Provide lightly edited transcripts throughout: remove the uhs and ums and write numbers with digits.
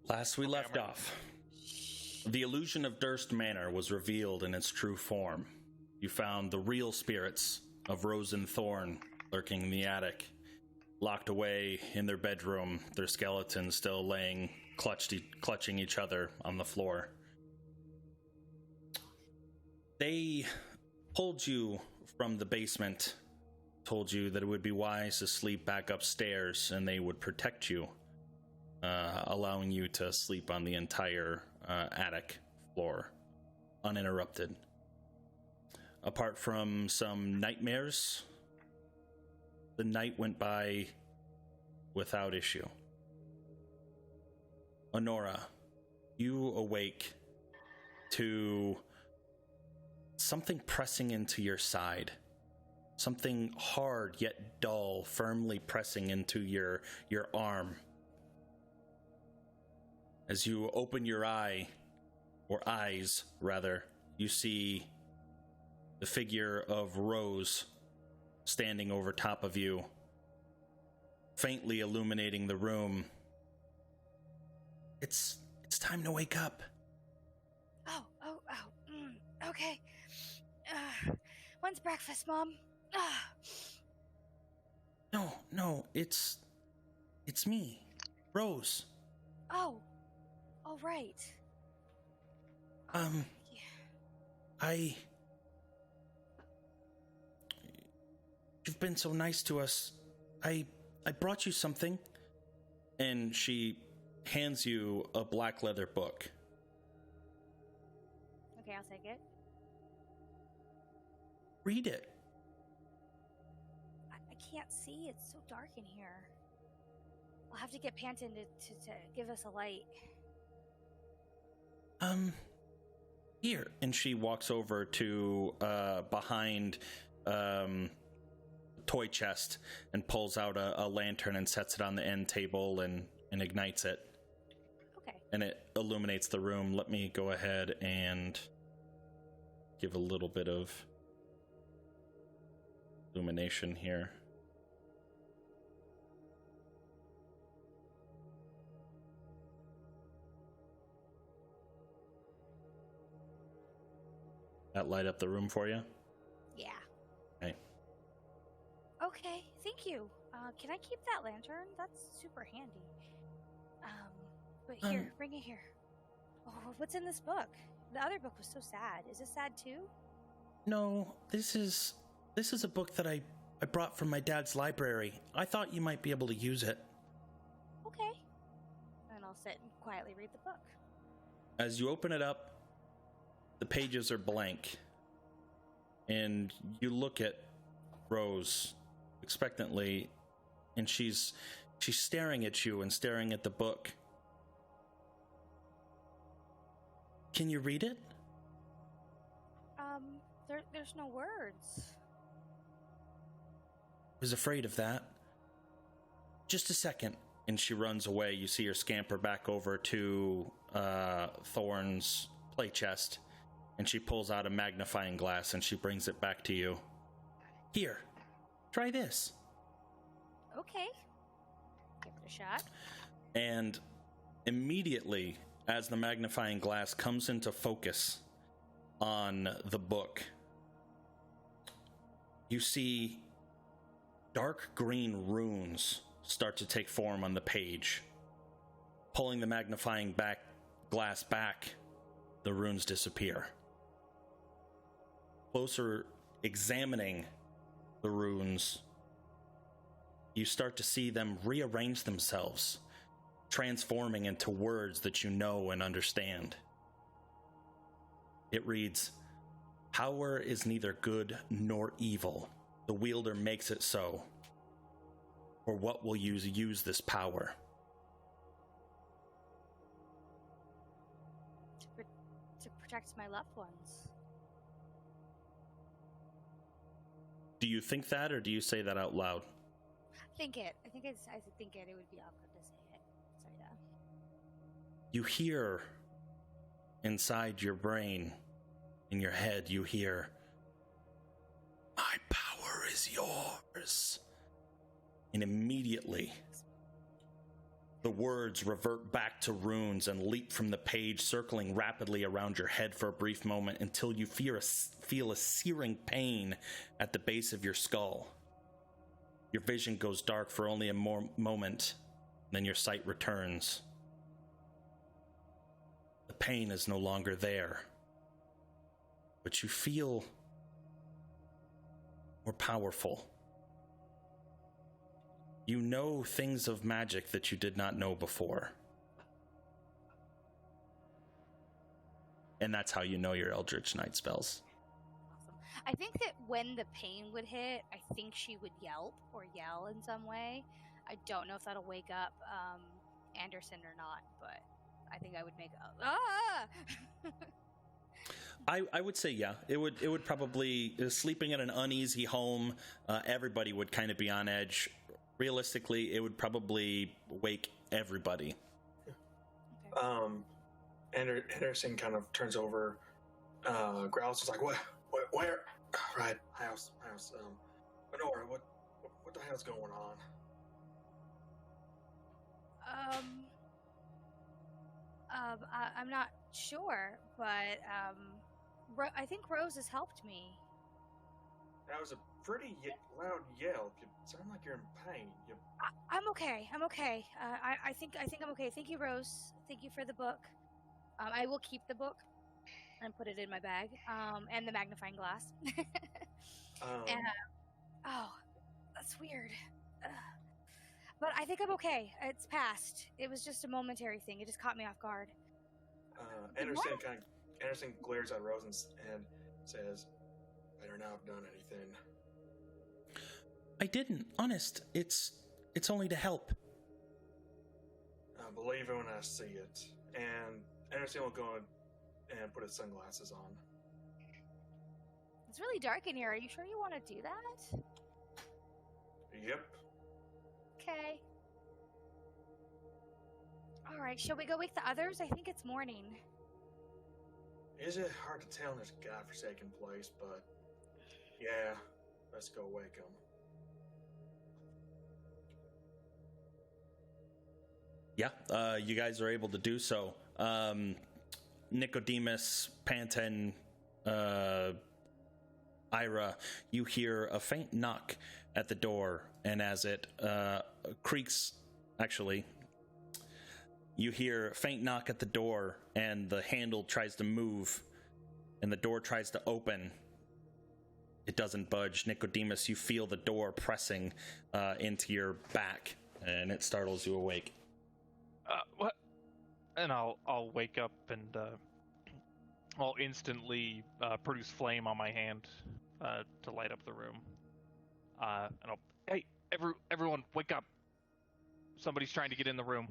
Last we left off, the illusion of Durst Manor was revealed in its true form. You found the real spirits of Rose and Thorn lurking in the attic, locked away in their bedroom, their skeletons still laying clutching each other on the floor. They pulled you from the basement, told you that it would be wise to sleep back upstairs and they would protect you, allowing you to sleep on the entire attic floor uninterrupted. Apart from some nightmares, the night went by without issue. Honora, you awake to something pressing into your side. Something hard yet dull, firmly pressing into your arm. As you open your eyes, you see the figure of Rose standing over top of you, faintly illuminating the room. It's time to wake up. Okay. When's breakfast, Mom? No, it's me, Rose. Oh, right. Yeah. You've been so nice to us. I brought you something. And she hands you a black leather book. Okay, I'll take it. Read it. I can't see. It's so dark in here. I'll have to get Panton to give us a light. Here. And she walks over to behind toy chest and pulls out a lantern and sets it on the end table and ignites it. Okay. And it illuminates the room. Let me go ahead and give a little bit of illumination here. That light up the room for you? Yeah. Okay. Okay, thank you. Can I keep that lantern? That's super handy. But here, bring it here. Oh, what's in this book? The other book was so sad. Is it sad too? No, this is a book that I brought from my dad's library. I thought you might be able to use it. Okay. Then I'll sit and quietly read the book. As you open it up, the pages are blank. And you look at Rose expectantly, and she's staring at you and staring at the book. Can you read it? There's no words. I was afraid of that. Just a second. And she runs away. You see her scamper back over to Thorn's play chest, and she pulls out a magnifying glass and she brings it back to you. Here, try this. Okay. Give it a shot. And immediately, as the magnifying glass comes into focus on the book, you see dark green runes start to take form on the page. Pulling the magnifying glass back, the runes disappear. Closer examining the runes, you start to see them rearrange themselves, transforming into words that you know and understand. It reads, "Power is neither good nor evil. The wielder makes it so. For what will you use this power?" To protect my loved ones. Do you think that, or do you say that out loud? Think it. I think I think it. It would be awkward to say it. Sorry, Dad. You hear inside your brain, in your head, you hear, "My power is yours." And immediately, The words revert back to runes and leap from the page, circling rapidly around your head for a brief moment until you feel a searing pain at the base of your skull. Your vision goes dark for only a moment, then your sight returns. The pain is no longer there, but you feel more powerful. You know things of magic that you did not know before. And that's how you know your Eldritch Night spells. Awesome. I think that when the pain would hit, I think she would yelp or yell in some way. I don't know if that'll wake up Anderson or not, but I think I would make I would say yeah. It would probably, sleeping in an uneasy home, everybody would kind of be on edge. Realistically, it would probably wake everybody. Okay. Anderson kind of turns over, growls, is like, what, where? Right, house. Honora, what the hell's going on? I'm not sure, but I think Rose has helped me. That was a pretty loud yell. You sound like you're in pain. I'm okay. I think I'm okay. Thank you, Rose. Thank you for the book. I will keep the book and put it in my bag. And the magnifying glass. Oh, that's weird. But I think I'm okay. It's past. It was just a momentary thing. It just caught me off guard. Anderson glares at Rose and says, "Better not have done anything." I didn't. Honest. It's only to help. I believe it when I see it. And Anderson will go and put his sunglasses on. It's really dark in here. Are you sure you want to do that? Yep. Okay. All right, shall we go wake the others? I think it's morning. Is it hard to tell in this godforsaken place, but yeah, let's go wake them. Yeah, you guys are able to do so. Nicodemus, Panton, Ira, you hear a faint knock at the door, and as it creaks, actually, you hear a faint knock at the door, and the handle tries to move, and the door tries to open. It doesn't budge. Nicodemus, you feel the door pressing into your back, and it startles you awake. What? And I'll wake up and I'll instantly produce flame on my hand to light up the room. And hey, everyone, wake up! Somebody's trying to get in the room.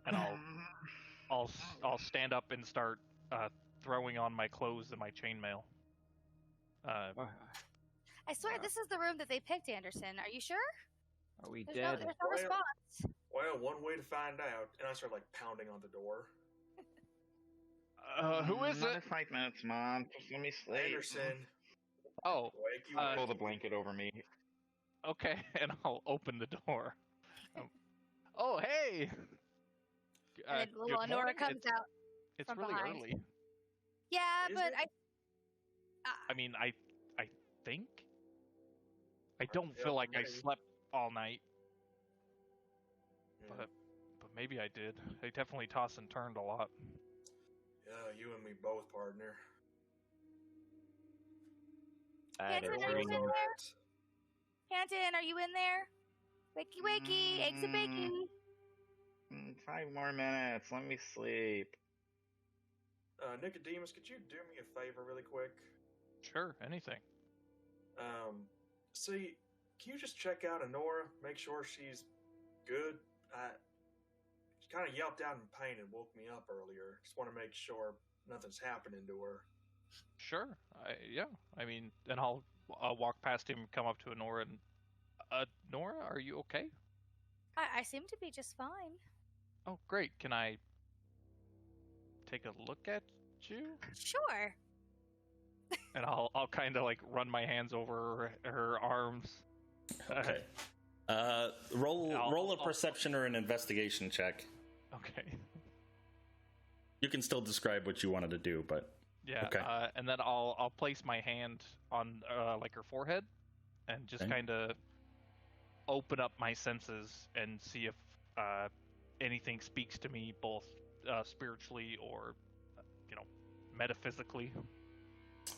And I'll stand up and start throwing on my clothes and my chainmail. I swear this is the room that they picked, Anderson. Are you sure? Are we There's dead? no response. Well, one way to find out. And I start pounding on the door. Who is Another it? 5 minutes, Mom. Just let me sleep. Anderson. Oh, Wake you Pull the blanket over me. okay. And I'll open the door. Oh, hey! And good little Honora morning. comes out. It's from really behind. early. Yeah, Is but it? I mean, I think. I don't feel like I slept all night, Yeah. but maybe I did. I definitely tossed and turned a lot. Yeah, you and me both, partner. Hanson, Don't are you worry. in there? Hanson, are you in there? Wakey, wakey, eggs and bacon. 5 more minutes. Let me sleep. Nicodemus, could you do me a favor really quick? Sure, anything. See, can you just check out Honora, make sure she's good? She kind of yelped out in pain and woke me up earlier. Just want to make sure nothing's happening to her. Sure. Yeah. I mean, and I'll walk past him, come up to Nora, and Nora, are you okay? I seem to be just fine. Oh, great. Can I take a look at you? Sure. And I'll kind of run my hands over her arms. Okay. Roll a perception or an investigation check. Okay. You can still describe what you wanted to do, but Yeah. okay. And then I'll place my hand on like her forehead, and just Okay. kind of open up my senses and see if anything speaks to me, both spiritually or metaphysically.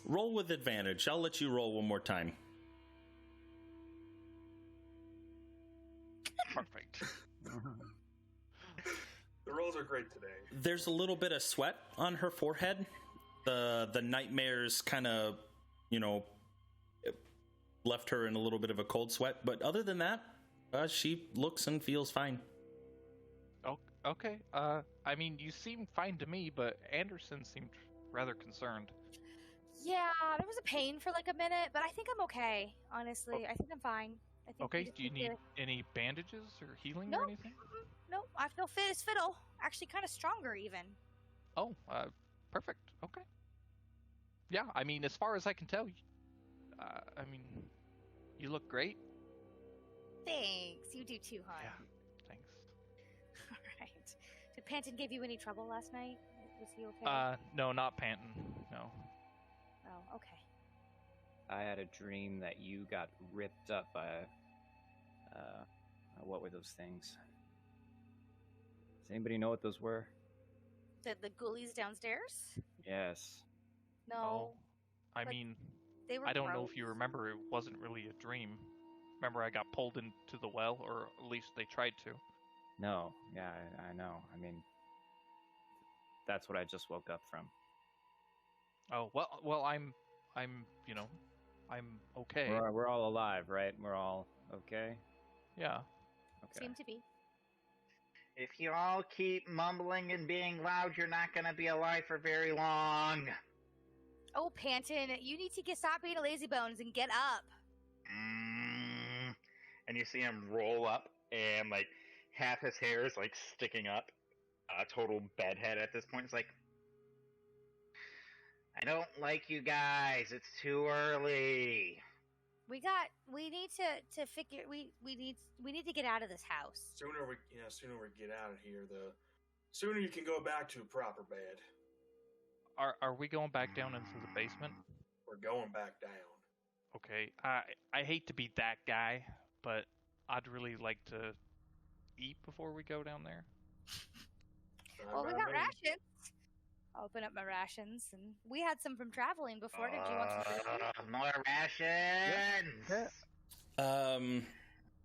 Roll with advantage. I'll let you roll one more time. Perfect. The rolls are great today. There's a little bit of sweat on her forehead. The nightmares kind of, left her in a little bit of a cold sweat. But other than that, she looks and feels fine. Oh, okay. I mean, you seem fine to me, but Anderson seemed rather concerned. Yeah, there was a pain for like a minute, but I think I'm okay. Honestly, I think I'm fine. I think Okay. Do you need any bandages or healing or anything? No, I feel fit as fiddle. Actually, kind of stronger even. Oh, perfect. Okay. Yeah, I mean, as far as I can tell, I mean, you look great. Thanks. You do too, hon. Yeah, thanks. All right. Did Panton give you any trouble last night? Was he okay? No, not Panton. No. Oh, okay. I had a dream that you got ripped up by what were those things? Does anybody know what those were? The ghoulies downstairs? Yes. No. Oh, I but mean, they were I don't know if you gross. remember, it wasn't really a dream. Remember, I got pulled into the well, or at least they tried to. No. Yeah, I know. I mean, that's what I just woke up from. Oh, well, I'm okay. We're all alive, right? We're all okay? Yeah. Okay. Seem to be. If you all keep mumbling and being loud, you're not gonna be alive for very long. Oh, Panton, you need to stop being a lazy bones and get up. And you see him roll up, and like half his hair is like sticking up. Total bedhead at this point. It's like, I don't like you guys. It's too early. We need to figure. We need to get out of this house. Sooner we get out of here, the sooner you can go back to a proper bed. Are we going back down into the basement? We're going back down. Okay. I hate to be that guy, but I'd really like to eat before we go down there. Well, we got rations. I'll open up my rations, and we had some from traveling before. Did you want some? More rations.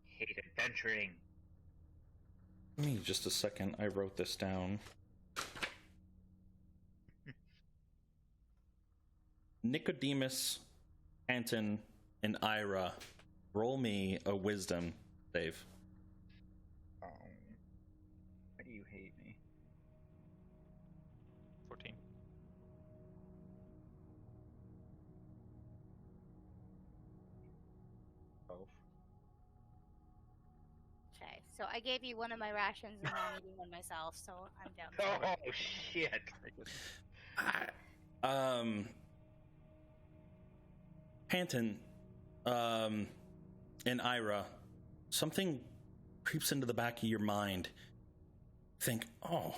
Hate adventuring. Give me just a second. I wrote this down. Nicodemus, Anton, and Ira, roll me a wisdom save. Why do you hate me? 14. Oh. Okay, so I gave you one of my rations, and I'm eating one myself, so I'm down. Oh shit! Panton, and Ira, something creeps into the back of your mind. Think, oh,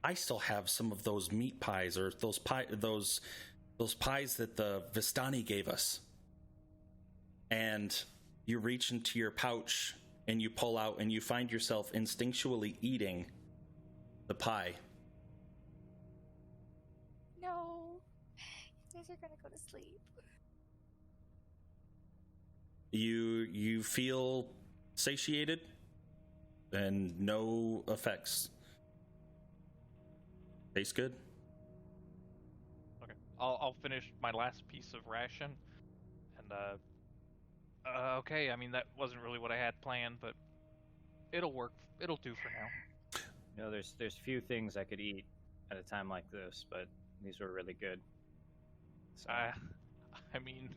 I still have some of those meat pies, or those pies that the Vistani gave us. And you reach into your pouch and you pull out, and you find yourself instinctually eating the pie. No, you guys are gonna go to sleep. You feel satiated and no effects. Tastes good. Okay. I'll finish my last piece of ration, and okay. I mean, that wasn't really what I had planned, but it'll work. It'll do for now. You know, there's few things I could eat at a time like this, but these were really good. So, I mean,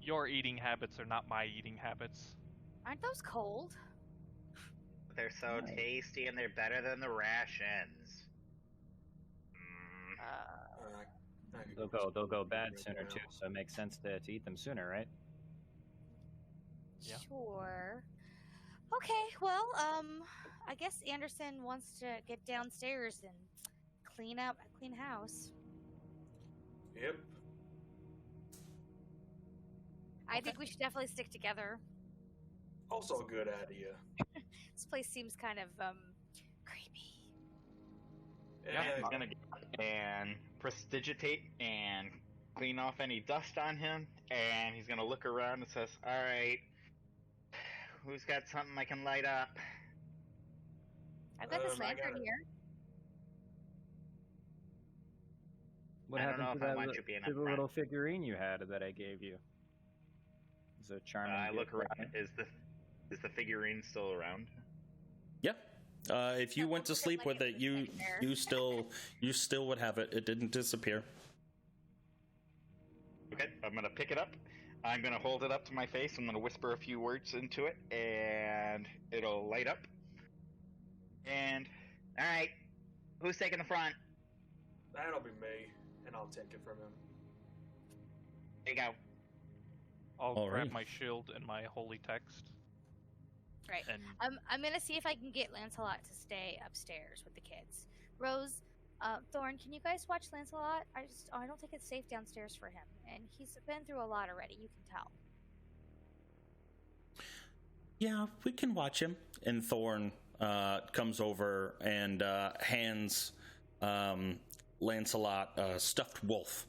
your eating habits are not my eating habits. Aren't those cold? They're so tasty, and they're better than the rations. they'll go bad sooner too, so it makes sense to eat them sooner, right? Yeah. Sure. Okay, well, I guess Anderson wants to get downstairs and clean house. Yep. I think we should definitely stick together. Also a good idea. This place seems kind of creepy. Yeah, he's gonna get up and prestidigitate and clean off any dust on him, and he's gonna look around and says, "Alright, who's got something I can light up?" I've got this I lantern got it. here. What I don't happened know to if I that want you being to the upfront. little figurine you had that I gave you? Is a charming. I look gift around. wrapping? Is the figurine still around? Yeah. If you Yeah, went to we'll put sleep like with a it, you there. you still would have it. It didn't disappear. Okay, I'm gonna pick it up. I'm gonna hold it up to my face. I'm gonna whisper a few words into it, and it'll light up. And alright, who's taking the front? That'll be me, and I'll take it from him. There you go. I'll All grab right. my shield and my holy text. Right. And I'm gonna see if I can get Lancelot to stay upstairs with the kids. Rose, Thorn, can you guys watch Lancelot? I don't think it's safe downstairs for him, and he's been through a lot already. You can tell. Yeah, we can watch him. And Thorn comes over and hands Lancelot a stuffed wolf.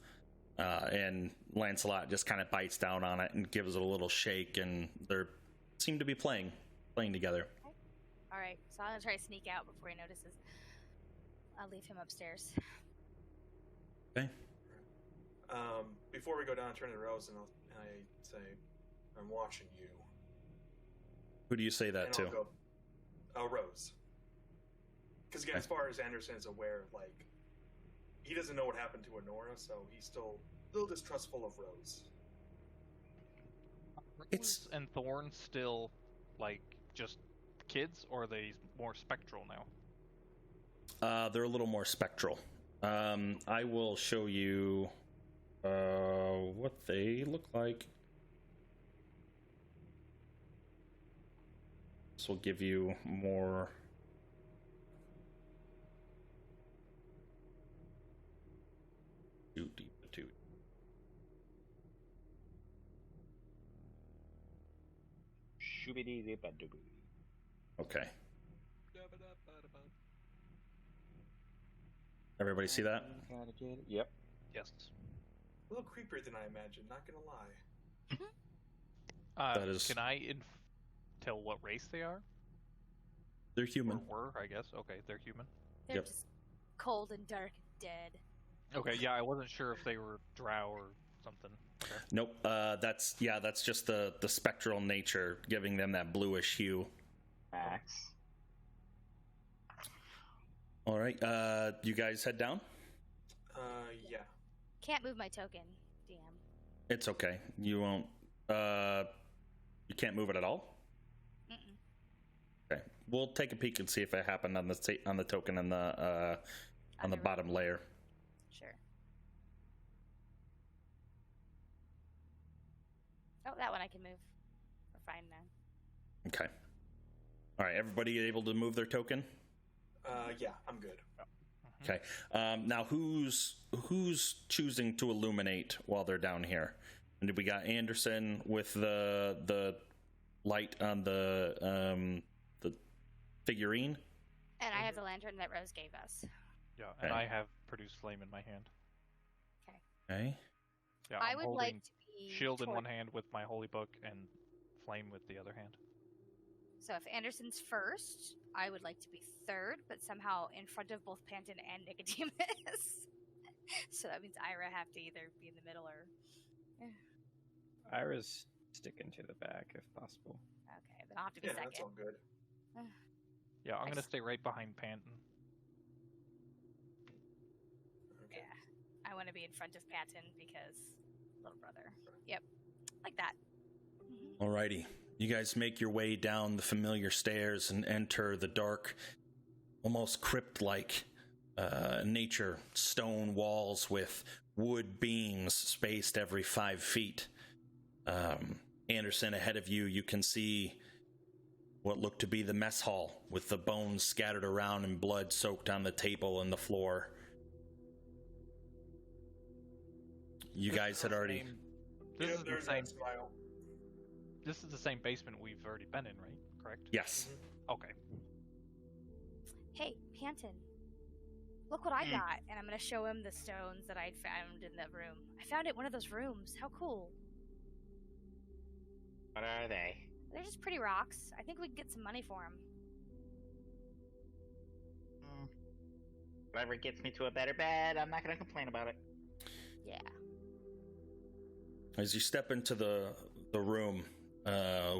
And Lancelot just kind of bites down on it and gives it a little shake, and they seem to be playing together. All right, so I'm gonna try to sneak out before he notices. I'll leave him upstairs. Okay. Before we go down and turn to Rose, and I say, I'm watching you. Who do you say that And to? I'll go, Rose. Because again, as far as Anderson's aware, like, he doesn't know what happened to Honora, so he's still a little distrustful of Rose. It's- Rose and Thorn still like just kids, or are they more spectral now? They're a little more spectral. I will show you what they look like. This will give you more. Two. Shooby-dee-dee-ba-doo-boo. Okay. Everybody see that? Gotta get it. Yep. Yes. A little creepier than I imagined, not gonna lie. That is- Can I tell what race they are? They're Or human. were, I guess. Okay, they're human. They're Yep. just cold and dark and dead. Okay, yeah, I wasn't sure if they were drow or something. Okay. Nope. That's just the spectral nature giving them that bluish hue. Max. All right. You guys head down. Yeah. Can't move my token. Damn. It's okay. You won't. You can't move it at all. Mm-mm. Okay. We'll take a peek and see if it happened on the token on the Other bottom layer. Sure. Oh, that one I can move. We're fine now. Okay. All right. Everybody able to move their token? Yeah, I'm good. Okay. Now, who's choosing to illuminate while they're down here? And we got Anderson with the light on the figurine. And I have the lantern that Rose gave us. Yeah, and Okay. I have produce flame in my hand. Okay. Yeah, I I'm would holding like to be shield in toward- one hand with my holy book and flame with the other hand. So if Anderson's first, I would like to be third, but somehow in front of both Panton and Nicodemus. So that means Ira have to either be in the middle or. Ira's sticking to the back if possible. Okay, then I'll have to be Yeah, second. that's all good. Yeah, I'm I gonna s- stay right behind Panton. Okay. Yeah, I want to be in front of Panton because little brother. Yep, like that. Mhm. Alrighty. You guys make your way down the familiar stairs and enter the dark, almost crypt-like nature, stone walls with wood beams spaced every 5 feet. Anderson, ahead of you, you can see what looked to be the mess hall, with the bones scattered around and blood soaked on the table and the floor. You guys had already... This is the same. Smile. This is the same basement we've already been in, right? Correct? Yes. Okay. Hey, Panton. Look what I got, and I'm gonna show him the stones that I'd found in that room. I found it in one of those rooms. How cool. What are they? They're just pretty rocks. I think we can get some money for them. Whatever gets me to a better bed, I'm not gonna complain about it. Yeah. As you step into the room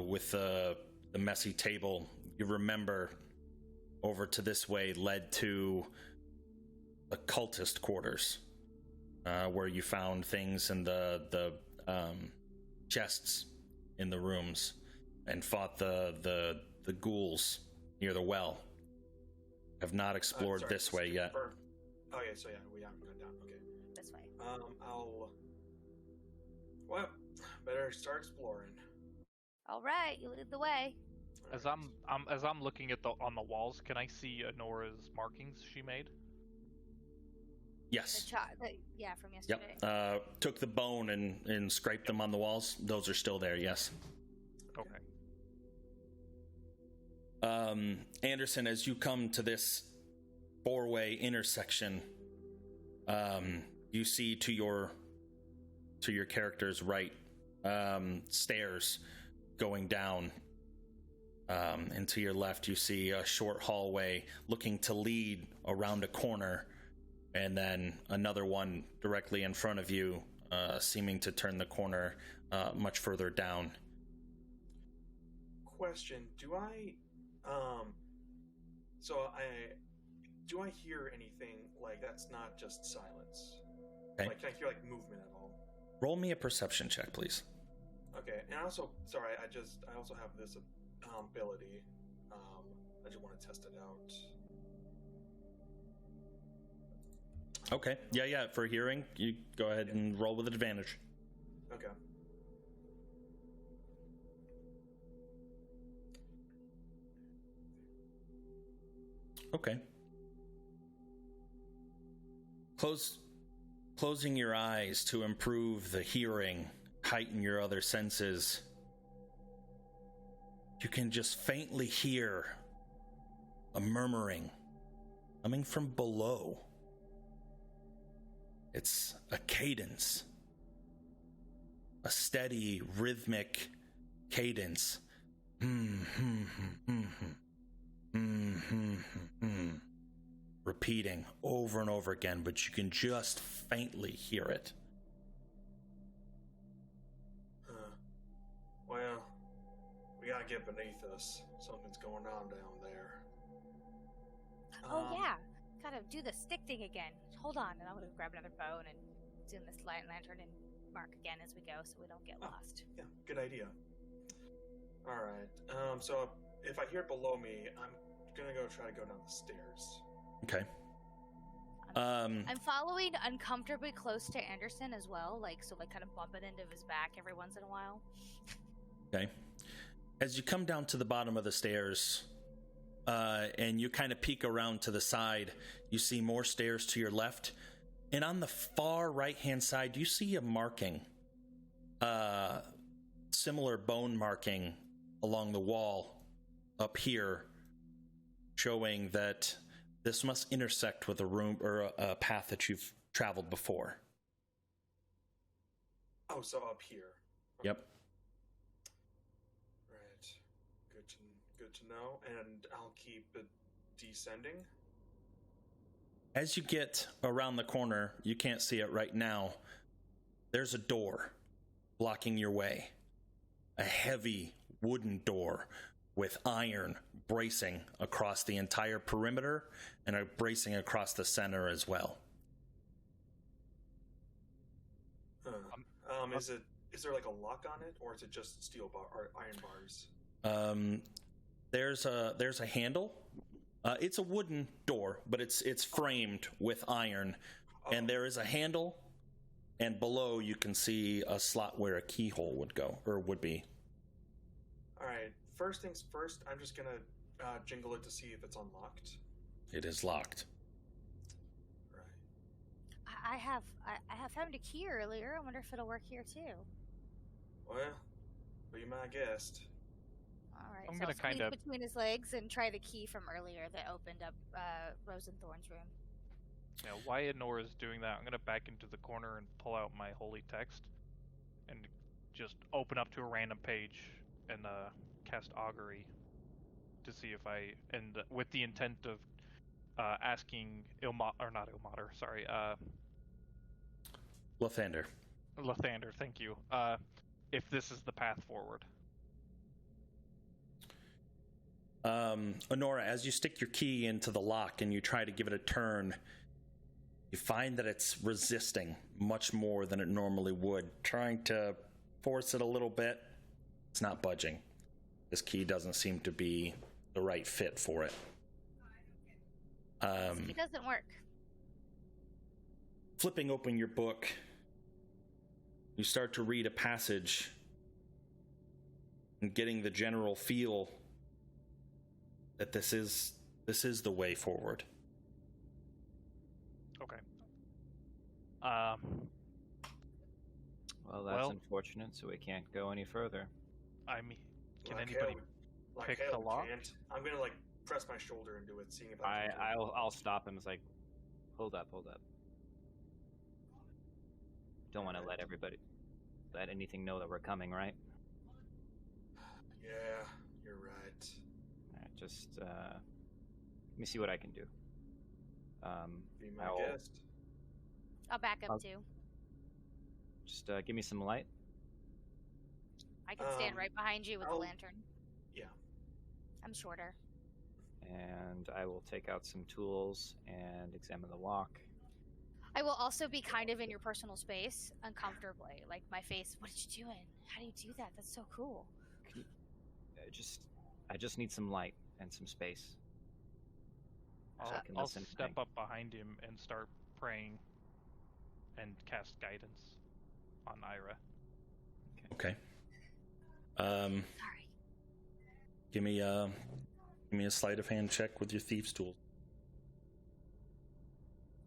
with the messy table, you remember over to this way led to the cultist quarters, where you found things in the chests in the rooms and fought the ghouls near the well. Have not explored this way yet. Oh yeah, so yeah, we haven't gone down. Okay. This way. Well, better start exploring. All right, you lead the way. As I'm looking at on the walls, can I see Nora's markings she made? Yes. Yeah, from yesterday. Yep. Took the bone and scraped them on the walls. Those are still there, yes. Okay. Anderson, as you come to this four-way intersection, you see to your character's right, stairs going down, and to your left you see a short hallway looking to lead around a corner, and then another one directly in front of you, seeming to turn the corner much further down. Question: Do I hear anything like that's not just silence? Okay. Like, can I hear like movement at all? Roll me a perception check, please. Okay, and also, sorry, I also have this ability. I just want to test it out. Okay. Yeah. For hearing, you go ahead and roll with advantage. Okay. Okay. Closing your eyes to improve the hearing, heighten your other senses. You can just faintly hear a murmuring coming from below. It's a cadence, a steady, rhythmic cadence. Repeating over and over again, but you can just faintly hear it. Well, we gotta get beneath us. Something's going on down there. Oh yeah, gotta do the stick thing again. Hold on, and I'm gonna grab another bone and zoom this lantern and mark again as we go, so we don't get lost. Yeah, good idea. All right. So if I hear it below me, I'm gonna go try to go down the stairs. Okay. I'm following uncomfortably close to Anderson as well, so kind of bumping into his back every once in a while. Okay. As you come down to the bottom of the stairs, and you kind of peek around to the side, you see more stairs to your left, and on the far right-hand side, you see a marking, similar bone marking along the wall up here, showing that this must intersect with a room or a path that you've traveled before. Oh, so up here. Yep. Right. Good to know. And I'll keep it descending. As you get around the corner, you can't see it right now, there's a door blocking your way. A heavy wooden door with iron bracing across the entire perimeter and a bracing across the center as well. Is there like a lock on it, or is it just steel bar or iron bars? There's a handle. It's a wooden door, but it's framed with iron, and there is a handle, and below you can see a slot where a keyhole would go, or would be. All right. First things first. I'm just gonna jingle it to see if it's unlocked. It is locked. Right. I have found a key earlier. I wonder if it'll work here too. Well, be my guest. All right. I'm so gonna I'll squeeze kinda- between his legs and try the key from earlier that opened up Rose and Thorn's room. Yeah, while Nora's doing that, I'm gonna back into the corner and pull out my holy text, and just open up to a random page and cast augury to see if with the intent of asking Lathander. Lathander, thank you. If this is the path forward. Honora, as you stick your key into the lock and you try to give it a turn, you find that it's resisting much more than it normally would. Trying to force it a little bit, it's not budging. This key doesn't seem to be the right fit for it. It doesn't work. Flipping open your book, you start to read a passage and getting the general feel that this is the way forward. Okay. Well, that's unfortunate, so we can't go any further. I mean, can Like anybody hell, pick like the hell lock? can't. I'm gonna like press my shoulder into it, seeing if I can. I'll stop him. It's like, hold up. Don't want to let anything know that we're coming, right? Yeah, you're right. All right, just let me see what I can do. Be my I'll- guest. I'll back up I'll- too. Just give me some light. I can stand right behind you with the I'll- lantern. Yeah. I'm shorter. And I will take out some tools and examine the lock. I will also be kind of in your personal space, uncomfortably. Like my face, what did you doing? How do you do that? That's so cool. I just need some light and some space. So I can I'll listen. step up behind him and start praying and cast guidance on Ira. Okay. Sorry. Give me a sleight of hand check with your thieves tools.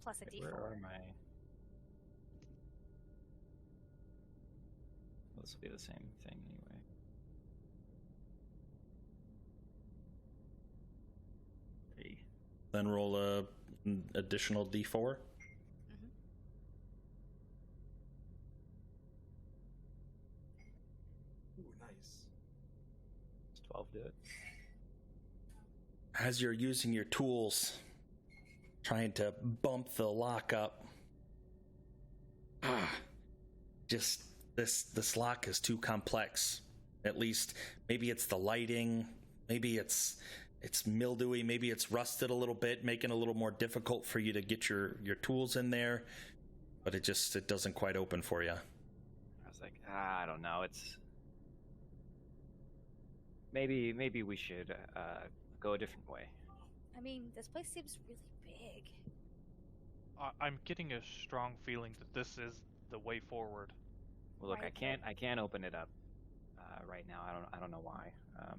Plus a Where D4. are my? Well, this will be the same thing anyway. Three. Then roll an additional d4. Mhm. Ooh, nice. Does 12 do it? As you're using your tools, trying to bump the lock up, just this lock is too complex. At least maybe it's the lighting, maybe it's mildewy, maybe it's rusted a little bit, making it a little more difficult for you to get your tools in there. But it doesn't quite open for you. I was like, I don't know. It's maybe we should go a different way. I mean, this place seems really big. I'm getting a strong feeling that this is the way forward. Well, look, Right, I can't open it up right now. I don't know why. I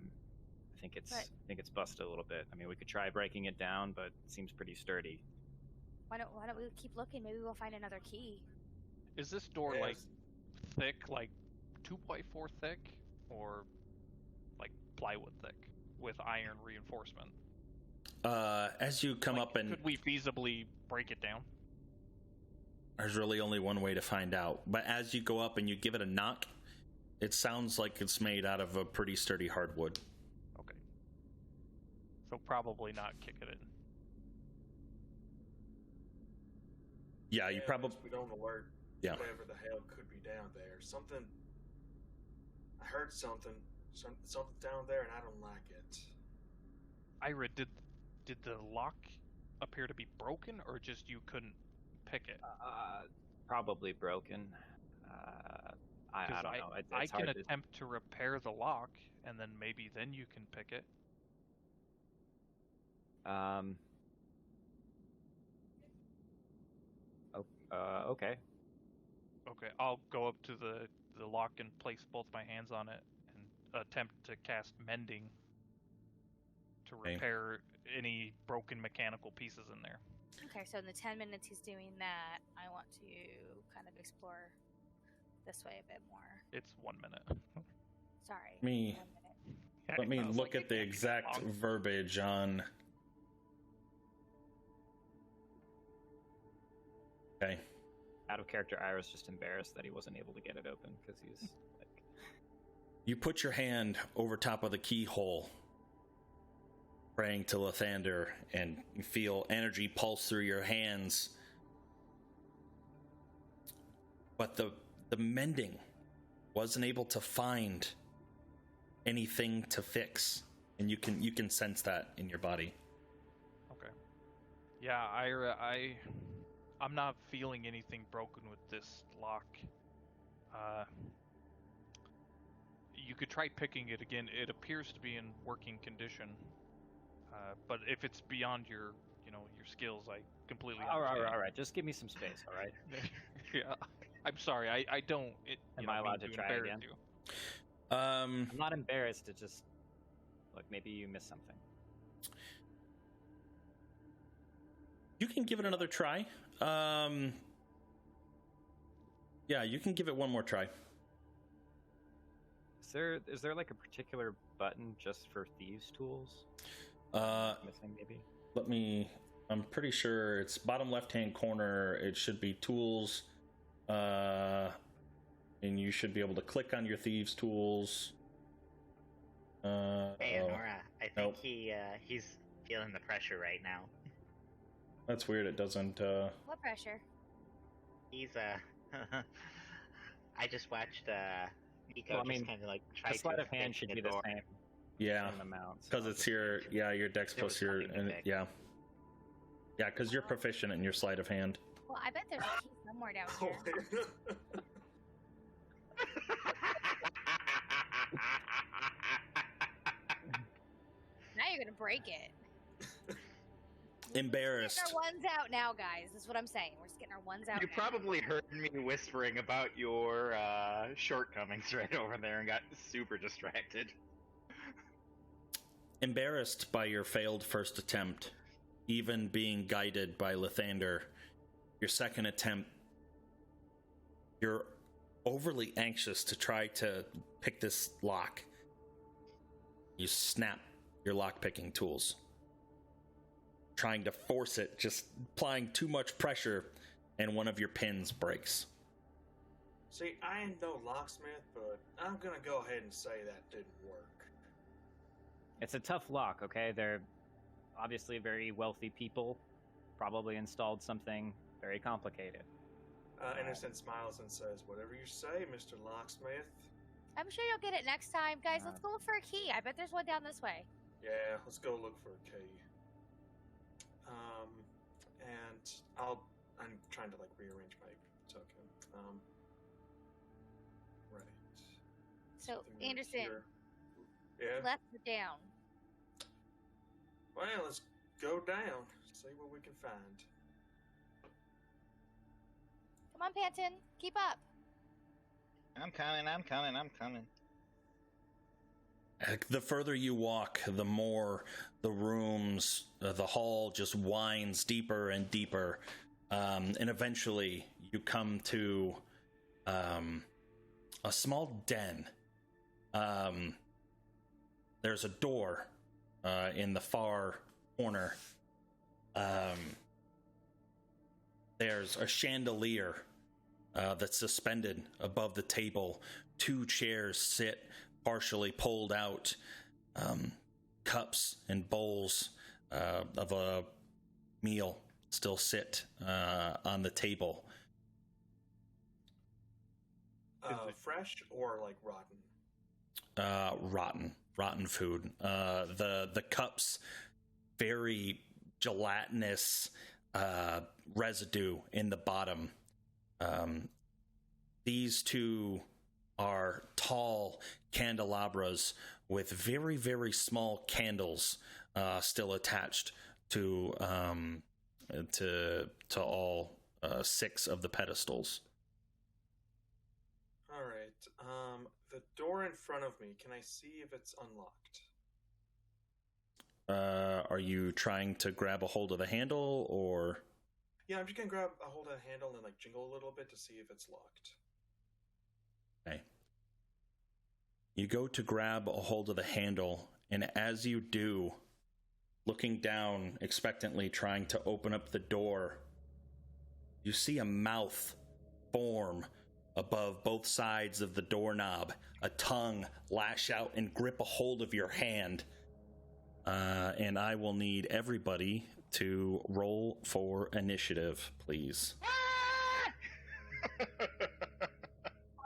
think it's busted a little bit. I mean, we could try breaking it down, but it seems pretty sturdy. Why don't we keep looking? Maybe we'll find another key. Is this door Yes. like thick, like 2x4 thick, or like plywood thick with iron reinforcement? As you come up and could we feasibly break it down? there's really only one way to find out. But as you go up and you give it a knock, it sounds like it's made out of a pretty sturdy hardwood. Okay. So probably not kick it in. Yeah, you probably. We don't alert Yeah. whatever the hell could be down there. Something. I heard something. Something's down there, and I don't like it. Ira, did the lock appear to be broken, or just you couldn't pick it? Probably broken. I 'Cause don't know. I It's can hard to. attempt to repair the lock, and then maybe then you can pick it. Okay. Okay, I'll go up to the lock and place both my hands on it and attempt to cast mending to Okay. repair any broken mechanical pieces in there. Okay, so in the 10 minutes he's doing that, I want to kind of explore this way a bit more. It's 1 minute. Sorry. Me- 1 minute. Let me I was look like, at the it can't be exact long. verbiage on. Okay. Out of character, Ira's just embarrassed that he wasn't able to get it open because he's like. You put your hand over top of the keyhole, praying to Lathander, and you feel energy pulse through your hands. But the mending wasn't able to find anything to fix, and you can sense that in your body. Okay. Yeah, I'm not feeling anything broken with this lock. You could try picking it again. It appears to be in working condition. But if it's beyond your skills, I completely understand. All right. Just give me some space, all right? Yeah. I'm sorry. I don't. Am I allowed to try embarrass again? you. I'm not embarrassed. It just like maybe you missed something. You can give it another try. Yeah, you can give it one more try. Is there like a particular button just for thieves' tools? Missing maybe. I'm pretty sure it's bottom left-hand corner. It should be tools, and you should be able to click on your thieves' tools. Hey, Nora, I think Nope. he's feeling the pressure right now. That's weird. It doesn't. What pressure? He's I just watched Nico Well, I mean, just kind of like try The to sleight of hand should be the door. same. Yeah, Same amount. so because I'll it's just your make sure. your dex There plus was your something to and fix. yeah, because you're proficient in your sleight of hand. Well, I bet there's a key somewhere down Oh, here. Now you're gonna break it. Embarrassed. We're getting our ones out now, guys. That's what I'm saying. We're just getting our ones out You now. probably heard me whispering about your shortcomings right over there and got super distracted. Embarrassed by your failed first attempt, even being guided by Lathander, your second attempt, you're overly anxious to try to pick this lock. You snap your lock-picking tools, trying to force it, just applying too much pressure, and one of your pins breaks. See, I ain't no locksmith, but I'm gonna go ahead and say that didn't work. It's a tough lock, okay? They're obviously very wealthy people. Probably installed something very complicated. Innocent smiles and says, "Whatever you say, Mr. Locksmith." I'm sure you'll get it next time, guys. Let's go look for a key. I bet there's one down this way. Yeah, let's go look for a key. And I'm trying to like rearrange my token. Right. So, Something over Anderson, here. Yeah. left or down? Well, let's go down. See what we can find. Come on, Panton. Keep up. I'm coming. The further you walk, the more the rooms, the hall just winds deeper and deeper. And eventually you come to a small den. There's a door in the far corner. There's a chandelier that's suspended above the table. 2 chairs sit partially pulled out. Cups and bowls of a meal still sit on the table. Fresh or like rotten? Rotten food. The cups, very gelatinous residue in the bottom. These 2 are tall candelabras with very, very small candles still attached to all 6 of the pedestals. All right. The The door in front of me, can I see if it's unlocked? Are you trying to grab a hold of the handle, or? Yeah, I'm just gonna grab a hold of the handle and like jingle a little bit to see if it's locked. Okay. You go to grab a hold of the handle, and as you do, looking down expectantly, trying to open up the door, you see a mouth form above both sides of the doorknob, a tongue lash out and grip a hold of your hand. And I will need everybody to roll for initiative, please. Part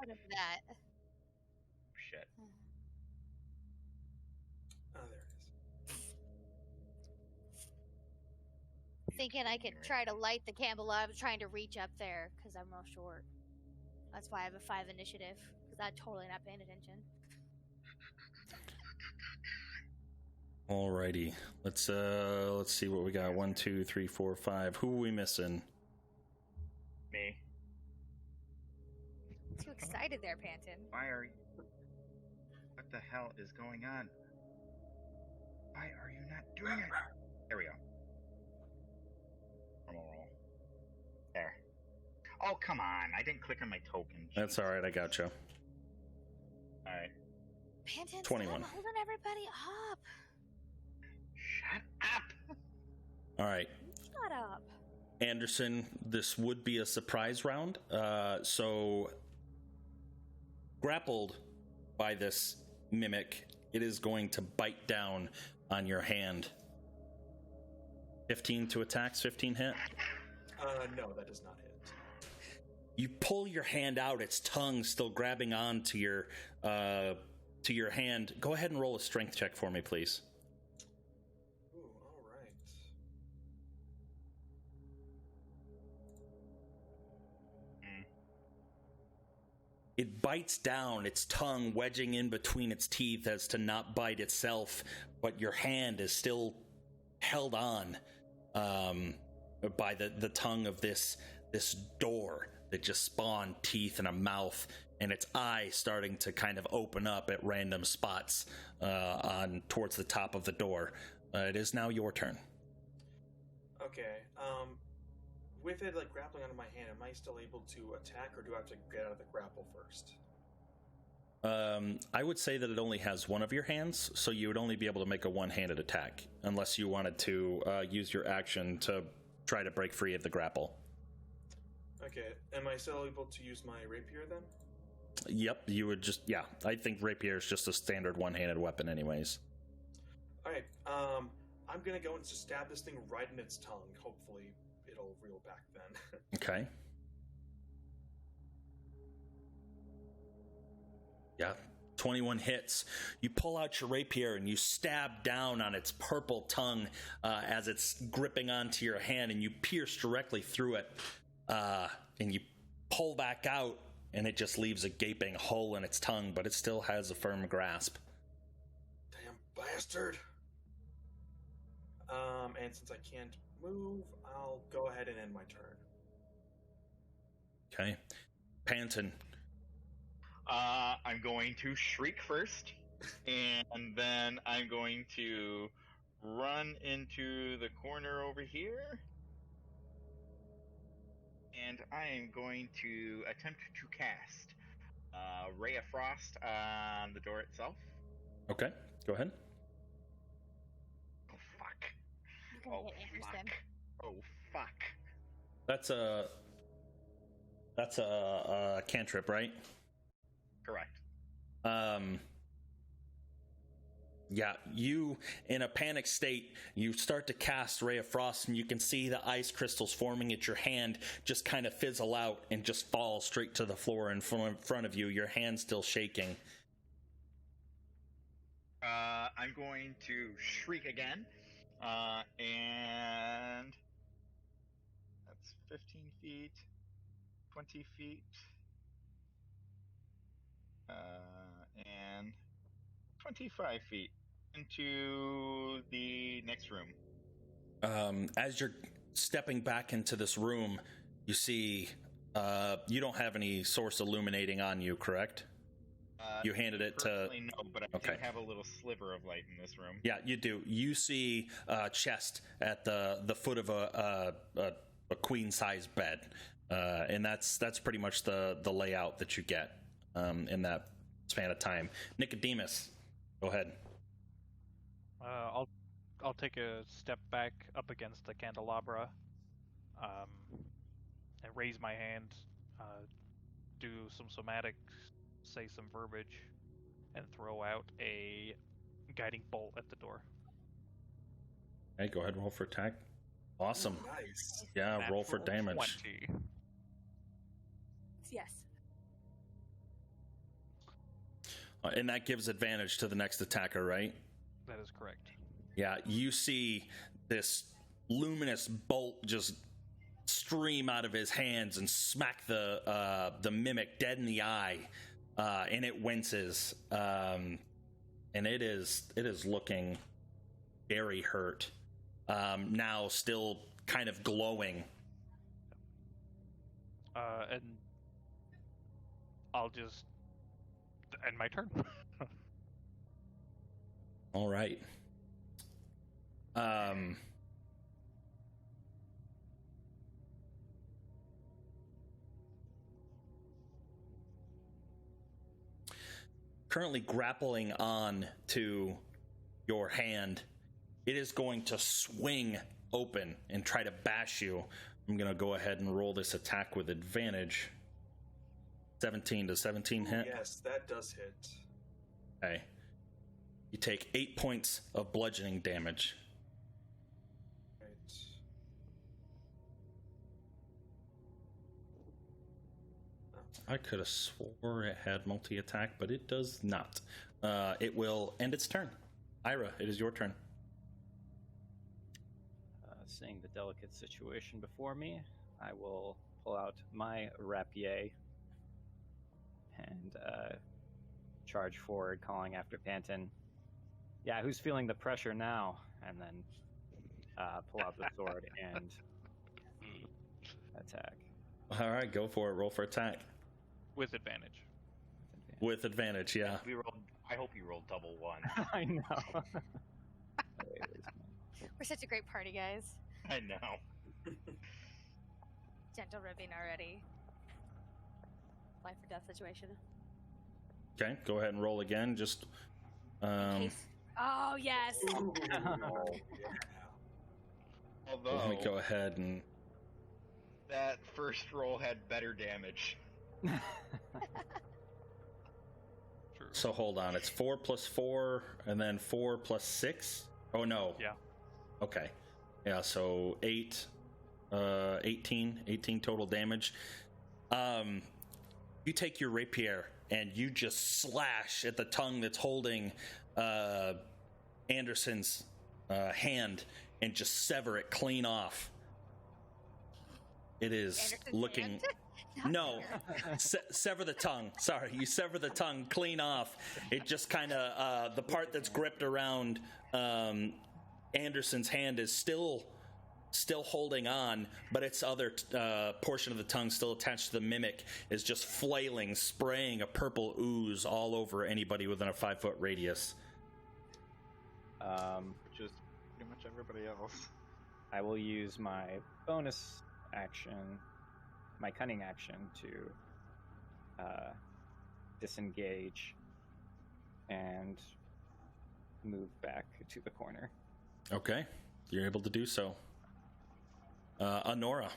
of that. Shit. Oh, there it is. Thinking I could try to light the candle. I was trying to reach up there because I'm real short. That's why I have a 5 initiative, because I'm totally not paying attention. Alrighty, let's see what we got. 1, 2, 3, 4, 5. Who are we missing? Me. Too excited there, Panton. Why are you... What the hell is going on? Why are you not doing it? There we go. Normal roll. There. Oh, come on. I didn't click on my token. That's alright, I gotcha. Alright. Panton, 21. stop holding everybody up. Shut up! Alright. Shut up. Anderson, this would be a surprise round. So, grappled by this mimic, it is going to bite down on your hand. 15 to attacks, 15 hit? No, that does not hit. You pull your hand out, its tongue still grabbing on to your hand. Go ahead and roll a strength check for me, please. Ooh, all right. It bites down, its tongue wedging in between its teeth as to not bite itself, but your hand is still held on by the tongue of this door that just spawned teeth and a mouth, and its eye starting to kind of open up at random spots on towards the top of the door. It is now your turn. Okay. With it like grappling onto my hand, am I still able to attack, or do I have to get out of the grapple first? I would say that it only has one of your hands, so you would only be able to make a one-handed attack, unless you wanted to use your action to try to break free of the grapple. Okay. Am I still able to use my rapier then? Yep, you would just, yeah. I think rapier is just a standard one-handed weapon anyways. Alright, I'm gonna go and just stab this thing right in its tongue. Hopefully it'll reel back then. Okay. Yeah, 21 hits. You pull out your rapier and you stab down on its purple tongue as it's gripping onto your hand, and you pierce directly through it, and you pull back out, and it just leaves a gaping hole in its tongue, but it still has a firm grasp. Damn bastard! And since I can't move, I'll go ahead and end my turn. Okay. Panton. I'm going to shriek first, and then I'm going to run into the corner over here, and I am going to attempt to cast Ray of Frost on the door itself. Okay, go ahead. Oh, fuck. You're gonna hit Anderson. Oh, fuck. That's a cantrip, right? Correct. Yeah, you, in a panic state, you start to cast Ray of Frost, and you can see the ice crystals forming at your hand just kind of fizzle out and just fall straight to the floor in front of you, your hand still shaking. I'm going to shriek again, and that's 15 feet, 20 feet, and 25 feet into the next room. As you're stepping back into this room, you see you don't have any source illuminating on you, correct? You handed it to... Personally, no, but I Okay. do have a little sliver of light in this room. Yeah, you do. You see a chest at the foot of a queen-size bed, and that's pretty much the layout that you get in that span of time. Nicodemus, go ahead. I'll take a step back up against the candelabra, and raise my hand, do some somatics, say some verbiage, and throw out a guiding bolt at the door. Hey, go ahead and roll for attack. Awesome. Nice. Yeah, roll for Natural damage. 20. Yes. And that gives advantage to the next attacker, right? That is correct. Yeah, you see this luminous bolt just stream out of his hands and smack the mimic dead in the eye, and it winces, and it is looking very hurt. Now still kind of glowing. And I'll just end my turn. All right. Currently grappling on to your hand, it is going to swing open and try to bash you. I'm going to go ahead and roll this attack with advantage. 17 to 17 hit. Yes, that does hit. Okay. You take 8 points of bludgeoning damage. Right. I could have swore it had multi-attack, but it does not. It will end its turn. Ira, it is your turn. Seeing the delicate situation before me, I will pull out my rapier and charge forward, calling after Panton. Yeah, who's feeling the pressure now? And then pull out the sword and attack. All right, go for it. Roll for attack. With advantage. With advantage, yeah. I hope you rolled double one. I know. We're such a great party, guys. I know. Gentle ribbing already. Life or death situation. Okay, go ahead and roll again. Just Case. Oh, yes. Oh, yeah. Although let me go ahead and that first roll had better damage. True. so hold on. It's 4 plus 4 and then 4 plus 6. Oh no. Yeah. Okay. Yeah, so 8 18 total damage. You take your rapier and you just slash at the tongue that's holding Anderson's hand and just sever it clean off. It is Anderson's looking hand? no, sever the tongue. Sorry, you sever the tongue clean off. It just kind of the part that's gripped around Anderson's hand is still holding on, but its other portion of the tongue still attached to the mimic is just flailing, spraying a purple ooze all over anybody within a 5-foot radius. Just pretty much everybody else. I will use my bonus action, my cunning action, to disengage and move back to the corner. Okay, you're able to do so. Honora.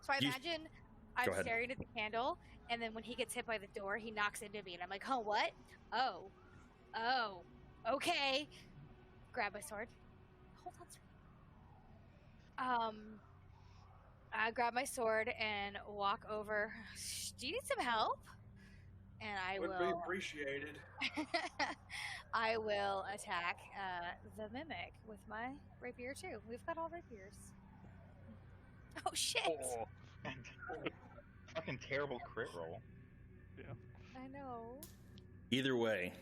So I imagine I'm Go ahead. staring at the candle, and then when he gets hit by the door, he knocks into me, and I'm like, "Oh, what? Oh, okay." Grab my sword. Hold on. I grab my sword and walk over. Do you need some help? And I Would be appreciated. I will attack the mimic with my rapier too. We've got all rapiers. Oh shit! Oh, fucking terrible crit roll. Yeah. I know. Either way,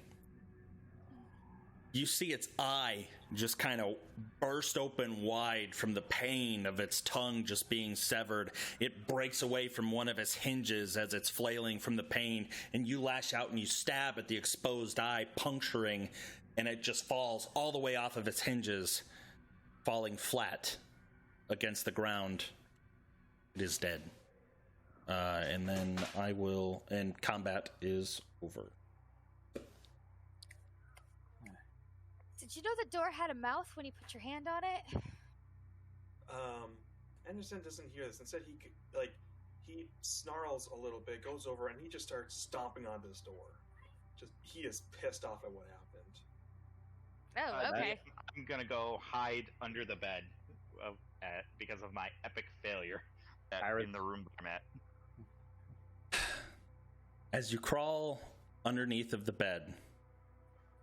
You see its eye just kind of burst open wide from the pain of its tongue just being severed. It breaks away from one of its hinges as it's flailing from the pain, and you lash out and you stab at the exposed eye, puncturing, and it just falls all the way off of its hinges, falling flat against the ground. It is dead. And then and combat is over. Did you know the door had a mouth when you put your hand on it? Anderson doesn't hear this. Instead, he snarls a little bit, goes over, and he just starts stomping on this door. He is pissed off at what happened. Oh, okay. I'm gonna go hide under the bed because of my epic failure in the room I'm at. As you crawl underneath of the bed.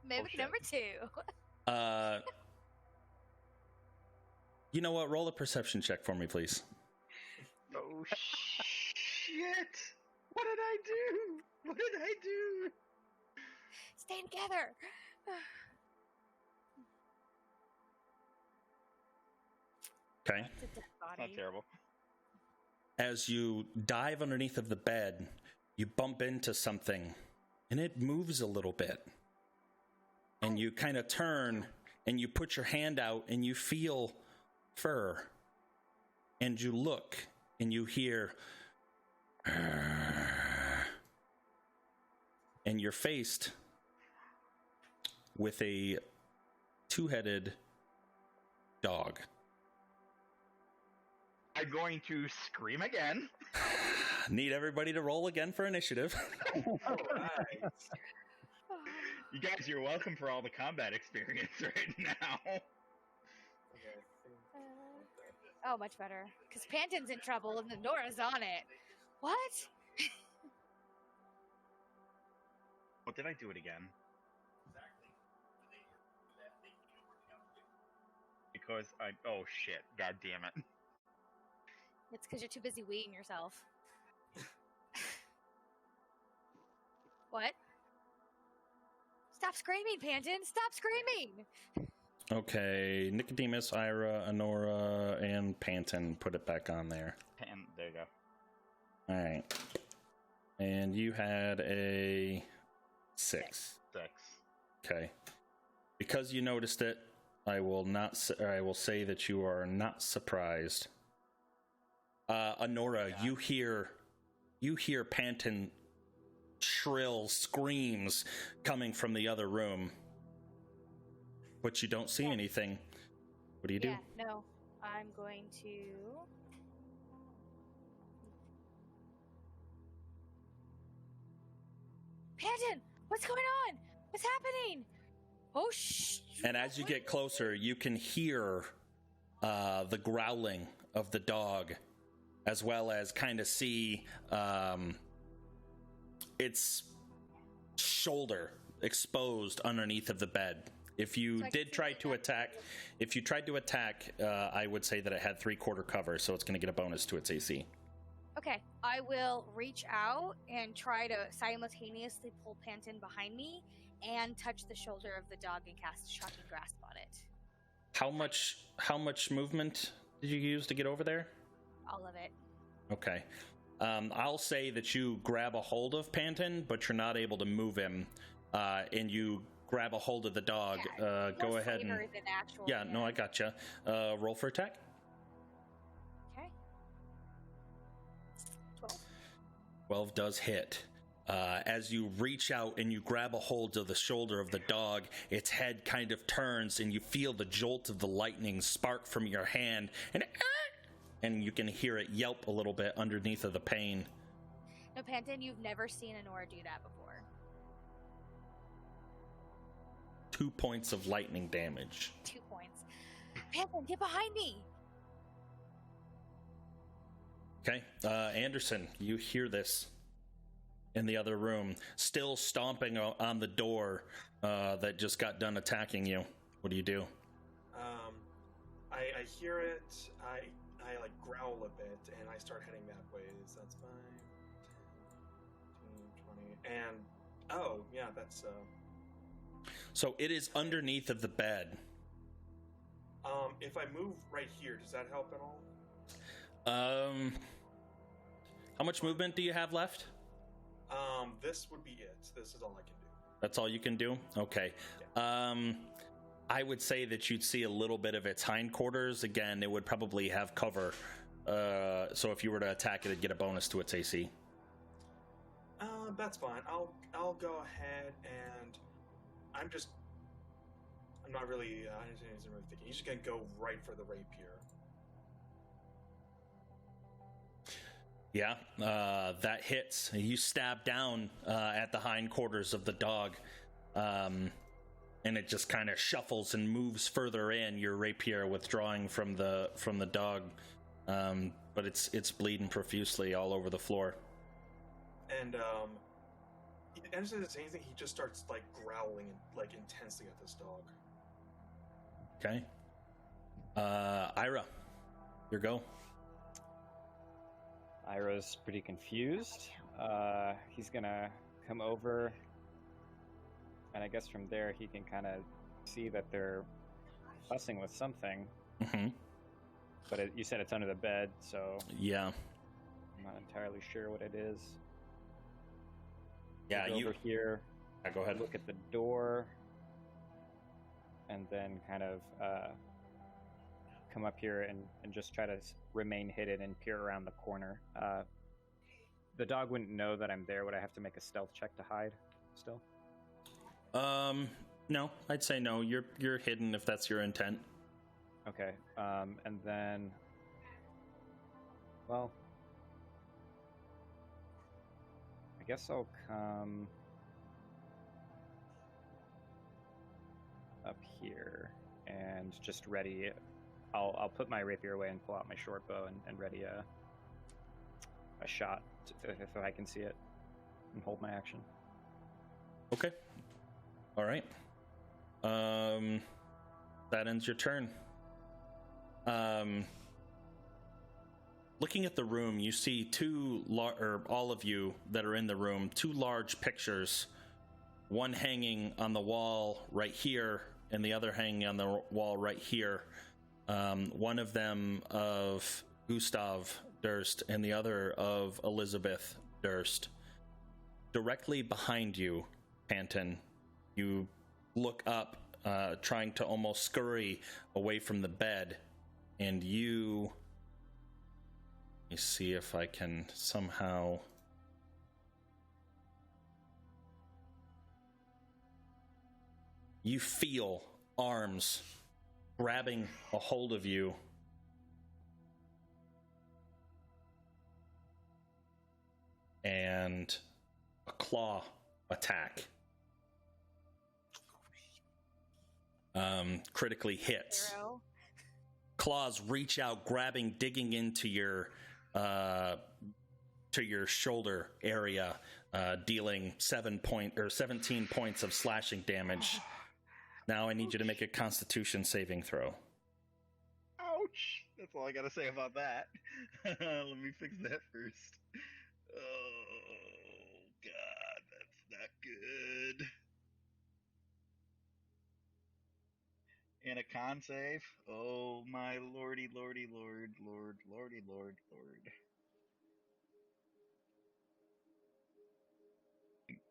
Mimic number 2. You know what? Roll a perception check for me, please. Oh, shit! What did I do? What did I do? Stay together! Okay. It's a dead body. Not terrible. As you dive underneath of the bed, you bump into something, and it moves a little bit. And you kind of turn, and you put your hand out, and you feel fur. And you look, and you hear... And you're faced with a two-headed dog. I'm going to scream again. Need everybody to roll again for initiative. All right. You guys, you're welcome for all the combat experience right now. Okay. Oh, much better. Because Panton's in trouble and the Nora's on it. What? What did I do it again? Because oh shit, god damn it. It's because you're too busy weeing yourself. What? Stop screaming, Panton! Stop screaming! Okay, Nicodemus, Ira, Honora, and Panton. Put it back on there. There you go. Alright. And you had a 6. 6. Okay. Because you noticed it, I will say that you are not surprised. Honora, you hear Panton shrill screams coming from the other room. But you don't see anything. What do you do? Yeah, no. I'm going to... Panton! What's going on? What's happening? Oh, shh! And as you get closer, you can hear the growling of the dog, as well as kind of see its shoulder exposed underneath of the bed. If you tried to attack, I would say that it had 3/4 cover, so it's going to get a bonus to its AC. Okay, I will reach out and try to simultaneously pull Panton behind me and touch the shoulder of the dog and cast Shocking Grasp on it. How much movement did you use to get over there? All of it. Okay. I'll say that you grab a hold of Panton, but you're not able to move him, and you grab a hold of the dog. Go ahead and... No, I gotcha. Roll for attack. Okay. 12. 12 does hit. As you reach out and you grab a hold of the shoulder of the dog, its head kind of turns and you feel the jolt of the lightning spark from your hand, and you can hear it yelp a little bit underneath of the pain. No, Panton, you've never seen Honora do that before. 2 points of lightning damage. 2 points. Panton, get behind me! Okay, Anderson, you hear this in the other room, still stomping on the door that just got done attacking you. What do you do? I hear it. I like growl a bit, and I start heading that way. So that's 5, 10, 15, 20, and oh yeah, that's So it is underneath of the bed. If I move right here, does that help at all? How much movement do you have left? This would be it. This is all I can do. That's all you can do? Okay. Yeah. I would say that you'd see a little bit of its hindquarters. Again, it would probably have cover. So if you were to attack it, it'd get a bonus to its AC. That's fine. I'll go ahead and I'm not really thinking. He's just gonna go right for the rapier. Yeah, that hits. You stab down at the hindquarters of the dog, and it just kind of shuffles and moves further in. Your rapier withdrawing from the dog, but it's bleeding profusely all over the floor. And instead of saying anything, he just starts like growling like intensely at this dog. Okay. Ira, your go. Ira's pretty confused. He's gonna come over, and I guess from there he can kind of see that they're fussing with something. Mm-hmm. But you said it's under the bed, so yeah, I'm not entirely sure what it is. Yeah, over here. Yeah, go ahead. Look at the door, and then kind of come up here and just try to remain hidden and peer around the corner. The dog wouldn't know that I'm there. Would I have to make a stealth check to hide still? No, I'd say no. You're hidden if that's your intent. Okay. And then, well, I guess I'll come up here and just ready. I'll put my rapier away and pull out my short bow and ready a shot if I can see it, and hold my action. Okay. All right. That ends your turn. Looking at the room, you see all of you that are in the room, two large pictures, one hanging on the wall right here and the other hanging on the wall right here. One of them of Gustav Durst and the other of Elizabeth Durst. Directly behind you, Panton, you look up, trying to almost scurry away from the bed, and you... Let me see if I can somehow... You feel arms grabbing a hold of you. And a claw attack. Critically hits. Zero. Claws reach out, grabbing, digging into your shoulder area, dealing 17 points of slashing damage. Now I need you to make a Constitution saving throw. Ouch! That's all I gotta say about that. Let me fix that first. Oh, God, that's not good. And a con save? Oh, my lordy, lordy, lord, lordy, lord.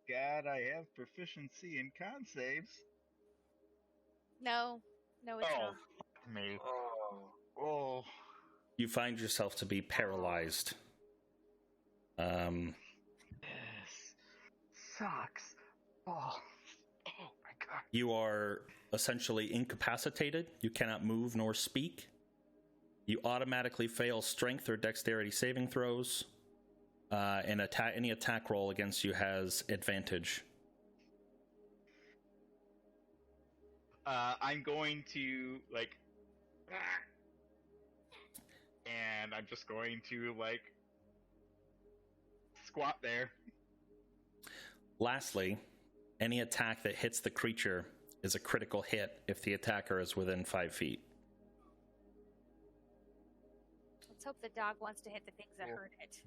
God, I have proficiency in con saves. No, it's not. Fuck me. Oh. You find yourself to be paralyzed. This sucks. Oh my God. You are essentially incapacitated. You cannot move nor speak. You automatically fail strength or dexterity saving throws. And any attack roll against you has advantage. I'm going to, and I'm just going to, squat there. Lastly, any attack that hits the creature is a critical hit if the attacker is within 5 feet. Let's hope the dog wants to hit the things that hurt it.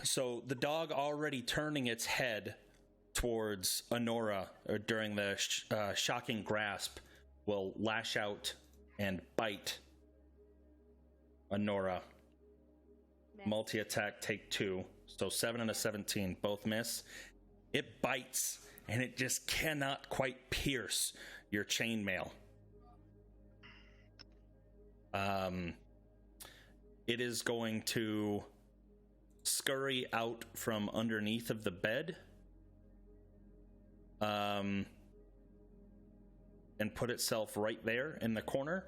So the dog already turning its head towards Honora during the shocking grasp will lash out and bite Honora. Miss. Multi-attack, take 2. So 7 and a 17, both miss. It bites, and it just cannot quite pierce your chainmail. It is going to scurry out from underneath of the bed, and put itself right there in the corner.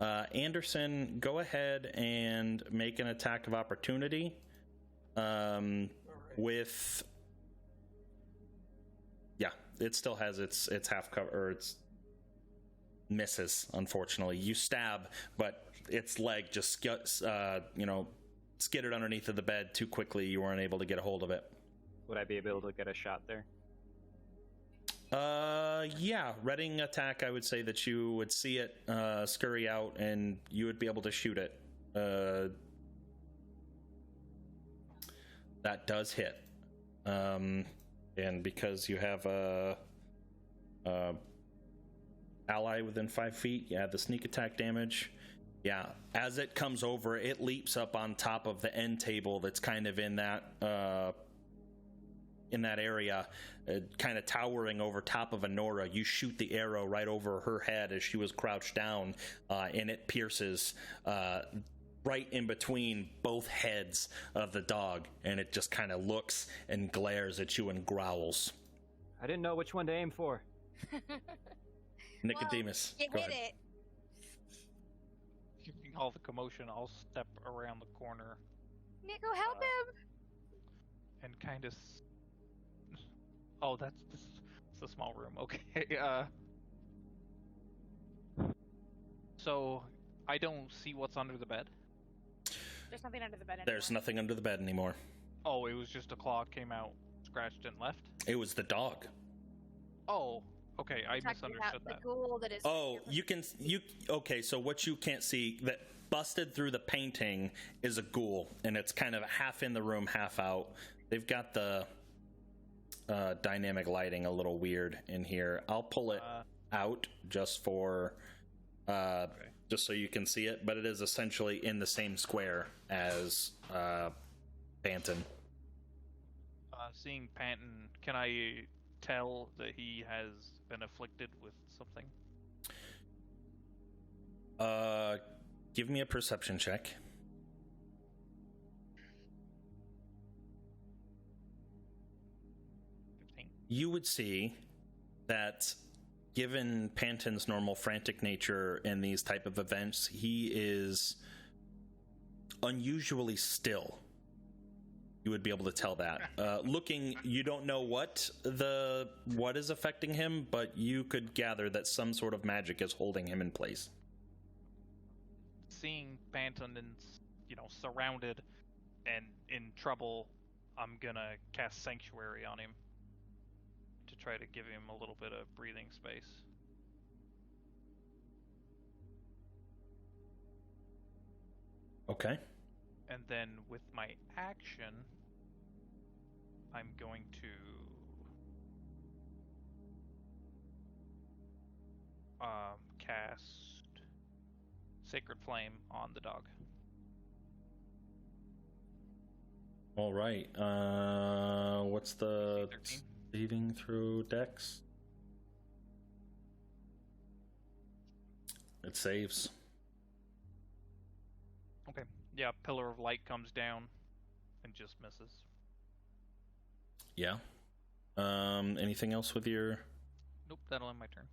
Anderson, go ahead and make an attack of opportunity. With, yeah, it still has its half cover, or its misses. Unfortunately, you stab, but its leg just skidded underneath of the bed too quickly. You weren't able to get a hold of it. Would I be able to get a shot there? Yeah, reading attack. I would say that you would see it scurry out, and you would be able to shoot it. That does hit, and because you have a ally within 5 feet, you add the sneak attack damage. Yeah, as it comes over, it leaps up on top of the end table that's kind of in that area, kind of towering over top of Honora. You shoot the arrow right over her head as she was crouched down, and it pierces right in between both heads of the dog, and it just kind of looks and glares at you and growls. I didn't know which one to aim for. Nicodemus, Well, it go hit ahead. it. Hearing all the commotion, I'll step around the corner Nico, help him! and kind of. Oh, it's a small room. Okay. So I don't see what's under the bed. There's nothing under the bed anymore. There's nothing under the bed anymore. Oh, it was just a claw came out, scratched, and left. It was the dog. Oh, okay. I Talking misunderstood about that. the ghoul that is. Oh, okay, so what you can't see, that busted through the painting, is a ghoul, and it's kind of half in the room, half out. They've got the dynamic lighting a little weird in here. I'll pull it out just for just so you can see it, but it is essentially in the same square as Panton. Seeing Panton, can I tell that he has been afflicted with something? Give me a perception check. 15. You would see that, given Panton's normal frantic nature in these type of events, he is unusually still. You would be able to tell that. Looking, you don't know what is affecting him, but you could gather that some sort of magic is holding him in place. Seeing Panton surrounded and in trouble, I'm gonna cast Sanctuary on him to try to give him a little bit of breathing space. Okay. And then with my action, I'm going to cast Sacred Flame on the dog. All right. What's the 13. saving throw dex? It saves. Okay. Yeah, Pillar of Light comes down and just misses. Yeah. Anything else with your... Nope, that'll end my turn.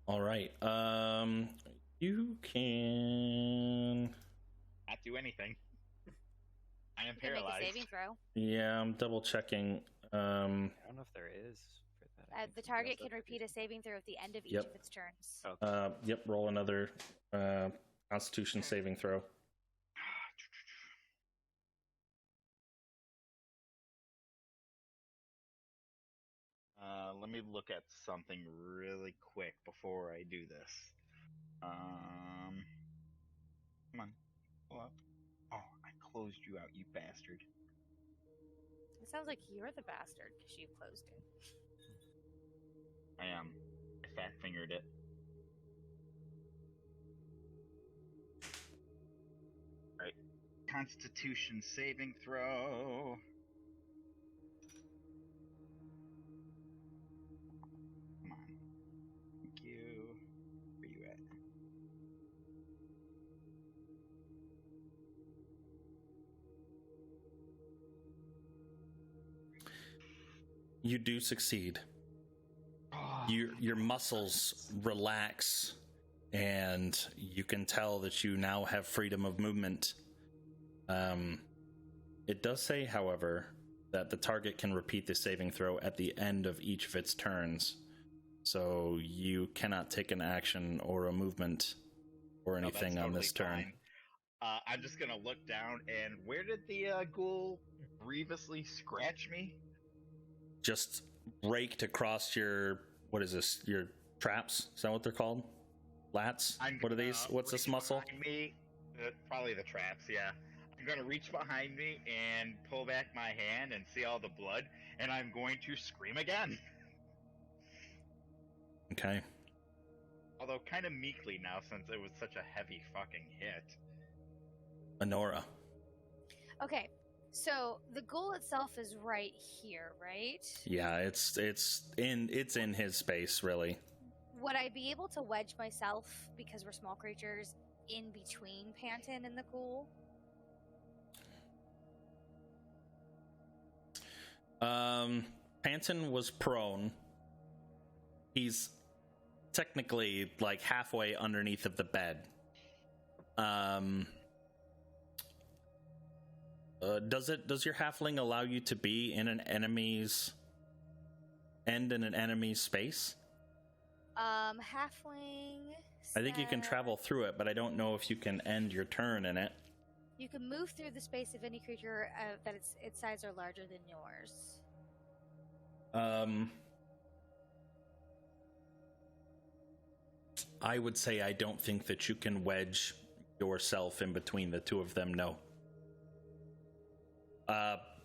All right. You can... Not do anything. I am You can make a paralyzed. saving throw. Yeah, I'm double checking. I don't know if there is for that. I think The somebody target else can has repeat to a saving throw at the end of each Yep. of its turns. Oh. Yep, roll another Constitution saving throw. Let me look at something really quick before I do this. Come on. Pull up. Oh, I closed you out, you bastard. It sounds like you're the bastard because you closed it. I am. I fat fingered it. Right. Constitution saving throw. Come on. Thank you. Where you at? You do succeed. Your muscles relax, and you can tell that you now have freedom of movement. It does say, however, that the target can repeat the saving throw at the end of each of its turns. So you cannot take an action or a movement or anything on this turn. Fine. I'm just gonna look down, and where did the ghoul grievously scratch me? Just raked across your, what is this, your traps? Is that what they're called? Lats? What are these? What's this muscle? Me, probably the traps, yeah. I'm going to reach behind me and pull back my hand and see all the blood, and I'm going to scream again. Okay. Although kind of meekly now, since it was such a heavy fucking hit. Honora. Okay, so the goal itself is right here, right? Yeah, it's in his space, really. Would I be able to wedge myself, because we're small creatures, in between Panton and the ghoul? Panton was prone. He's technically like halfway underneath of the bed. Does your halfling allow you to be in an enemy's space? Halfling. I think you can travel through it, but I don't know if you can end your turn in it. You can move through the space of any creature that its size are larger than yours. I would say I don't think that you can wedge yourself in between the two of them, no.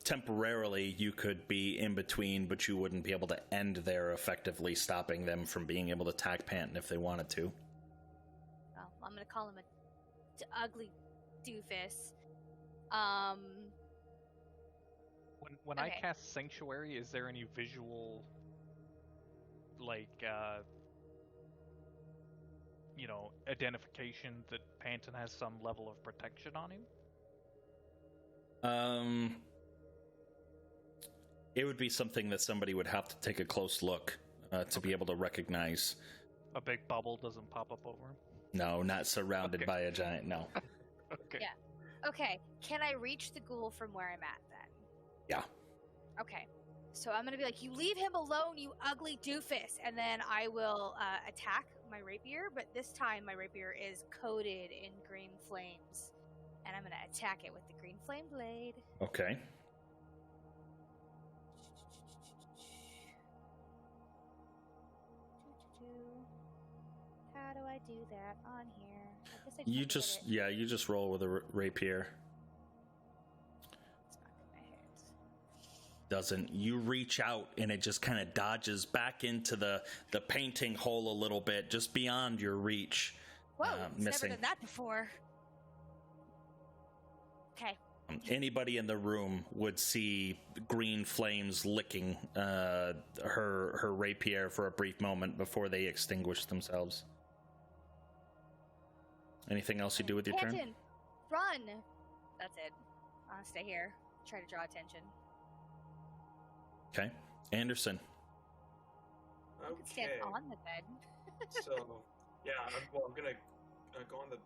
Temporarily, you could be in between, but you wouldn't be able to end there, effectively stopping them from being able to attack Panton if they wanted to. Well, I'm going to call him a ugly doofus. When okay. I cast Sanctuary, is there any visual, like, identification that Panton has some level of protection on him? It would be something that somebody would have to take a close look to be able to recognize. A big bubble doesn't pop up over him? No, not surrounded by a giant, no. Okay. Yeah. Okay, can I reach the ghoul from where I'm at then? Yeah. Okay, so I'm gonna be like, you leave him alone, you ugly doofus, and then I will attack my rapier, but this time my rapier is coated in green flames, and I'm gonna attack it with the green flame blade. Okay. How do I do that on here? I guess I You just roll with a rapier. It's not gonna hit. Doesn't. You reach out and it just kind of dodges back into the painting hole a little bit, just beyond your reach. Whoa, it's missing. never done that before. Okay. Anybody in the room would see green flames licking her rapier for a brief moment before they extinguish themselves. Anything else you do with your turn? Panton, run! That's it. I'll stay here. Try to draw attention. Okay. Anderson. You could stand on the bed. So, yeah, I'm gonna go on the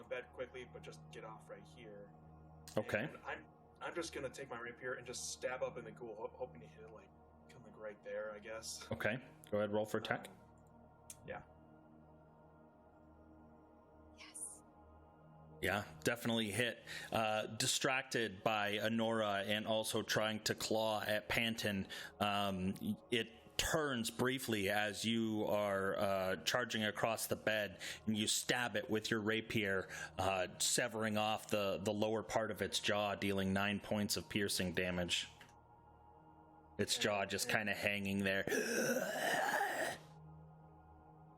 bed quickly, but just get off right here. Okay. And I'm just gonna take my rapier and just stab up in the ghoul, hoping to hit it come right there, I guess. Okay. Go ahead, roll for attack. Yeah. Yes. Yeah, definitely hit. Distracted by Honora and also trying to claw at Panton, it turns briefly as you are charging across the bed, and you stab it with your rapier, severing off the lower part of its jaw, dealing 9 points of piercing damage. its jaw just kind of hanging there.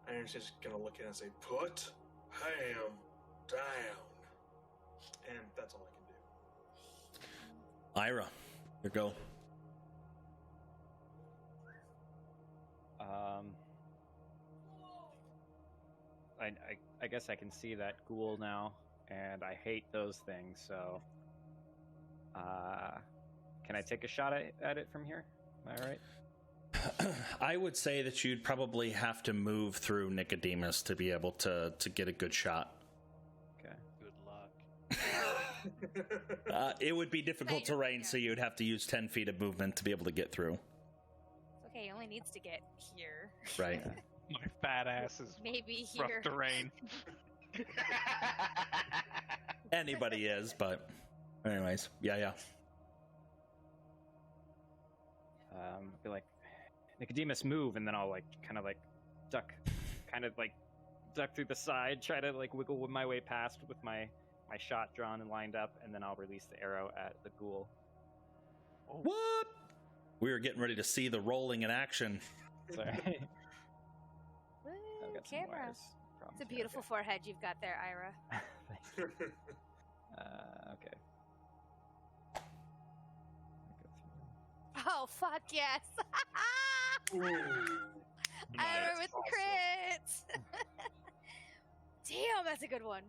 And it's just gonna look at it and say, "Put him down." And that's all I can do. Ira, your go. I guess I can see that ghoul now, and I hate those things, so... can I take a shot at it from here? Am I right? I would say that you'd probably have to move through Nicodemus to be able to get a good shot. Okay. Good luck. It would be difficult terrain, so you'd have to use 10 feet of movement to be able to get through. It's okay, he only needs to get here. Right. My fat ass is Maybe rough here. terrain. Anybody is, but anyways, yeah. I'll be like, Nicodemus, move, and then I'll kind of duck through the side, try to wiggle my way past with my shot drawn and lined up, and then I'll release the arrow at the ghoul. What? We were getting ready to see the rolling in action. Sorry. Woo, I've got some camera. wires. It's a beautiful forehead you've got there, Ira. Okay. Oh, fuck yes! Ira with crits! Damn, that's a good one.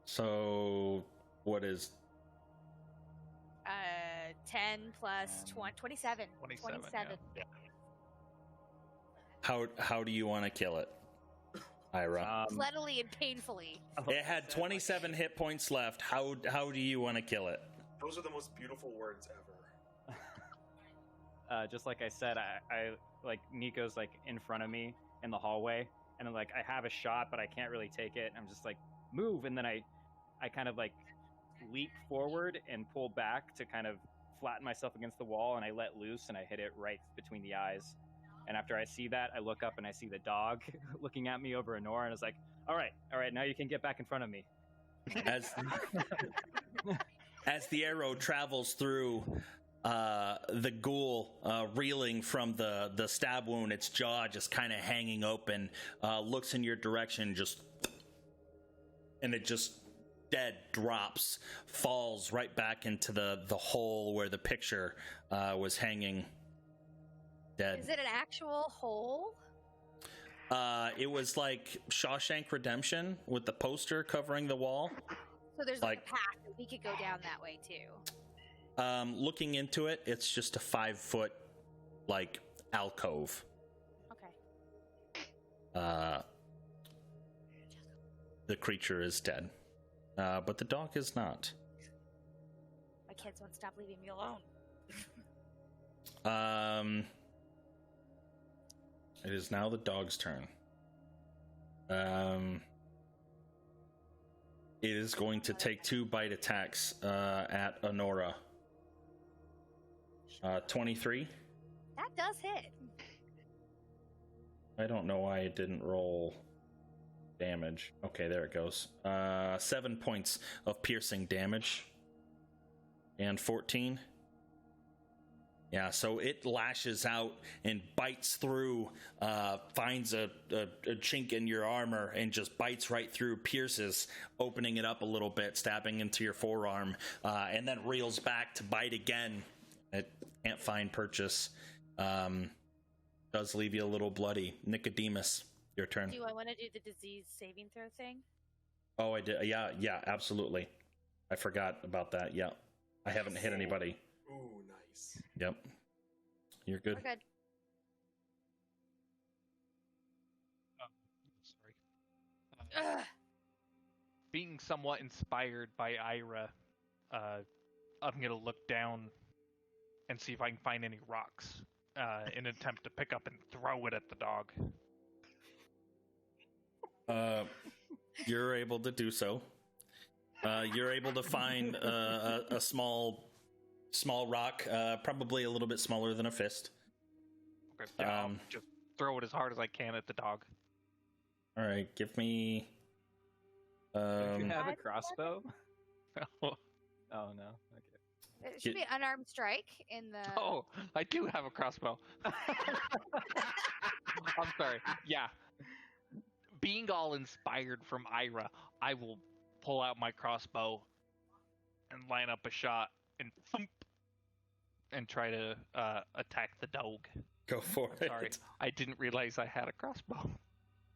So, what is 10 plus 27. 27. Yeah. how do you want to kill it, Ira? Bloodily and painfully. It had 27 hit points left. How do you want to kill it? Those are the most beautiful words ever. Just like I said, I Nico's in front of me in the hallway, and I have a shot, but I can't really take it. I'm just move, and then I kind of leap forward and pull back to kind of flatten myself against the wall, and I let loose, and I hit it right between the eyes. And after I see that, I look up and I see the dog looking at me over Honora, and it's like, all right, now you can get back in front of me. As the arrow travels through the ghoul, reeling from the stab wound, its jaw just kind of hanging open, looks in your direction, and it just dead drops, falls right back into the hole where the picture was hanging dead. Is it an actual hole? It was like Shawshank Redemption with the poster covering the wall. So there's a path that we could go down that way too. Looking into it, it's just a 5-foot alcove. Okay. The creature is dead, but the dog is not. My kids won't stop leaving me alone. It is now the dog's turn. It is going to take 2 bite attacks at Honora. 23. That does hit. I don't know why it didn't roll damage. Okay, there it goes. 7 points of piercing damage. And 14. Yeah, so it lashes out and bites through, finds a chink in your armor and just bites right through, pierces, opening it up a little bit, stabbing into your forearm, and then reels back to bite again. It can't find purchase. Does leave you a little bloody. Nicodemus, your turn. Do I want to do the disease saving throw thing? Oh, I did. Yeah, absolutely. I forgot about that. Yeah. I haven't hit anybody. Ooh, nice. Yep. You're good. We're good. Sorry. Ugh. Being somewhat inspired by Ira, I'm gonna look down and see if I can find any rocks in an attempt to pick up and throw it at the dog. You're able to do so. You're able to find a small rock, probably a little bit smaller than a fist. Okay, yeah, I'll just throw it as hard as I can at the dog. All right, give me. Don't you have a crossbow? Oh no. Okay. It should be unarmed strike in the. Oh, I do have a crossbow. I'm sorry. Yeah. Being all inspired from Ira, I will pull out my crossbow and line up a shot and thump, and try to attack the dog. Go for it. Sorry, I didn't realize I had a crossbow.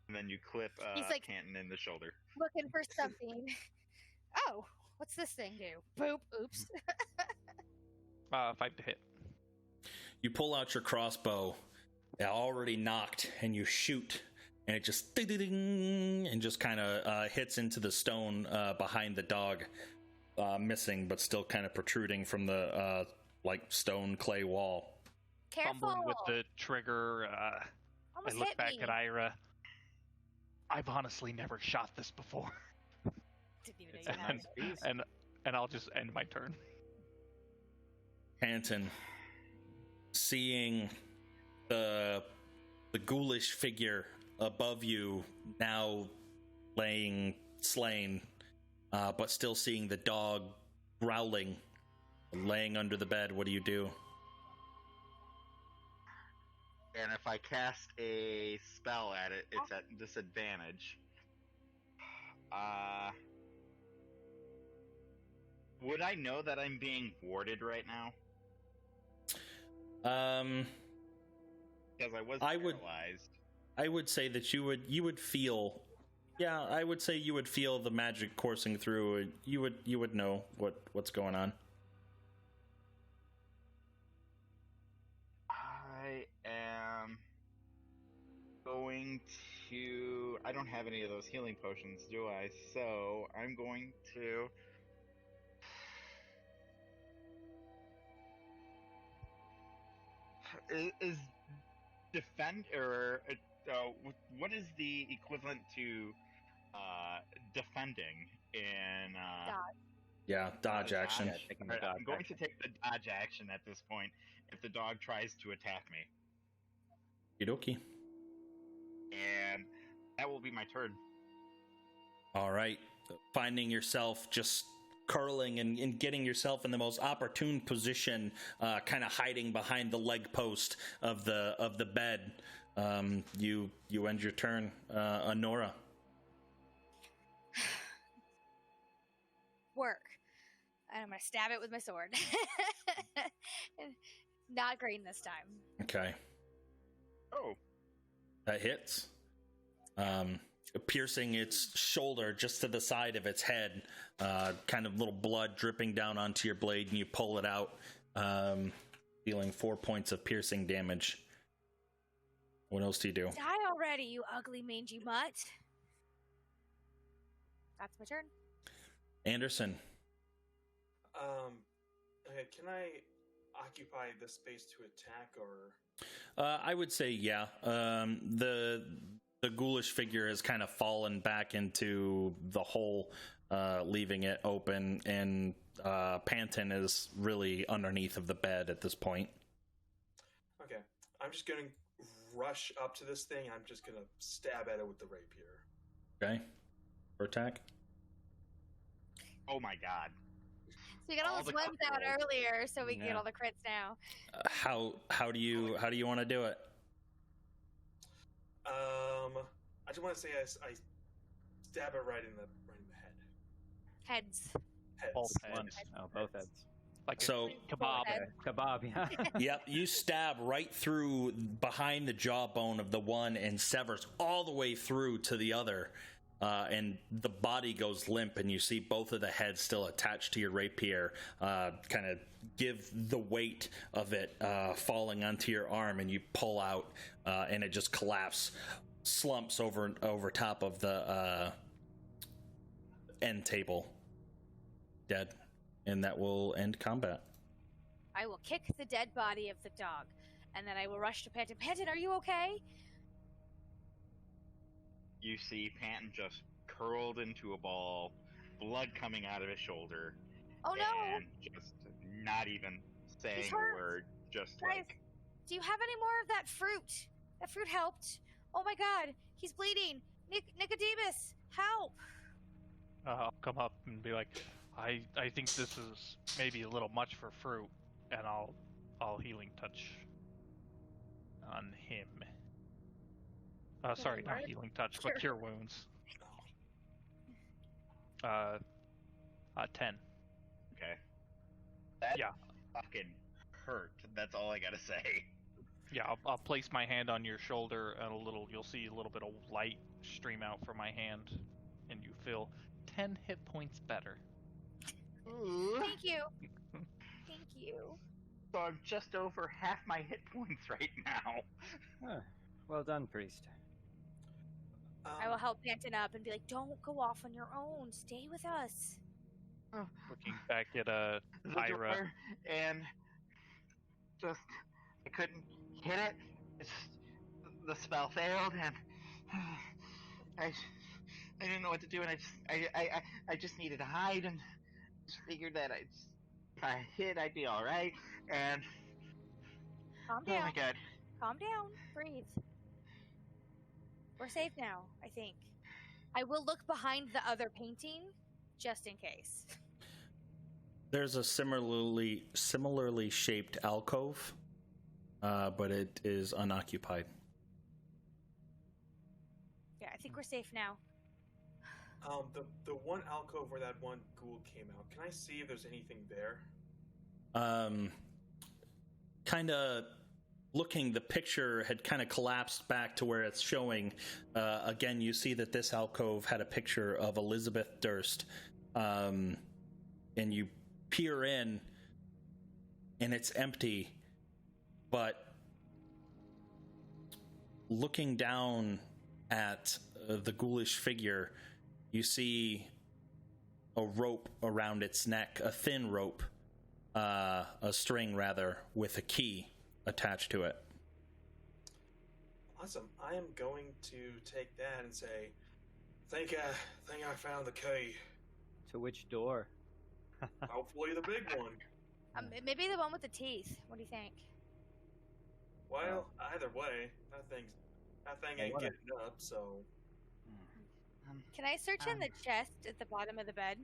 And then you clip He's like, Canton in the shoulder. looking for something. Oh, what's this thing do? Boop. Oops. 5 to hit. You pull out your crossbow, already knocked, and you shoot, and it just ding, and just kind of hits into the stone behind the dog, missing, but still kind of protruding from the like stone clay wall. Careful. Fumbling with the trigger. I Almost look hit back me. at Ira. I've honestly never shot this before. Didn't even It's know a you had nice it. piece. And I'll just end my turn. Panton, seeing the ghoulish figure above you now laying slain, but still seeing the dog growling, laying under the bed, what do you do? And if I cast a spell at it, it's at disadvantage. Would I know that I'm being warded right now? Because I was paralyzed. I would say that you would feel, yeah, I would say you would feel the magic coursing through. You would know what's going on. I am going to. I don't have any of those healing potions, do I? So I'm going to. Is defend or what is the equivalent to defending in Yeah, dodge action. Yeah, taking the Alright, dodge I'm going action. to take the dodge action at this point if the dog tries to attack me, Okie dokie. and that will be my turn. All right, finding yourself just curling and getting yourself in the most opportune position, kind of hiding behind the leg post of the bed. You end your turn, Honora. Work. And I'm gonna stab it with my sword. Not green this time. Okay, Oh, that hits. Piercing its shoulder just to the side of its head, kind of little blood dripping down onto your blade, and you pull it out, dealing 4 points of piercing damage. What else do you do? Die already, you ugly mangy mutt. That's my turn. Anderson. Okay, can I occupy the space to attack, or? I would say yeah. The ghoulish figure has kind of fallen back into the hole, leaving it open, and Panton is really underneath of the bed at this point. Okay, I'm just gonna rush up to this thing. I'm just gonna stab at it with the rapier. Okay, for attack. oh my God! So you got all All those the ones out crit rolls. earlier, so we can get Yeah. all the crits now. How do you want to do it? I just want to say I stab it right in the head. Heads. Heads. Both heads. One. Oh, both heads. Like So- a kebab. Head. Kebab, yeah. Yep, you stab right through behind the jawbone of the one and severs all the way through to the other. And the body goes limp, and you see both of the heads still attached to your rapier, kind of give the weight of it falling onto your arm, and you pull out, and it just slumps over top of the end table, dead. And that will end combat. I will kick the dead body of the dog, and then I will rush to Panton. Panton, are you okay? You see Panton just curled into a ball, blood coming out of his shoulder, Oh no! and just not even saying He's a hurt. word, just Guys, like do you have any more of that fruit? That fruit helped. Oh my god, he's bleeding. Nicodemus, help! I'll come up and be like, I think this is maybe a little much for fruit, and I'll healing touch on him. Sorry, not Lord. healing touch, but cure wounds. 10. Okay. That Yeah. fucking hurt. That's all I gotta say. Yeah, I'll place my hand on your shoulder, and you'll see a little bit of light stream out from my hand, and you feel 10 hit points better. Thank you. Thank you. So I'm just over half my hit points right now. Huh. Well done, priest. I will help Panton up and be like, "Don't go off on your own. Stay with us." Looking back at The Ira. door, and just I couldn't hit it. It's, the spell failed, and I didn't know what to do, and I just needed to hide, and just figured that if I hid, I'd be all right. And Calm oh down. my god, Calm down. Breathe. We're safe now, I think. I will look behind the other painting, just in case. There's a similarly shaped alcove, but it is unoccupied. Yeah, I think we're safe now. The one alcove where that one ghoul came out. Can I see if there's anything there? Kind of looking, the picture had kind of collapsed back to where it's showing. Again, you see that this alcove had a picture of Elizabeth Durst, and you peer in, and it's empty. But looking down at the ghoulish figure, you see a rope around its neck, a thin rope, a string rather, with a key attached to it. Awesome. I am going to take that and say, think I found the key. To which door? Hopefully the big one. Maybe the one with the teeth. What do you think? Well, either way, that thing ain't getting up, so... Can I search in the chest at the bottom of the bed?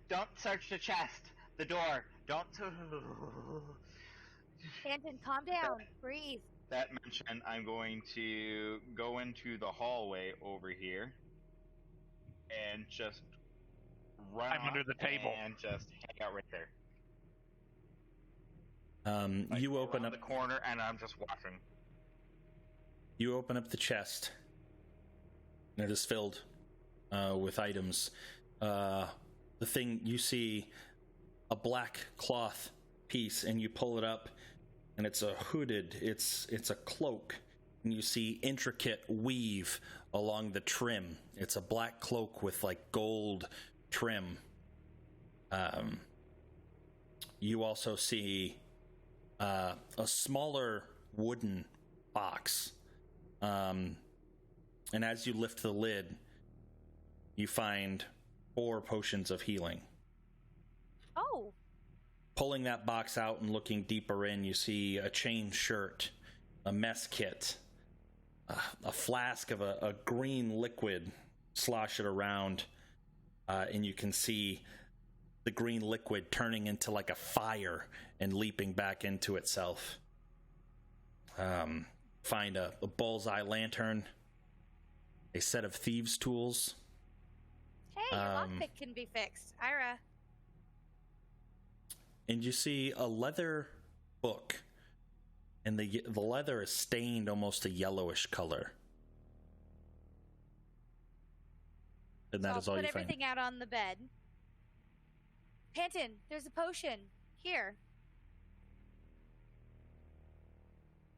Don't search the chest. The door. Don't. Panton, calm down. Breathe. That mentioned, I'm going to go into the hallway over here and just run I'm under the table and just hang out right there. You open up the corner and I'm just watching. You open up the chest. It is filled with items. The thing, you see a black cloth piece, and you pull it up, and it's a hooded, it's a cloak, and you see intricate weave along the trim. It's a black cloak with like gold trim. You also see a smaller wooden box. And as you lift the lid, you find 4 potions of healing. Oh. Pulling that box out and looking deeper in, you see a chain shirt, a mess kit, a flask of a green liquid. Slosh it around, and you can see the green liquid turning into like a fire and leaping back into itself. Find a bullseye lantern, a set of thieves' tools. Hey, your lockpick can be fixed. Ira. And you see a leather book, and the leather is stained almost a yellowish color. And that is all you I'll find. put everything out on the bed. Panton, there's a potion. Here.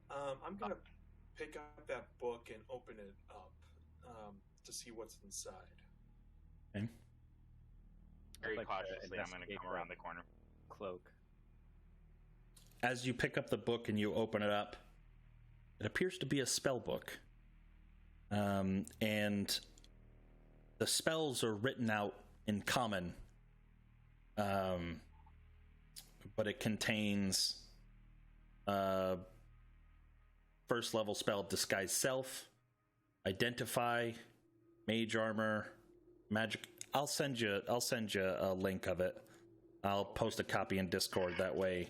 I'm gonna pick up that book and open it up to see what's inside. Okay. Very Like cautiously, I'm going to come around the corner. Cloak. As you pick up the book and you open it up, it appears to be a spell book. And the spells are written out in common. But it contains first level spell Disguise Self, Identify, Mage Armor, Magic I'll send you a link of it. I'll post a copy in Discord. That way,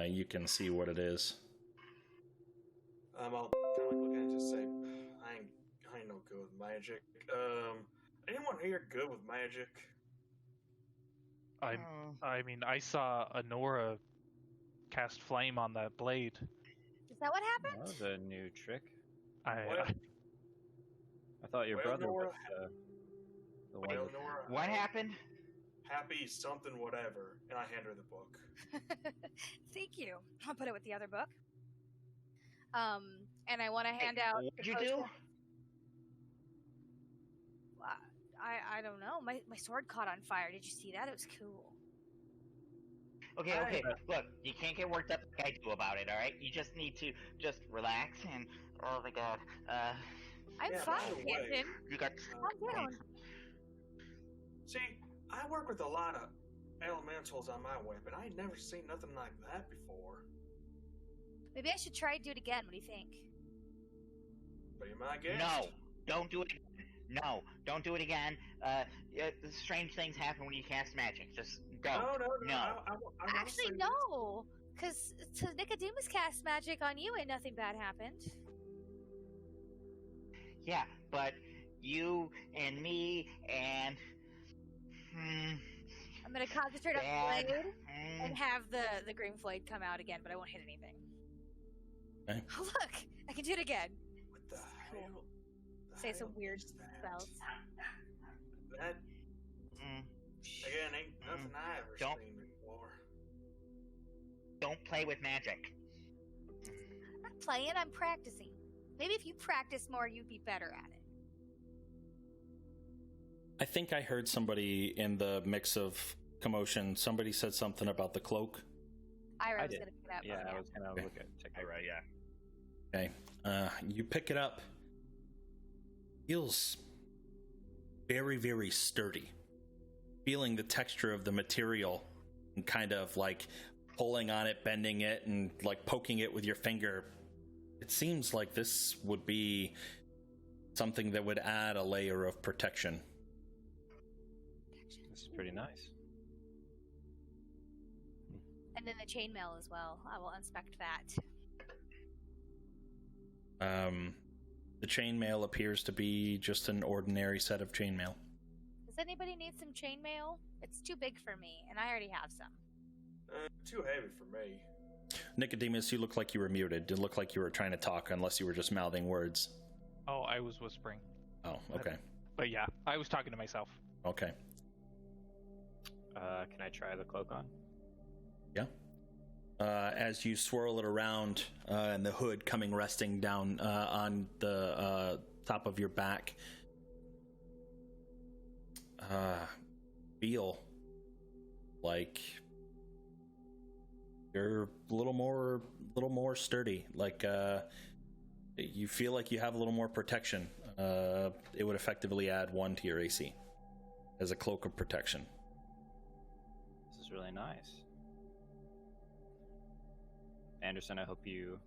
you can see what it is. I'll kind of like look at it and just say, I ain't no good with magic. Anyone here good with magic? I mean, I saw Honora cast flame on that blade. Is that what That happened? was a new trick. I thought your brother Nora, was the one. well, Nora, What happened? Happy something whatever, and I hand her the book. Thank you. I'll put it with the other book. And I want to hand out. What'd you do? I don't know. My sword caught on fire. Did you see that? It was cool. Okay. Look, you can't get worked up like I do about it. All right. You just need to just relax and. Oh my God. I'm Yeah, fine, by the way, Captain. You got. Calm down. See, I work with a lot of elementals on my weapon. I ain't never seen nothing like that before. Maybe I should try and do it again. What do you think? Be my guest. No, don't do it. No, don't do it again. Strange things happen when you cast magic. Just don't. No. I Actually, no. Because Nicodemus cast magic on you and nothing bad happened. Yeah, but you and me and. I'm going to concentrate on the Dad. blade and have the green blade come out again, but I won't hit anything. Okay. Oh, look! I can do it again. What the Cool. hell? The Say some hell weird is that? spells. That again ain't nothing I ever Don't- seen before. Don't play with magic. I'm not playing, I'm practicing. Maybe if you practice more, you'd be better at it. I think I heard somebody in the mix of commotion. Somebody said something about the cloak. Ira I was did. going to pick it up. Yeah, yeah. I was gonna look at check it. Right, yeah. Okay. You pick it up. Feels very, very sturdy. Feeling the texture of the material and kind of like pulling on it, bending it, and like poking it with your finger. It seems like this would be something that would add a layer of protection. This is pretty nice. And then the chainmail as well. I will inspect that. The chainmail appears to be just an ordinary set of chainmail. Does anybody need some chainmail? It's too big for me, and I already have some. Too heavy for me. Nicodemus, you look like you were muted. It looked like you were trying to talk, unless you were just mouthing words. Oh, I was whispering. Oh, okay. But yeah, I was talking to myself. Okay. Can I try the cloak on? Yeah. As you swirl it around and the hood coming resting down on the top of your back, feel like you're a little more sturdy. Like you feel like you have a little more protection. It would effectively add 1 to your AC as a cloak of protection. This is really nice. Anderson, I hope you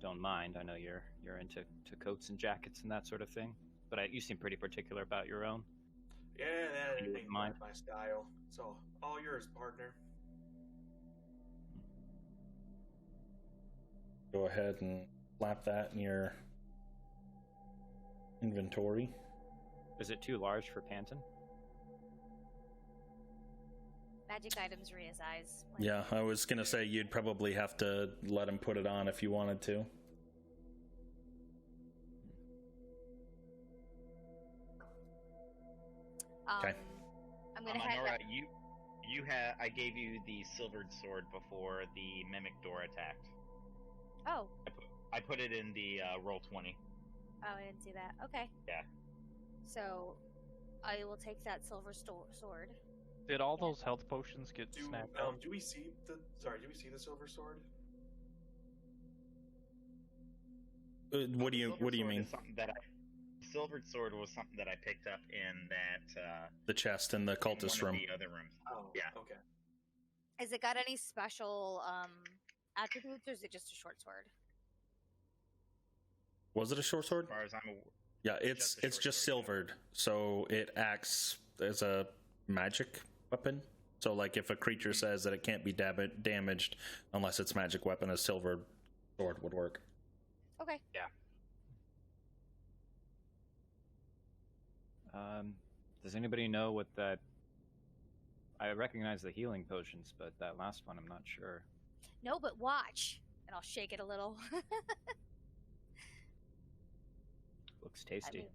don't mind. I know you're into coats and jackets and that sort of thing, but you seem pretty particular about your own. Yeah, that You ain't wouldn't mind? my style. So all yours, partner. Go ahead and slap that in your inventory. Is it too large for Panton? Magic items read his eyes. Yeah, I was gonna say you'd probably have to let him put it on if you wanted to. Okay. I'm gonna head Nora, back. you had. I gave you the silvered sword before the mimic door attacked. Oh, I put it in the roll 20. oh, I didn't see that. Okay. Yeah. So, I will take that silver sword. Did all those health potions get Do snapped out? do we see the silver sword? What do you Silvered sword mean? is something that silvered sword was something that I picked up in that The chest in the in cultist one room. of the other rooms. Oh, Yeah. Okay. Has it got any special attributes, or is it just a short sword? Was it a short sword? As far as I'm Yeah, it's Just a short just sword, yeah. silvered, so it acts as a magic weapon. So, like, if a creature says that it can't be damaged unless it's magic weapon, a silver sword would work. Okay. Does anybody know what that? I recognize the healing potions, but that last one, I'm not sure. No, but watch. And I'll shake it a little. Looks tasty.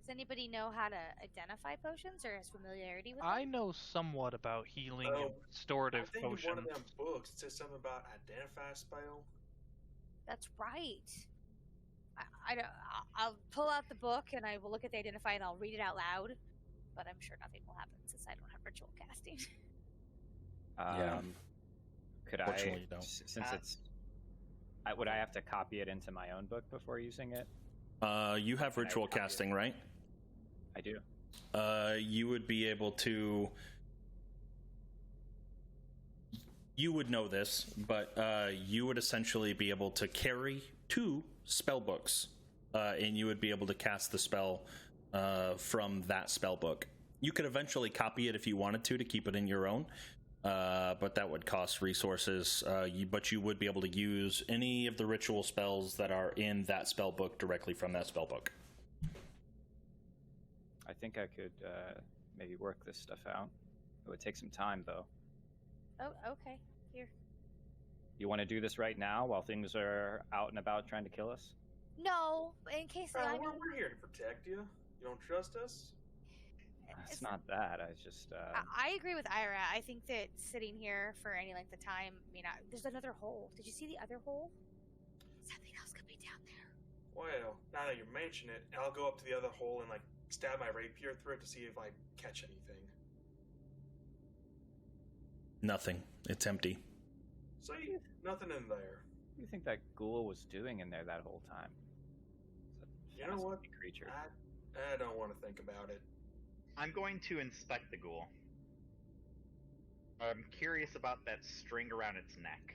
Does anybody know how to identify potions or has familiarity with them? I know somewhat about healing and I restorative think in potions. one of them books it says something about identify spell. That's right. I'll pull out the book and I will look at the identify and I'll read it out loud. But I'm sure nothing will happen since I don't have ritual casting. Yeah. Could Fortunately, I, you don't. since it's, would I have to copy it into my own book before using it? You have Can I ritual copy it? casting, right? I do. You would be able to. You would know this, but you would essentially be able to carry 2 spell books, and you would be able to cast the spell from that spell book. You could eventually copy it if you wanted to keep it in your own, but that would cost resources. But you would be able to use any of the ritual spells that are in that spell book directly from that spell book. I think I could maybe work this stuff out. It would take some time, though. Oh, okay. Here. You want to do this right now while things are out and about trying to kill us? No, in case We're here to protect you. You don't trust us? It's not that. I just. I agree with Ira. I think that sitting here for any length of time, there's another hole. Did you see the other hole? Something else could be down there. Well, now that you mention it, I'll go up to the other hole and stab my rapier through it to see if I catch anything. Nothing. It's empty. See, nothing in there. What do you think that ghoul was doing in there that whole time? It's a You know what? fascinating creature. I don't want to think about it. I'm going to inspect the ghoul. I'm curious about that string around its neck.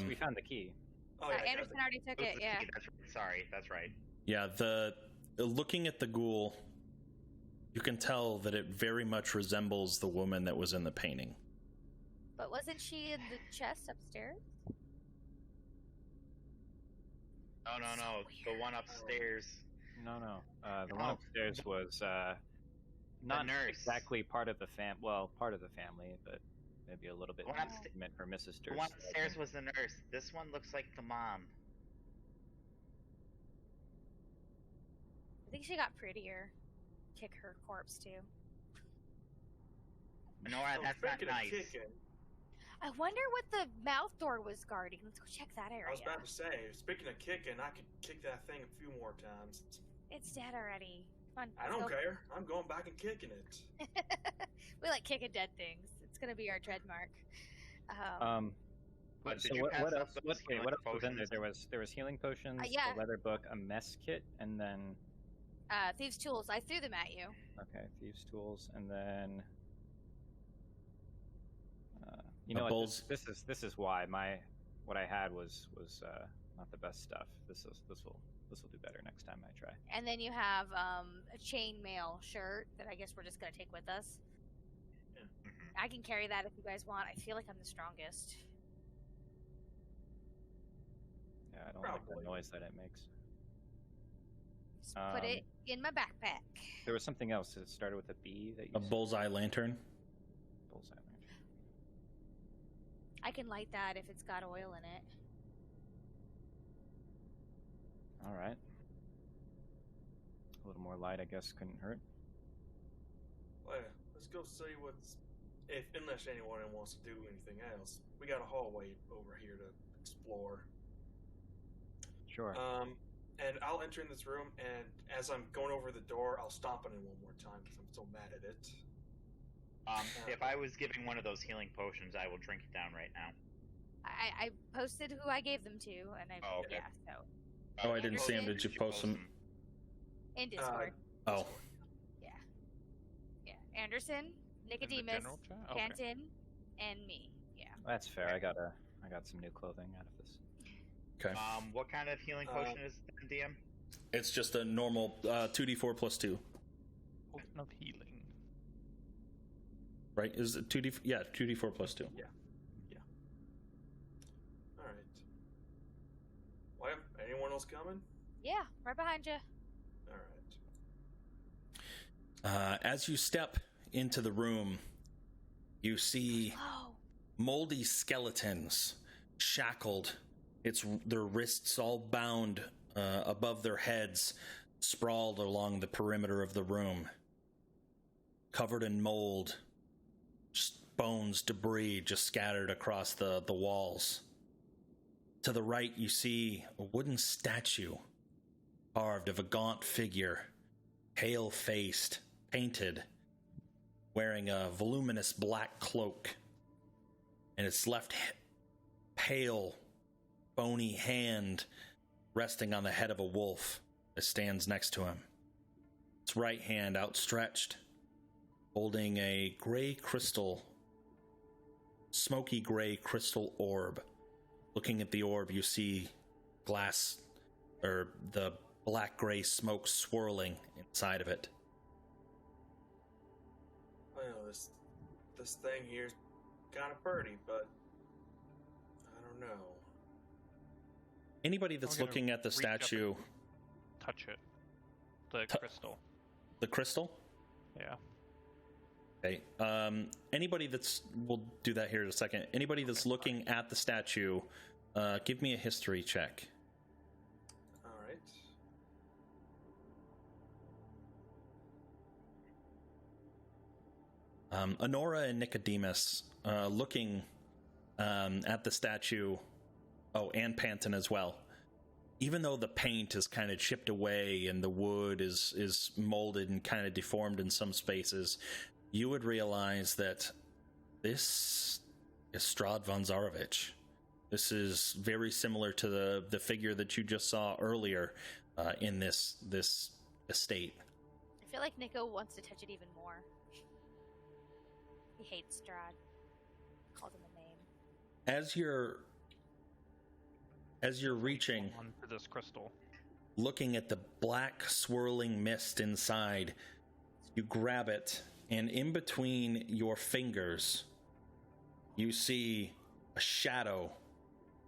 We found the key. Oh, yeah, Anderson already took it, yeah. That's right. Sorry, that's right. Yeah, looking at the ghoul, you can tell that it very much resembles the woman that was in the painting. But wasn't she in the chest upstairs? No. The one upstairs. No. The one upstairs was not nurse. exactly part of the part of the family, but maybe a little bit meant for Mrs. Durst. The one upstairs was the nurse. This one looks like the mom. I think she got prettier. Kick her corpse too. Nora, that's not nice. I wonder what the mouth door was guarding. Let's go check that area. I was about to say, speaking of kicking, I could kick that thing a few more times. It's dead already. Come on. I don't care. I'm going back and kicking it. We like kicking dead things. It's gonna be our trademark. But So did you what pass else? up those healing What else was in there? potions? There was healing potions, yeah. a leather book, a mess kit, and then Thieves' tools. I threw them at you. okay, thieves' tools, and then Bulls. This is why what I had was not the best stuff. This will do better next time I try. And then you have a chainmail shirt that I guess we're just gonna take with us. Mhm. I can carry that if you guys want. I feel like I'm the strongest. Yeah, I don't like Probably. the noise that it makes. Just put it in my backpack. There was something else. It started with a B that you A said? bullseye lantern. Bullseye lantern. I can light that if it's got oil in it. All right. A little more light, I guess, couldn't hurt. Well, let's go see unless anyone wants to do anything else. We got a hallway over here to explore. Sure. And I'll enter in this room, and as I'm going over the door, I'll stomp on it one more time because I'm so mad at it. If I was giving one of those healing potions, I will drink it down right now. I posted who I gave them to, and Oh, okay. yeah, so Oh, I didn't see him. Anderson? Did you post him? in Discord. Oh, Yeah, Anderson, In the Nicodemus, general chat? Okay. Canton, and me. Yeah. That's fair. I got some new clothing out of this. okay. What kind of healing potion is it, DM? It's just a normal 2d4 plus 2. Potion of healing. Right? Is it 2d? Yeah, 2d4 plus 2. Yeah. All right. Well, anyone else coming? Yeah, right behind you. All right. As you step into the room, you see moldy skeletons shackled. Their wrists all bound above their heads, sprawled along the perimeter of the room, covered in mold, just bones, debris just scattered across the walls. To the right, you see a wooden statue carved of a gaunt figure, pale-faced, painted, wearing a voluminous black cloak, and its left pale, bony hand resting on the head of a wolf that stands next to him. Its right hand outstretched, holding a smoky gray crystal orb. Looking at the orb, you see the black-gray smoke swirling inside of it. Well, this thing here's kind of pretty, but I don't know. Anybody that's looking at the statue... Touch it. The crystal. The crystal? Yeah. Okay. Anybody we'll do that here in a second. Anybody that's looking at the statue, give me a history check. All right. Honora and Nicodemus, looking at the statue, and Panton as well. Even though the paint is kind of chipped away and the wood is molded and kind of deformed in some spaces, you would realize that this is Strahd von Zarovich. This is very similar to the figure that you just saw earlier in this estate. I feel like Nico wants to touch it even more. He hates Strahd. Called him a name. As you're reaching onto this crystal, looking at the black swirling mist inside, you grab it, and in between your fingers, you see a shadow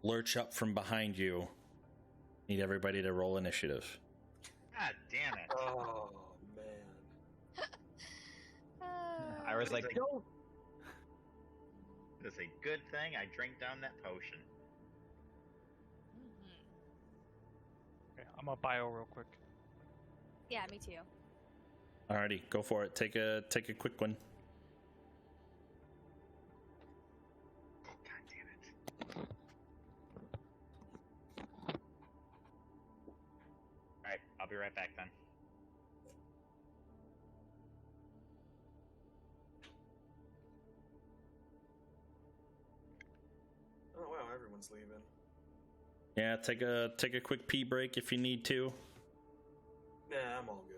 lurch up from behind you. Need everybody to roll initiative. God damn it. Oh, man. I was like, no. It's a good thing I drank down that potion. okay, I'm gonna bio real quick. Yeah, me too. Alrighty, go for it. Take a quick one. God damn it. Alright, I'll be right back then. Oh, wow, everyone's leaving. Yeah, take a quick pee break if you need to. Nah, I'm all good.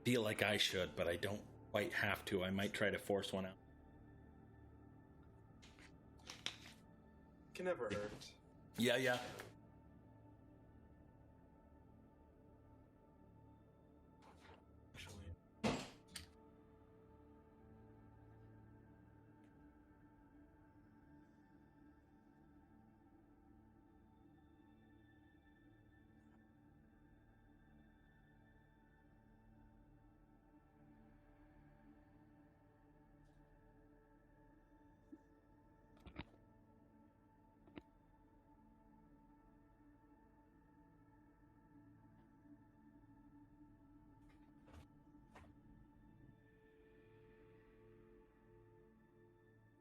Feel like I should, but I don't quite have to. I might try to force one out. Can never hurt. Yeah. Actually.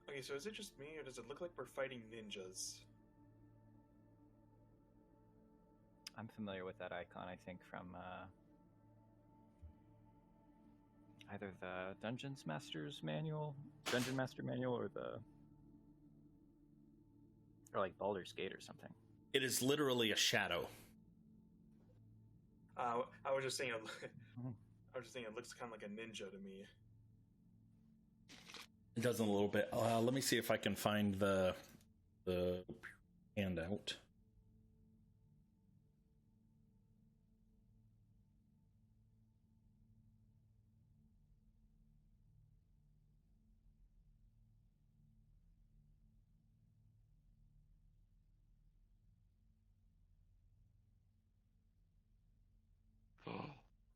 Okay, so is it just me, or does it look like we're fighting ninjas? I'm familiar with that icon, I think, from either the Dungeon Master Manual, or the Or like Baldur's Gate or something. It is literally a shadow. I was just thinking. It looks kind of like a ninja to me. It does in a little bit. Let me see if I can find the handout.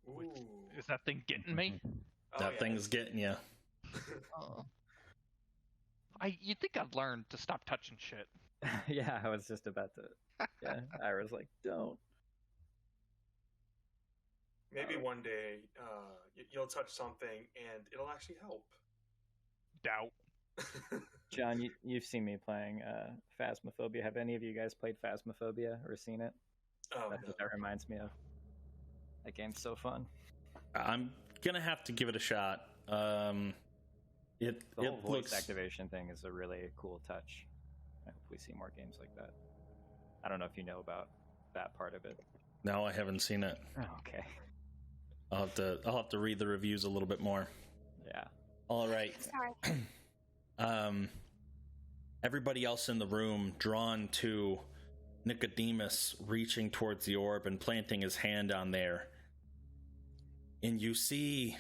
Wait, Ooh. is that thing getting me? Oh, That yeah. thing's getting you. You'd think I'd learn to stop touching shit. Yeah, I was just about to. Yeah, I was like, don't. Maybe one day you'll touch something and it'll actually help. Doubt. John, you've seen me playing Phasmophobia. Have any of you guys played Phasmophobia or seen it? Oh, That's what that reminds me of. That game's so fun. I'm gonna have to give it a shot. The whole voice looks activation thing is a really cool touch. I hope we see more games like that. I don't know if you know about that part of it. No, I haven't seen it. Oh, okay. I'll have to read the reviews a little bit more. Yeah. All right. Sorry. Everybody else in the room drawn to Nicodemus reaching towards the orb and planting his hand on there. And you see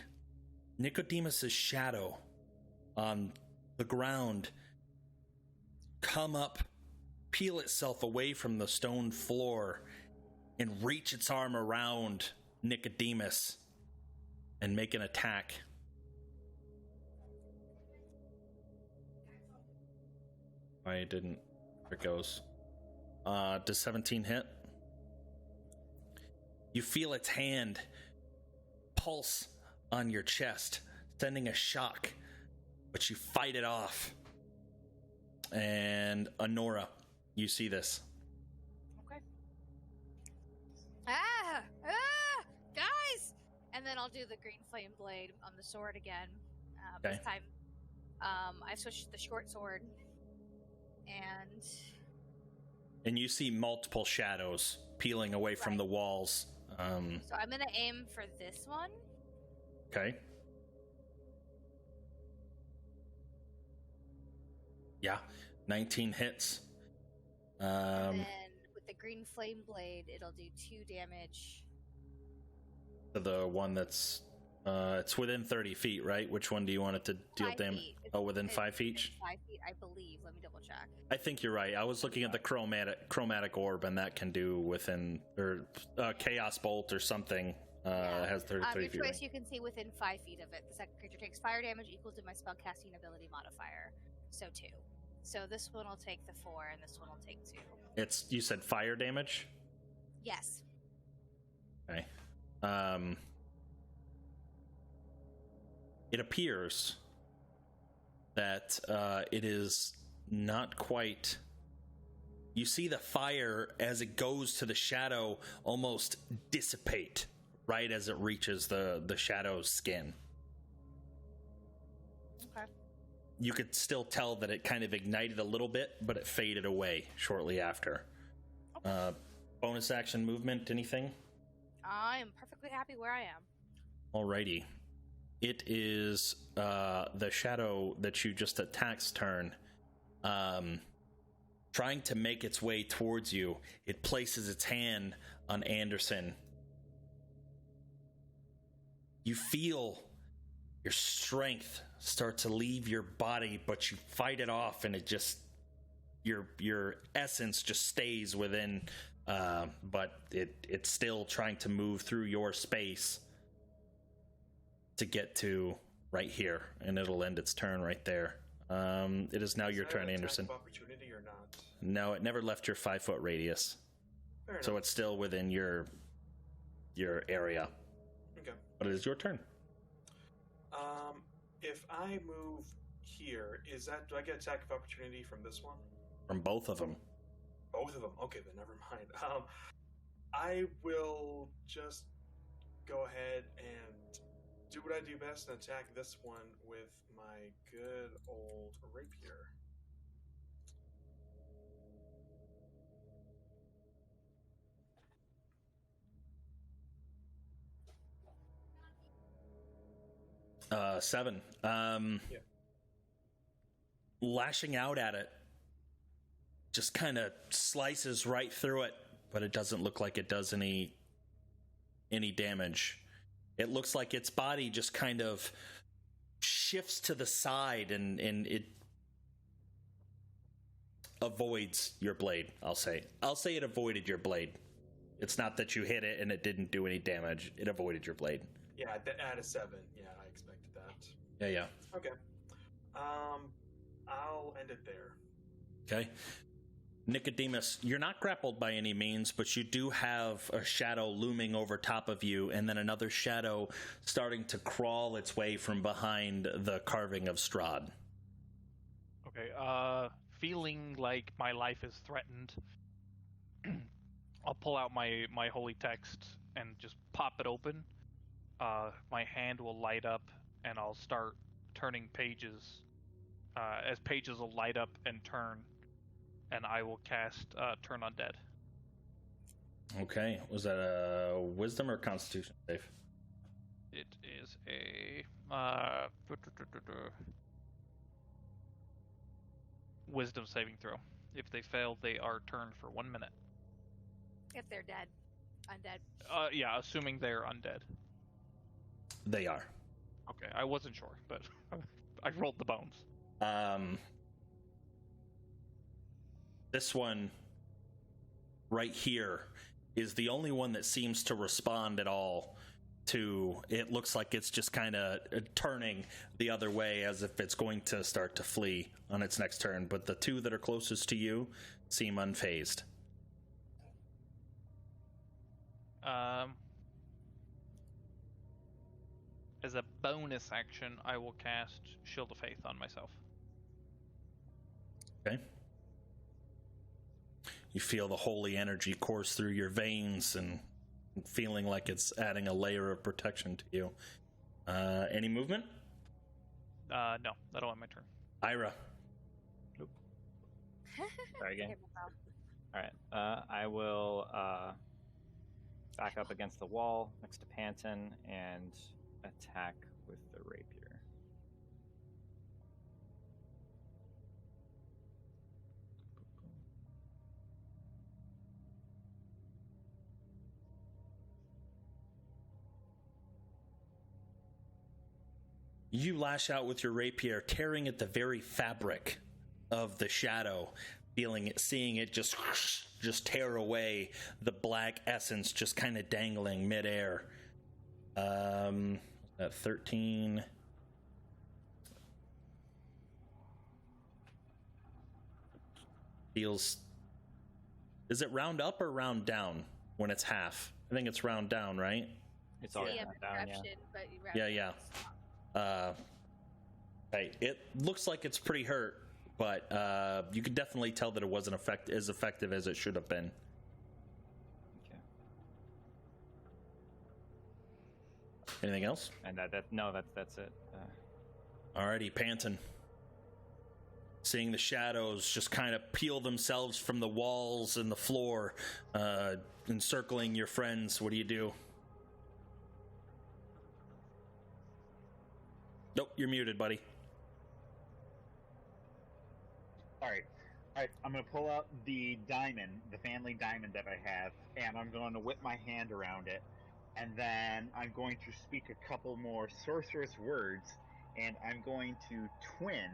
Nicodemus's shadow on the ground come up, peel itself away from the stone floor, and reach its arm around Nicodemus and make an attack. I didn't. There it goes. Does 17 hit? You feel its hand pulse on your chest, sending a shock, but you fight it off. And Honora, you see this. Okay. Guys! And then I'll do the green flame blade on the sword again. Okay. This time, I switched to the short sword. And you see multiple shadows peeling away from the walls. So I'm gonna aim for this one. Okay. Yeah, 19 hits. And then with the green flame blade, it'll do 2 damage. The one that's it's within 30 feet, right? Which one do you want it to deal 5 damage? feet. Oh, within 5 feet? 5 feet, I believe. Let me double check. I think you're right. I was looking at the chromatic orb, and that can do within, or chaos bolt or something. Has 33 your feet. choice, range. you can see within 5 feet of it. The second creature takes fire damage equal to my spellcasting ability modifier. So 2. So this one will take the 4, and this one will take 2. It's, you said fire damage? Yes. Okay. It appears that it is not quite. You see the fire as it goes to the shadow almost dissipate right as it reaches the shadow's skin. Okay. You could still tell that it kind of ignited a little bit, but it faded away shortly after. Bonus action movement, anything? I am perfectly happy where I am. Alrighty. It is the shadow that you just attacked's turn. Trying to make its way towards you, it places its hand on Anderson. You feel your strength start to leave your body, but you fight it off, and it just your essence just stays within. But it's still trying to move through your space to get to right here, and it'll end its turn right there. It is now your turn, Anderson. Opportunity or not? No, it never left your 5-foot radius, Fair so enough. it's still within your area. Okay. But it is your turn. If I move here, do I get attack of opportunity from this one? From both of them. Both of them. Okay, then never mind. I will just go ahead and do what I do best and attack this one with my good old rapier. 7. Yeah. Lashing out at it just kind of slices right through it, but it doesn't look like it does any damage. It looks like its body just kind of shifts to the side and it avoids your blade. I'll say it avoided your blade. It's not that you hit it and it didn't do any damage. It avoided your blade. Yeah, at a 7. Yeah, I expected that. Yeah. Okay. I'll end it there. Okay. Nicodemus, you're not grappled by any means, but you do have a shadow looming over top of you, and then another shadow starting to crawl its way from behind the carving of Strahd. Okay, feeling like my life is threatened, I'll pull out my holy text and just pop it open. My hand will light up, and I'll start turning pages. As pages will light up and turn, and I will cast Turn Undead. Okay, was that a Wisdom or Constitution save? It is a Wisdom saving throw. If they fail, they are turned for 1 minute. If they're dead. Undead. Yeah, assuming they're undead. They are. Okay, I wasn't sure, but I rolled the bones. This one right here is the only one that seems to respond at all to it. Looks like it's just kind of turning the other way as if it's going to start to flee on its next turn, but the two that are closest to you seem unfazed. As a bonus action, I will cast Shield of Faith on myself. Okay. You feel the holy energy course through your veins and feeling like it's adding a layer of protection to you. Any movement? No, that'll end my turn. Ira. Nope. Sorry again. All right. I will back up against the wall next to Panton and attack with the rapier. You lash out with your rapier, tearing at the very fabric of the shadow, seeing it just tear away, the black essence just kind of dangling midair. At 13. Feels. Is it round up or round down when it's half? I think it's round down, right? It's all down, yeah. But Yeah. Hey, it looks like it's pretty hurt, but you could definitely tell that it wasn't as effective as it should have been. Okay. Anything else? And that's it. Alrighty, Panton. Seeing the shadows just kind of peel themselves from the walls and the floor, encircling your friends, what do you do? Nope, you're muted, buddy. Alright, I'm going to pull out the diamond, the family diamond that I have, and I'm going to whip my hand around it, and then I'm going to speak a couple more sorcerous words, and I'm going to twin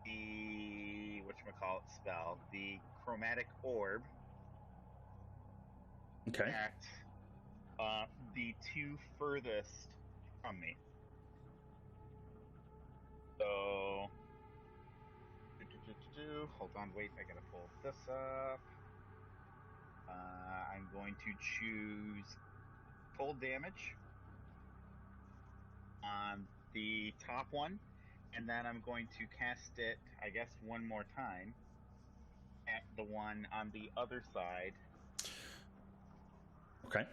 the whatchamacallit spell, the chromatic orb. Okay. At the two furthest from me. So, hold on, wait, I gotta pull this up. I'm going to choose cold damage on the top one, and then I'm going to cast it, I guess, one more time at the one on the other side. Okay.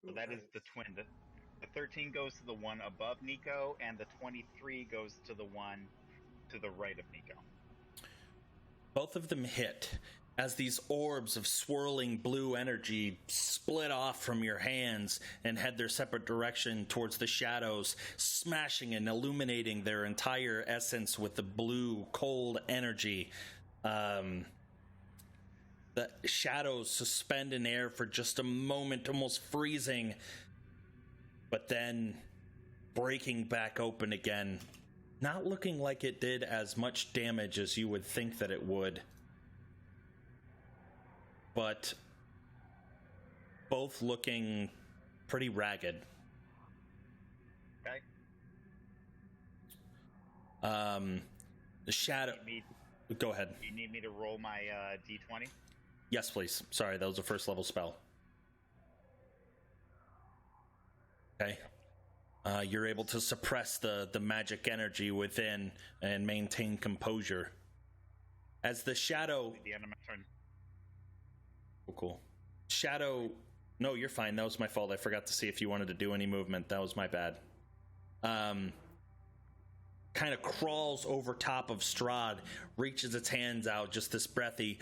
So that is the twin. The 13 goes to the one above Nico, and the 23 goes to the one to the right of Nico. Both of them hit. as these orbs of swirling blue energy split off from your hands and head their separate direction towards the shadows, smashing and illuminating their entire essence with the blue, cold energy. The shadows suspend in air for just a moment, almost freezing, but then breaking back open again, not looking like it did as much damage as you would think that it would. But both looking pretty ragged. Okay. The shadow. Go ahead. You need me to roll my d20? Yes, please. Sorry, that was a first level spell. Okay. You're able to suppress the magic energy within and maintain composure. As the shadow... The end of my turn. Cool. Shadow... No, you're fine. That was my fault. I forgot to see if you wanted to do any movement. That was my bad. Kind of crawls over top of Strahd, reaches its hands out, just this breathy,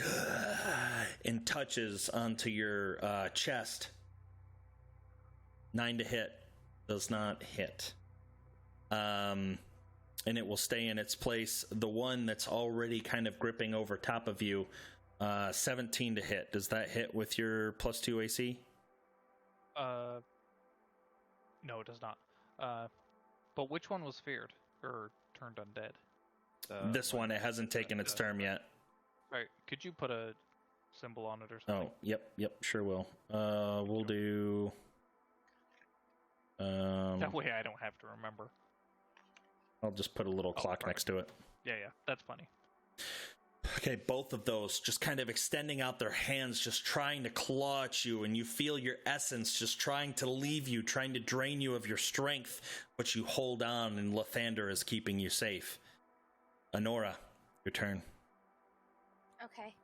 and touches onto your chest. 9 to hit. Does not hit. And it will stay in its place. The one that's already kind of gripping over top of you, 17 to hit. Does that hit with your +2 AC? No, it does not. But which one was feared or turned undead? This one, it hasn't taken its turn yet. Alright, could you put a symbol on it or something? Oh, yep, sure will. We'll do... that way I don't have to remember. I'll just put a little clock next to it. Yeah, that's funny. Okay, both of those just kind of extending out their hands, just trying to claw at you, and you feel your essence just trying to leave you, trying to drain you of your strength, but you hold on, and Lathander is keeping you safe. Honora, your turn. Okay.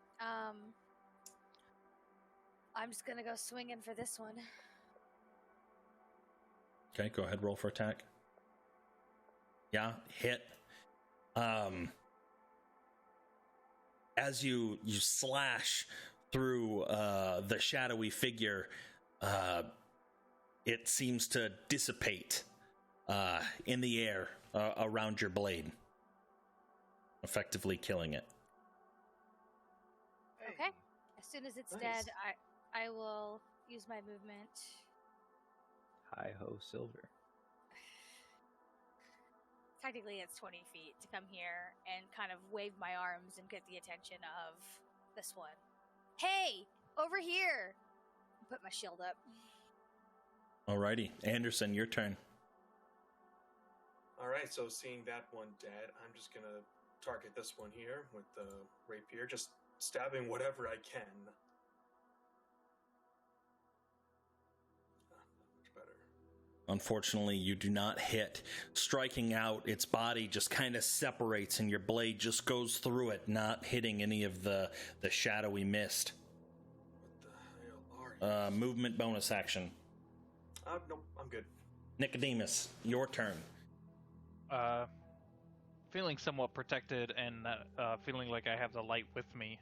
I'm just gonna go swinging for this one. Okay, go ahead, roll for attack. Yeah, hit. As you slash through the shadowy figure, it seems to dissipate in the air around your blade, effectively killing it. Okay. As soon as it's dead, I will use my movement. Hi ho, Silver. Technically, it's 20 feet to come here and kind of wave my arms and get the attention of this one. Hey, over here! Put my shield up. Alrighty, Anderson, your turn. Alright, so seeing that one dead, I'm just gonna target this one here with the rapier, just stabbing whatever I can. Unfortunately, you do not hit. Striking out, its body just kind of separates and your blade just goes through it, not hitting any of the shadowy mist. What the hell are you? Movement bonus action. Nope, I'm good. Nicodemus, your turn. Feeling somewhat protected and feeling like I have the light with me,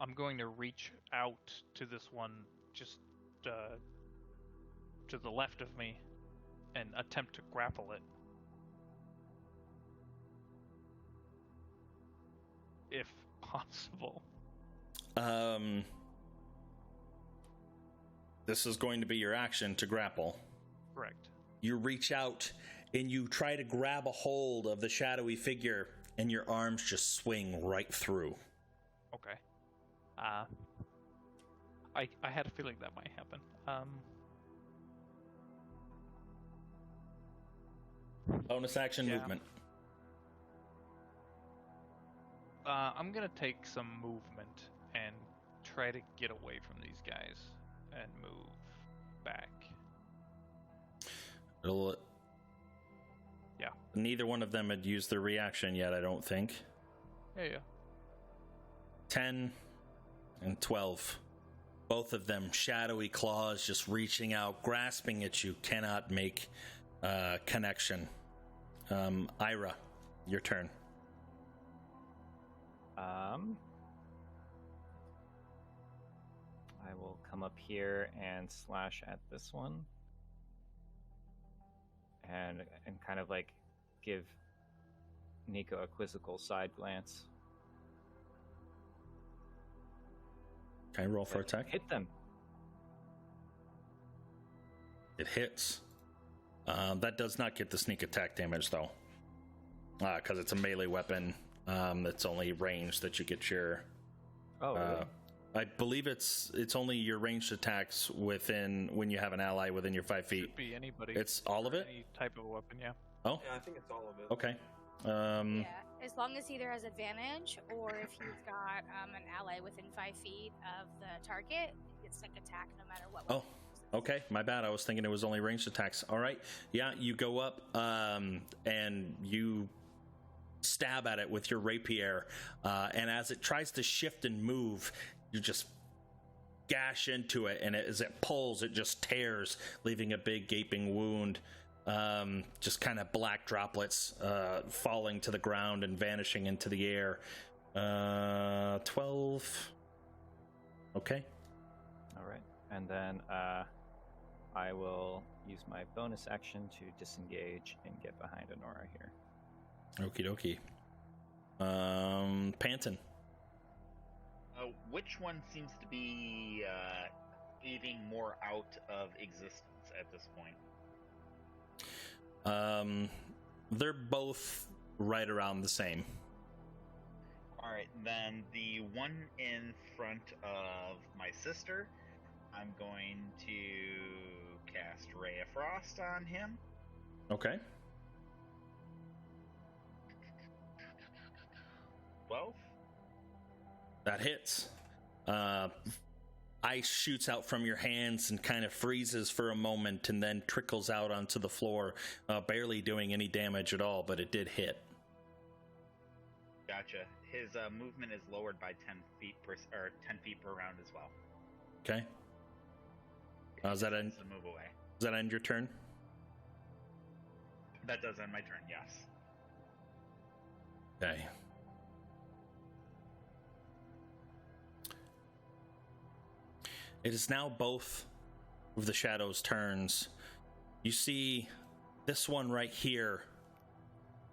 I'm going to reach out to this one just to the left of me and attempt to grapple it. If possible. This is going to be your action to grapple. Correct. You reach out and you try to grab a hold of the shadowy figure, and your arms just swing right through. Okay. I had a feeling that might happen. Bonus action movement. I'm gonna take some movement and try to get away from these guys and move back. Yeah. Neither one of them had used their reaction yet, I don't think. Yeah. 10 and 12. Both of them, shadowy claws just reaching out, grasping at you, cannot make connection. Ira, your turn. come up here and slash at this one. And kind of like give Nico a quizzical side glance. Can I roll for attack? Hit them. It hits. That does not get the sneak attack damage, though. Because it's a melee weapon. That's only range that you get your... Oh, really? I believe it's only your ranged attacks when you have an ally within your 5 feet. Could be anybody. It's all of it? Any type of weapon, yeah. Oh? Yeah, I think it's all of it. Okay. Yeah, as long as he either has advantage or if he's got an ally within 5 feet of the target, it's like attack no matter what. Oh, okay. My bad. I was thinking it was only ranged attacks. All right. Yeah, you go up and you stab at it with your rapier, and as it tries to shift and move, you just gash into it, and as it pulls, it just tears, leaving a big gaping wound. Just kind of black droplets falling to the ground and vanishing into the air. 12. Okay. All right. And then I will use my bonus action to disengage and get behind Honora here. Okie dokie. Panton. Which one seems to be eating more out of existence at this point? They're both right around the same. Alright, then the one in front of my sister, I'm going to cast Ray of Frost on him. Okay. 12? That hits. Ice shoots out from your hands and kind of freezes for a moment and then trickles out onto the floor, barely doing any damage at all, but it did hit. Gotcha. His movement is lowered by 10 feet per round as well. Okay. Does that end? To move away. Does that end your turn? That does end my turn. Yes. Okay. It is now both of the shadows' turns. You see this one right here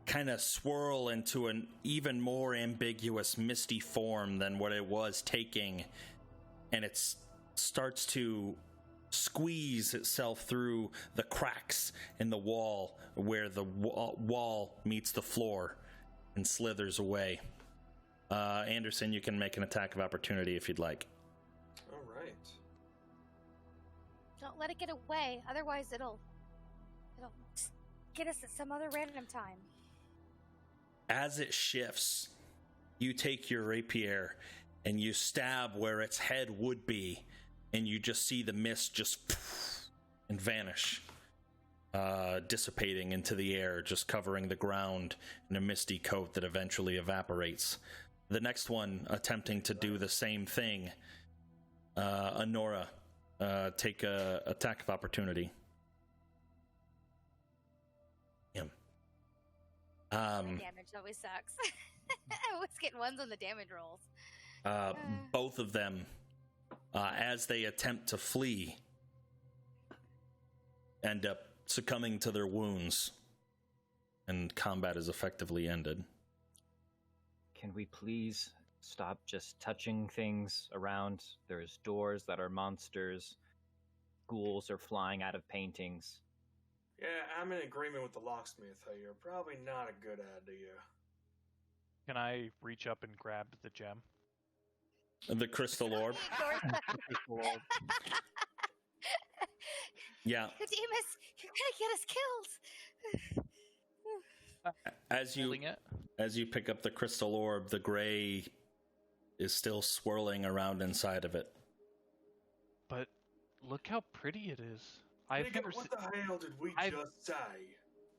kind of swirl into an even more ambiguous, misty form than what it was taking, and it starts to squeeze itself through the cracks in the wall where the wall meets the floor and slithers away. Anderson, you can make an attack of opportunity if you'd like. All right. Don't let it get away, otherwise it'll get us at some other random time. As it shifts, you take your rapier and you stab where its head would be, and you just see the mist just and vanish, dissipating into the air, just covering the ground in a misty coat that eventually evaporates. The next one attempting to do the same thing, Honora, take a attack of opportunity. Damage always sucks. I always get ones on the damage rolls. Both of them, as they attempt to flee, end up succumbing to their wounds, and combat is effectively ended. Can we please stop just touching things around? There's doors that are monsters. Ghouls are flying out of paintings. Yeah, I'm in agreement with the locksmith here. Probably not a good idea. Can I reach up and grab the gem? The crystal orb. Yeah. Demas, you're gonna get us killed. As you pick up the crystal orb, the gray is still swirling around inside of it. But look how pretty it is. What the hell did we just say?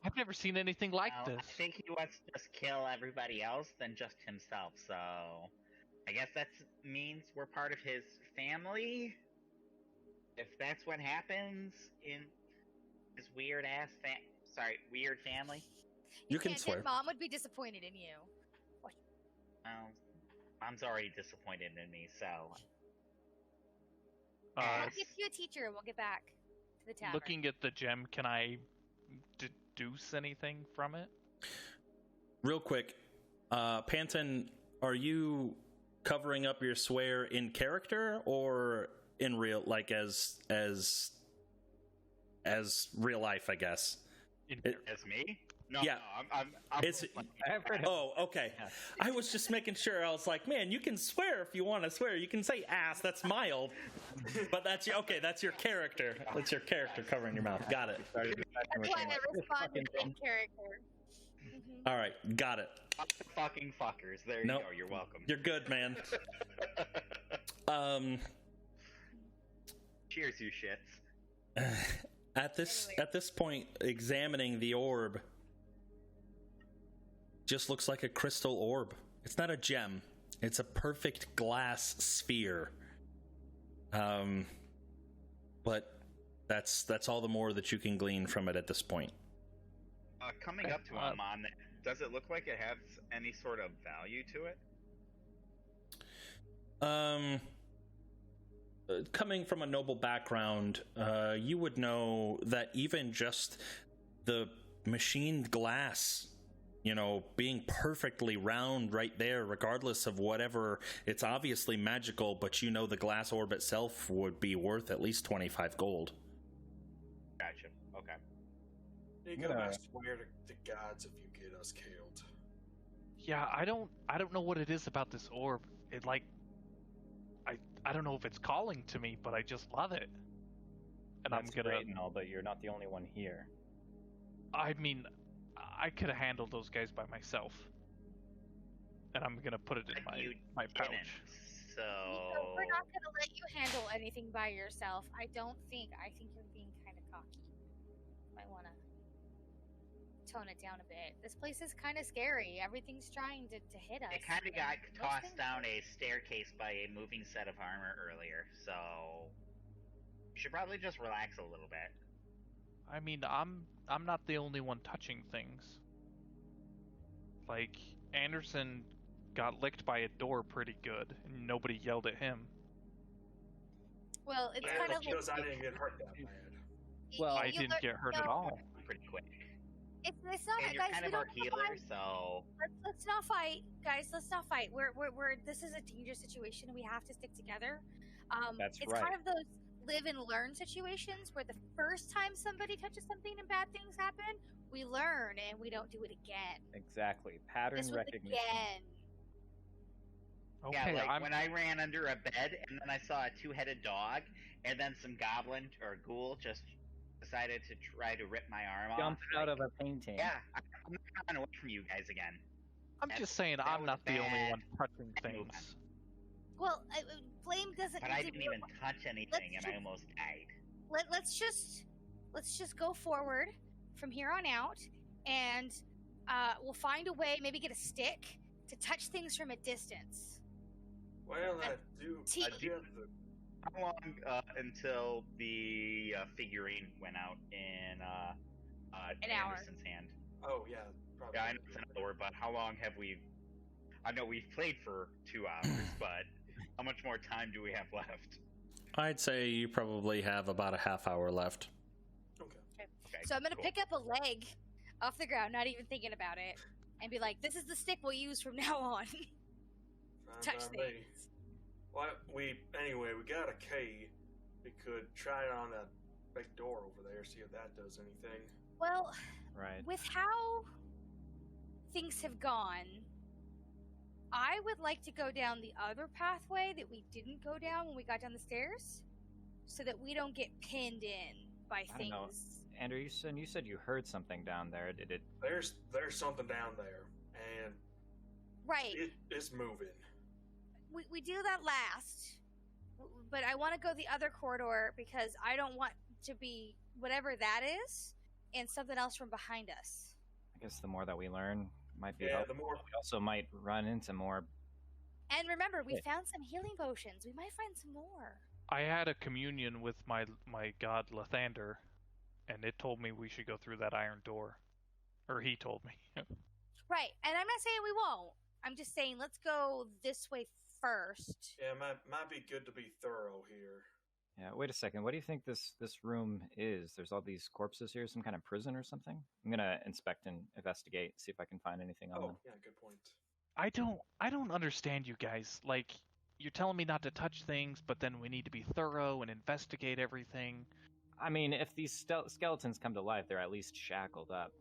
I've never seen anything like this. I think he wants to just kill everybody else than just himself, so I guess that means we're part of his family? If that's what happens in his weird family? You can swear. Mom would be disappointed in you. Well, Mom's already disappointed in me, so I'll get you a teacher and we'll get back to the tavern. Looking at the gem, can I deduce anything from it? Real quick, Panton, are you covering up your swear in character or in real, like as real life, I guess? As me? No, yeah. No, I'm oh, okay. Yeah. I was just making sure. I was like, man, you can swear if you want to swear. You can say ass. That's mild. But that's okay. That's your character. That's your character covering your mouth. Got it. That's why I responded in character. Mm-hmm. All right. Got it. Fucking fuckers. There you go. You're welcome. You're good, man. Cheers, you shits. At this point, examining the orb just looks like a crystal orb. It's not a gem. It's a perfect glass sphere. But that's all the more that you can glean from it at this point. Coming up to him on that, does it look like it has any sort of value to it? Coming from a noble background, you would know that even just the machined glass, being perfectly round right there, regardless of whatever, it's obviously magical, but the glass orb itself would be worth at least 25 gold. Gotcha. Okay. You gotta swear to gods if you get us killed. Yeah, I don't know what it is about this orb. It I don't know if it's calling to me, but I just love it. And That's great and all, but you're not the only one here. I mean, I could have handled those guys by myself. And I'm gonna put it in my pouch. So we're not gonna let you handle anything by yourself. I think you're being kind of cocky. Might wanna tone it down a bit. This place is kind of scary. Everything's trying to hit us. It kind of got tossed down a staircase by a moving set of armor earlier, so you should probably just relax a little bit. I mean, I'm not the only one touching things. Like, Anderson got licked by a door pretty good, and nobody yelled at him. Well, it's kind of because I didn't get hurt that bad. Well, I didn't get hurt at all. Pretty quick. It's not, and you're guys. Kind of our healer, so let's not fight, guys. Let's not fight. We're this is a dangerous situation, and we have to stick together. That's it's right. Kind of those live and learn situations where the first time somebody touches something and bad things happen, we learn and we don't do it again. Exactly. Pattern recognition. Again. Okay, yeah, like when I ran under a bed and then I saw a two-headed dog, and then some goblin or ghoul just decided to try to rip my arm off. Jumped out of a painting. Yeah, I'm not running away from you guys again. I'm just saying I'm not the only one touching things. Well, Flame doesn't. But I didn't even touch anything, and I almost died. Let's just go forward from here on out, and we'll find a way. Maybe get a stick to touch things from a distance. Well, I do have the. How long until the figurine went out in an hour. Anderson's hand? Oh yeah, probably. Yeah, I know it's an hour, but how long have we? I know we've played for 2 hours, but how much more time do we have left? I'd say you probably have about a half hour left. Okay. So I'm gonna pick up a leg off the ground, not even thinking about it, and be like, "This is the stick we'll use from now on." Touch things. Well, we got a key. We could try it on that big door over there, see if that does anything. Well, right. With how things have gone, I would like to go down the other pathway that we didn't go down when we got down the stairs, so that we don't get pinned in by things. Don't know. Andrew, you said you heard something down there. Did it? There's something down there, and right, it's moving. We do that last, but I want to go the other corridor because I don't want to be whatever that is and something else from behind us. I guess the more that we learn might be helpful. The more we also might run into more. And remember, we found some healing potions. We might find some more. I had a communion with my god Lathander, and it told me we should go through that iron door. Or he told me. Right, and I'm not saying we won't. I'm just saying let's go this way first. Yeah, might be good to be thorough here. Yeah, wait a second. What do you think this room is? There's all these corpses here, some kind of prison or something? I'm gonna inspect and investigate, see if I can find anything on them. Yeah, good point. I don't understand you guys. Like, you're telling me not to touch things, but then we need to be thorough and investigate everything. I mean, if these skeletons come to life, they're at least shackled up.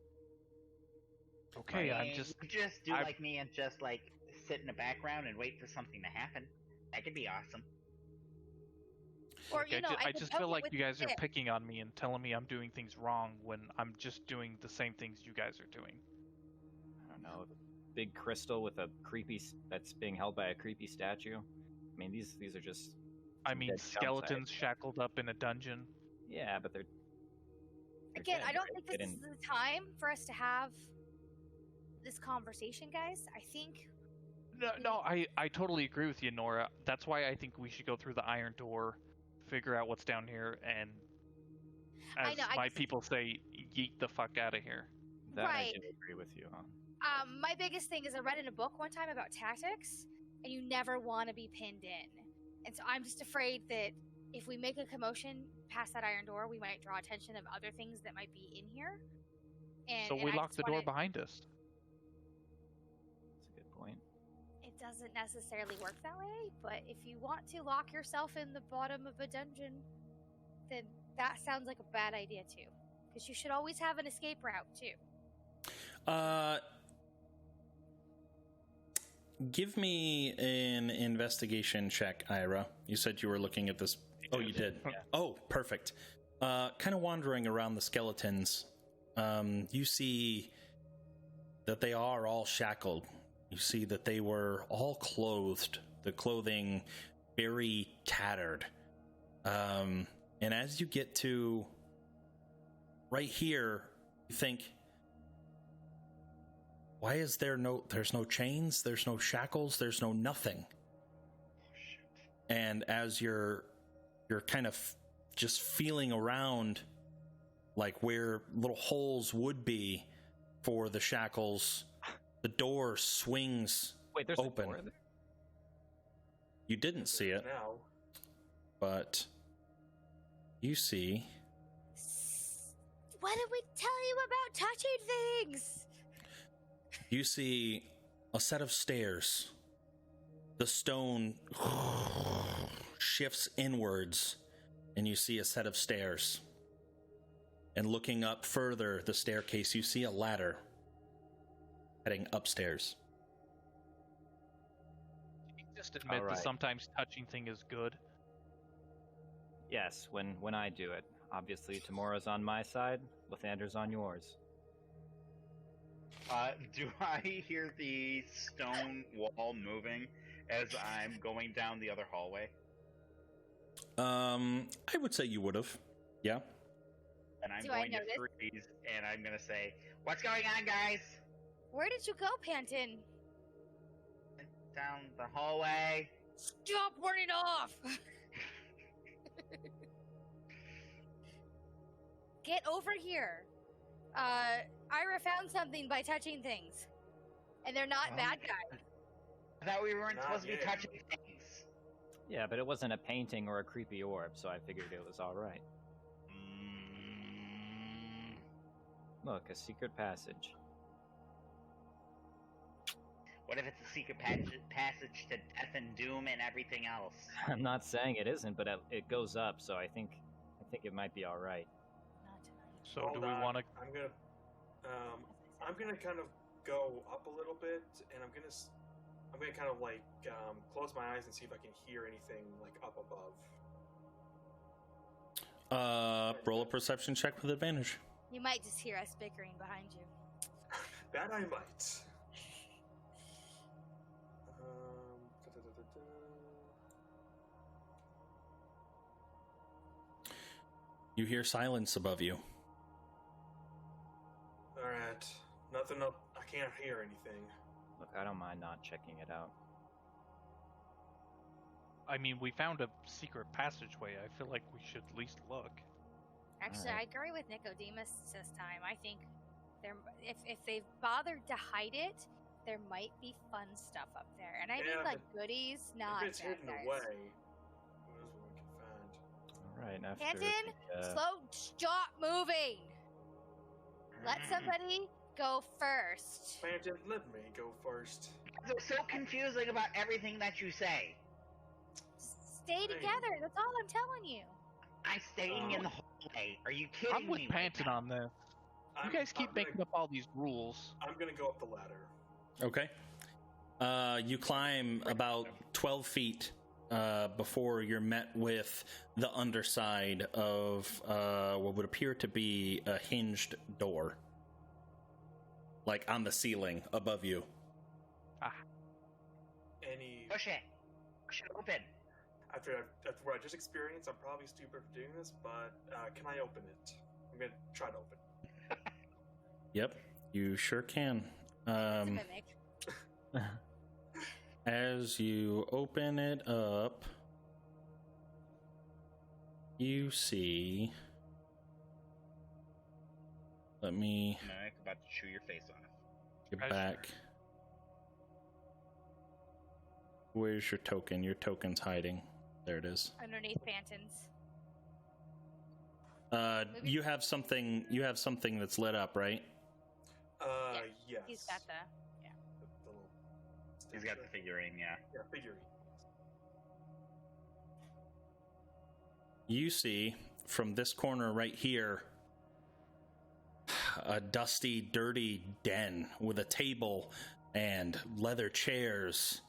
Okay, I I'm mean, just... you just do like me and just, like, sit in the background and wait for something to happen. That could be awesome. Or, Like, you know, I just feel like you guys are picking on me and telling me I'm doing things wrong when I'm just doing the same things you guys are doing. I don't know, big crystal with a creepy that's being held by a creepy statue. I mean, these are just. I mean, skeletons shackled up in a dungeon. Yeah, but they're again, dead, I don't right? think this is the time for us to have this conversation, guys. I think. No, I totally agree with you, Nora. That's why I think we should go through the iron door, figure out what's down here, and as my people say, yeet the fuck out of here. That I do agree with you on. My biggest thing is I read in a book one time about tactics, and you never want to be pinned in. And so I'm just afraid that if we make a commotion past that iron door, we might draw attention of other things that might be in here. So we lock the door behind us. That's a good point. It doesn't necessarily work that way, but if you want to lock yourself in the bottom of a dungeon, then that sounds like a bad idea too. Because you should always have an escape route too. Give me an investigation check, Ira. You said you were looking at this. Oh, you did. Yeah. Oh, perfect. Kind of wandering around the skeletons, you see that they are all shackled. You see that they were all clothed, the clothing very tattered. And as you get to right here, you think, why is there's no chains, there's no shackles, there's no nothing. And as you're kind of just feeling around, like where little holes would be for the shackles, the door swings open. A door there? You didn't see it, but you see. What did we tell you about touching things? You see a set of stairs. The stone shifts inwards, and you see a set of stairs. And looking up further the staircase, you see a ladder heading upstairs. You just admit that sometimes touching thing is good. Yes, when I do it. Obviously, Tamura's on my side, Lathander's on yours. Do I hear the stone wall moving as I'm going down the other hallway? I would say you would have. Yeah. And I'm going to freeze, and I'm going to say, "What's going on, guys?" Where did you go, Panton? Down the hallway. Stop running off! Get over here. Ira found something by touching things. And they're not bad guys. I thought we weren't supposed to be touching things. Yeah, but it wasn't a painting or a creepy orb, so I figured it was alright. Look, a secret passage. What if it's a secret passage to death and doom and everything else? I'm not saying it isn't, but it goes up, so I think it might be alright. So do we want to... I'm gonna kind of go up a little bit, and I'm gonna kind of like close my eyes and see if I can hear anything like up above. Roll a perception check with advantage. You might just hear us bickering behind you. That I might. You hear silence above you. Alright. Nothing up. I can't hear anything. Look, I don't mind not checking it out. I mean, we found a secret passageway. I feel like we should at least look. Actually, I agree with Nicodemus this time. I think if they've bothered to hide it, there might be fun stuff up there. And I think like goodies, not if it's hidden guys. away, who knows what we can find. Right after. Anton, stop moving. Let somebody go first. Phantom, let me go first. It's so confusing about everything that you say. Stay together. That's all I'm telling you. I'm staying in the hallway. Are you kidding me? I'm with Panton on this. You guys keep making up all these rules. I'm gonna go up the ladder. Okay. You climb about 12 feet before you're met with the underside of what would appear to be a hinged door. Like on the ceiling above you. Push it open. After what I just experienced, I'm probably stupid for doing this, but can I open it? I'm gonna try to open it. Yep, you sure can. As you open it up, you see. Let me. I'm about to chew your face off. Get back. Where's your token? Your token's hiding. There it is. Underneath Panton's. You have something. You have something that's lit up, right? Yes. He's got the little. He's got the figurine, yeah. Yeah, figurine. You see from this corner right here a dusty, dirty den with a table and leather chairs.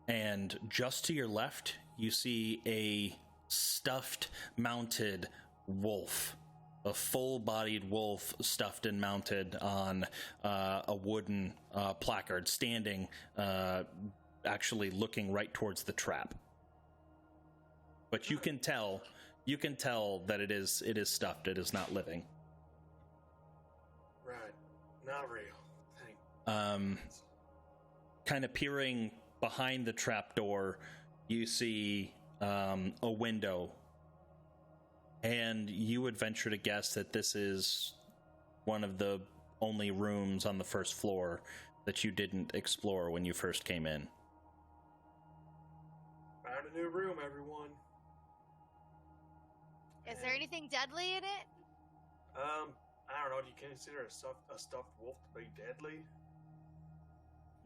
And just to your left, you see a stuffed, mounted wolf. A full-bodied wolf stuffed and mounted on a wooden placard, standing, actually looking right towards the trap. But you can tell that it is stuffed. It is not living. Right, not real. Kind of peering behind the trapdoor, you see a window. And you would venture to guess that this is one of the only rooms on the first floor that you didn't explore when you first came in. Found a new room, everyone. Is there anything deadly in it? I don't know. Do you consider a stuffed wolf to be deadly?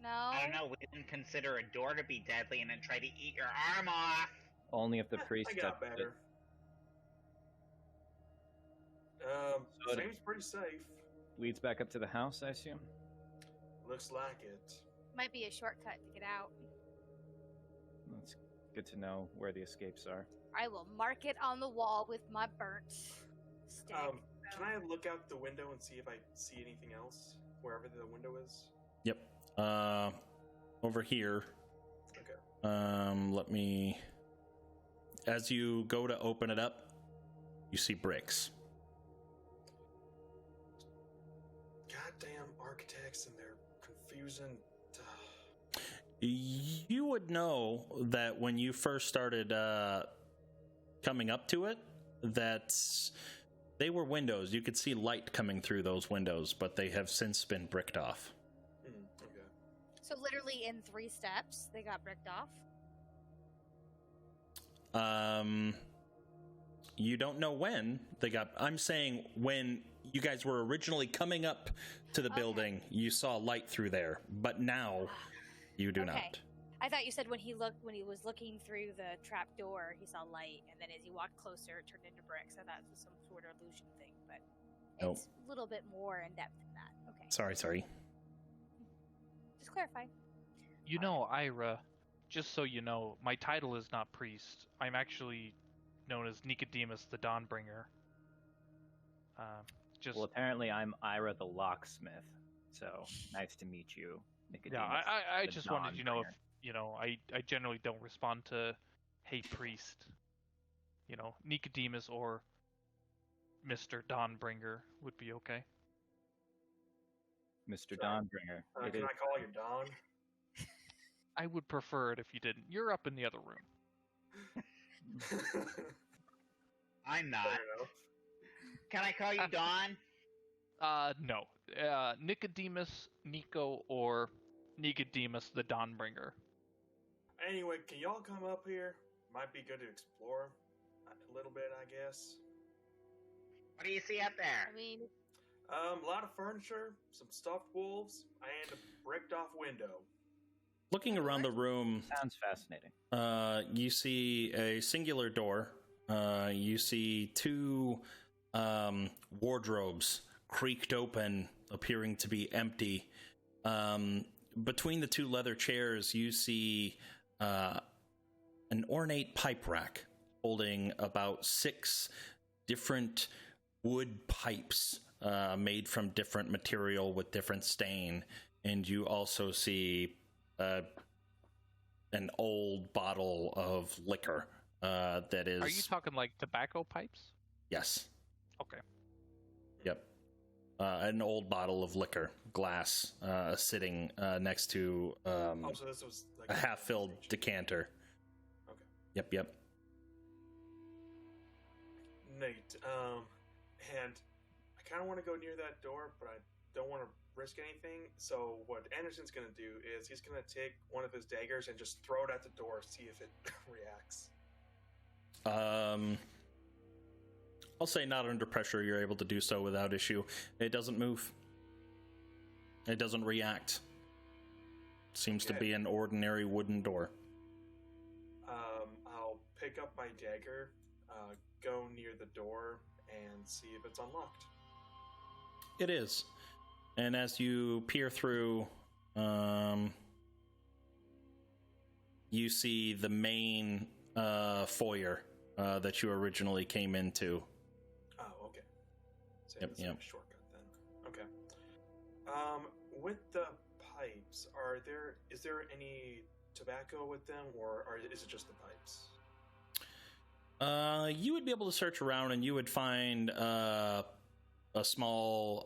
No. I don't know. We didn't consider a door to be deadly and then try to eat your arm off. Only if the priest I got touched better. it. Seems pretty safe. Leads back up to the house, I assume? Looks like it. Might be a shortcut to get out. That's good to know where the escapes are. I will mark it on the wall with my burnt stick. Can I look out the window and see if I see anything else wherever the window is? Yep. Over here. Okay. Let me. As you go to open it up, you see bricks. Goddamn architects and their confusing. You would know that when you first started coming up to it, that they were windows. You could see light coming through those windows, but they have since been bricked off. Okay. So literally in 3 steps, they got bricked off? You don't know when they got. I'm saying when you guys were originally coming up to the building, you saw light through there, but now you do not. I thought you said when he was looking through the trap door, he saw light, and then as he walked closer, it turned into bricks. I thought it was some sort of illusion thing, but it's a little bit more in depth than that. Okay. Sorry. Just clarify. You know, Ira, just so you know, my title is not priest. I'm actually known as Nicodemus the Dawnbringer. Well, apparently I'm Ira the locksmith. So nice to meet you, Nicodemus. Yeah, I just wanted to know if I generally don't respond to "Hey priest." Nicodemus or Mr. Dawnbringer would be okay. Mr. Dawnbringer. Can I call you Dawn? I would prefer it if you didn't. You're up in the other room. I'm not. Fair enough. Can I call you Dawn? No. Nicodemus, Nico, or Nicodemus the Dawnbringer. Anyway, can y'all come up here? Might be good to explore. A little bit, I guess. What do you see up there? I mean, A lot of furniture, some stuffed wolves, and a bricked off window. Looking around the room, Sounds fascinating. you see a singular door. You see two wardrobes creaked open, appearing to be empty. Between the two leather chairs, you see an ornate pipe rack holding about 6 different wood pipes made from different material with different stain. And you also see an old bottle of liquor that is... Are you talking like tobacco pipes? Yes. Okay. Yep. An old bottle of liquor, glass, sitting next to So this was like a half-filled decanter. Okay. Yep. Neat. And I kind of want to go near that door, but I don't want to risk anything. So what Anderson's going to do is he's going to take one of his daggers and just throw it at the door, see if it reacts. I'll say not under pressure. You're able to do so without issue. It doesn't move. It doesn't react. Seems to be an ordinary wooden door. I'll pick up my dagger, go near the door, and see if it's unlocked. It is. And as you peer through, you see the main foyer that you originally came into. Oh, okay. So Yep, that's yep. a shortcut then. Okay. With the pipes, is there any tobacco with them, or is it just the pipes? You would be able to search around and you would find a small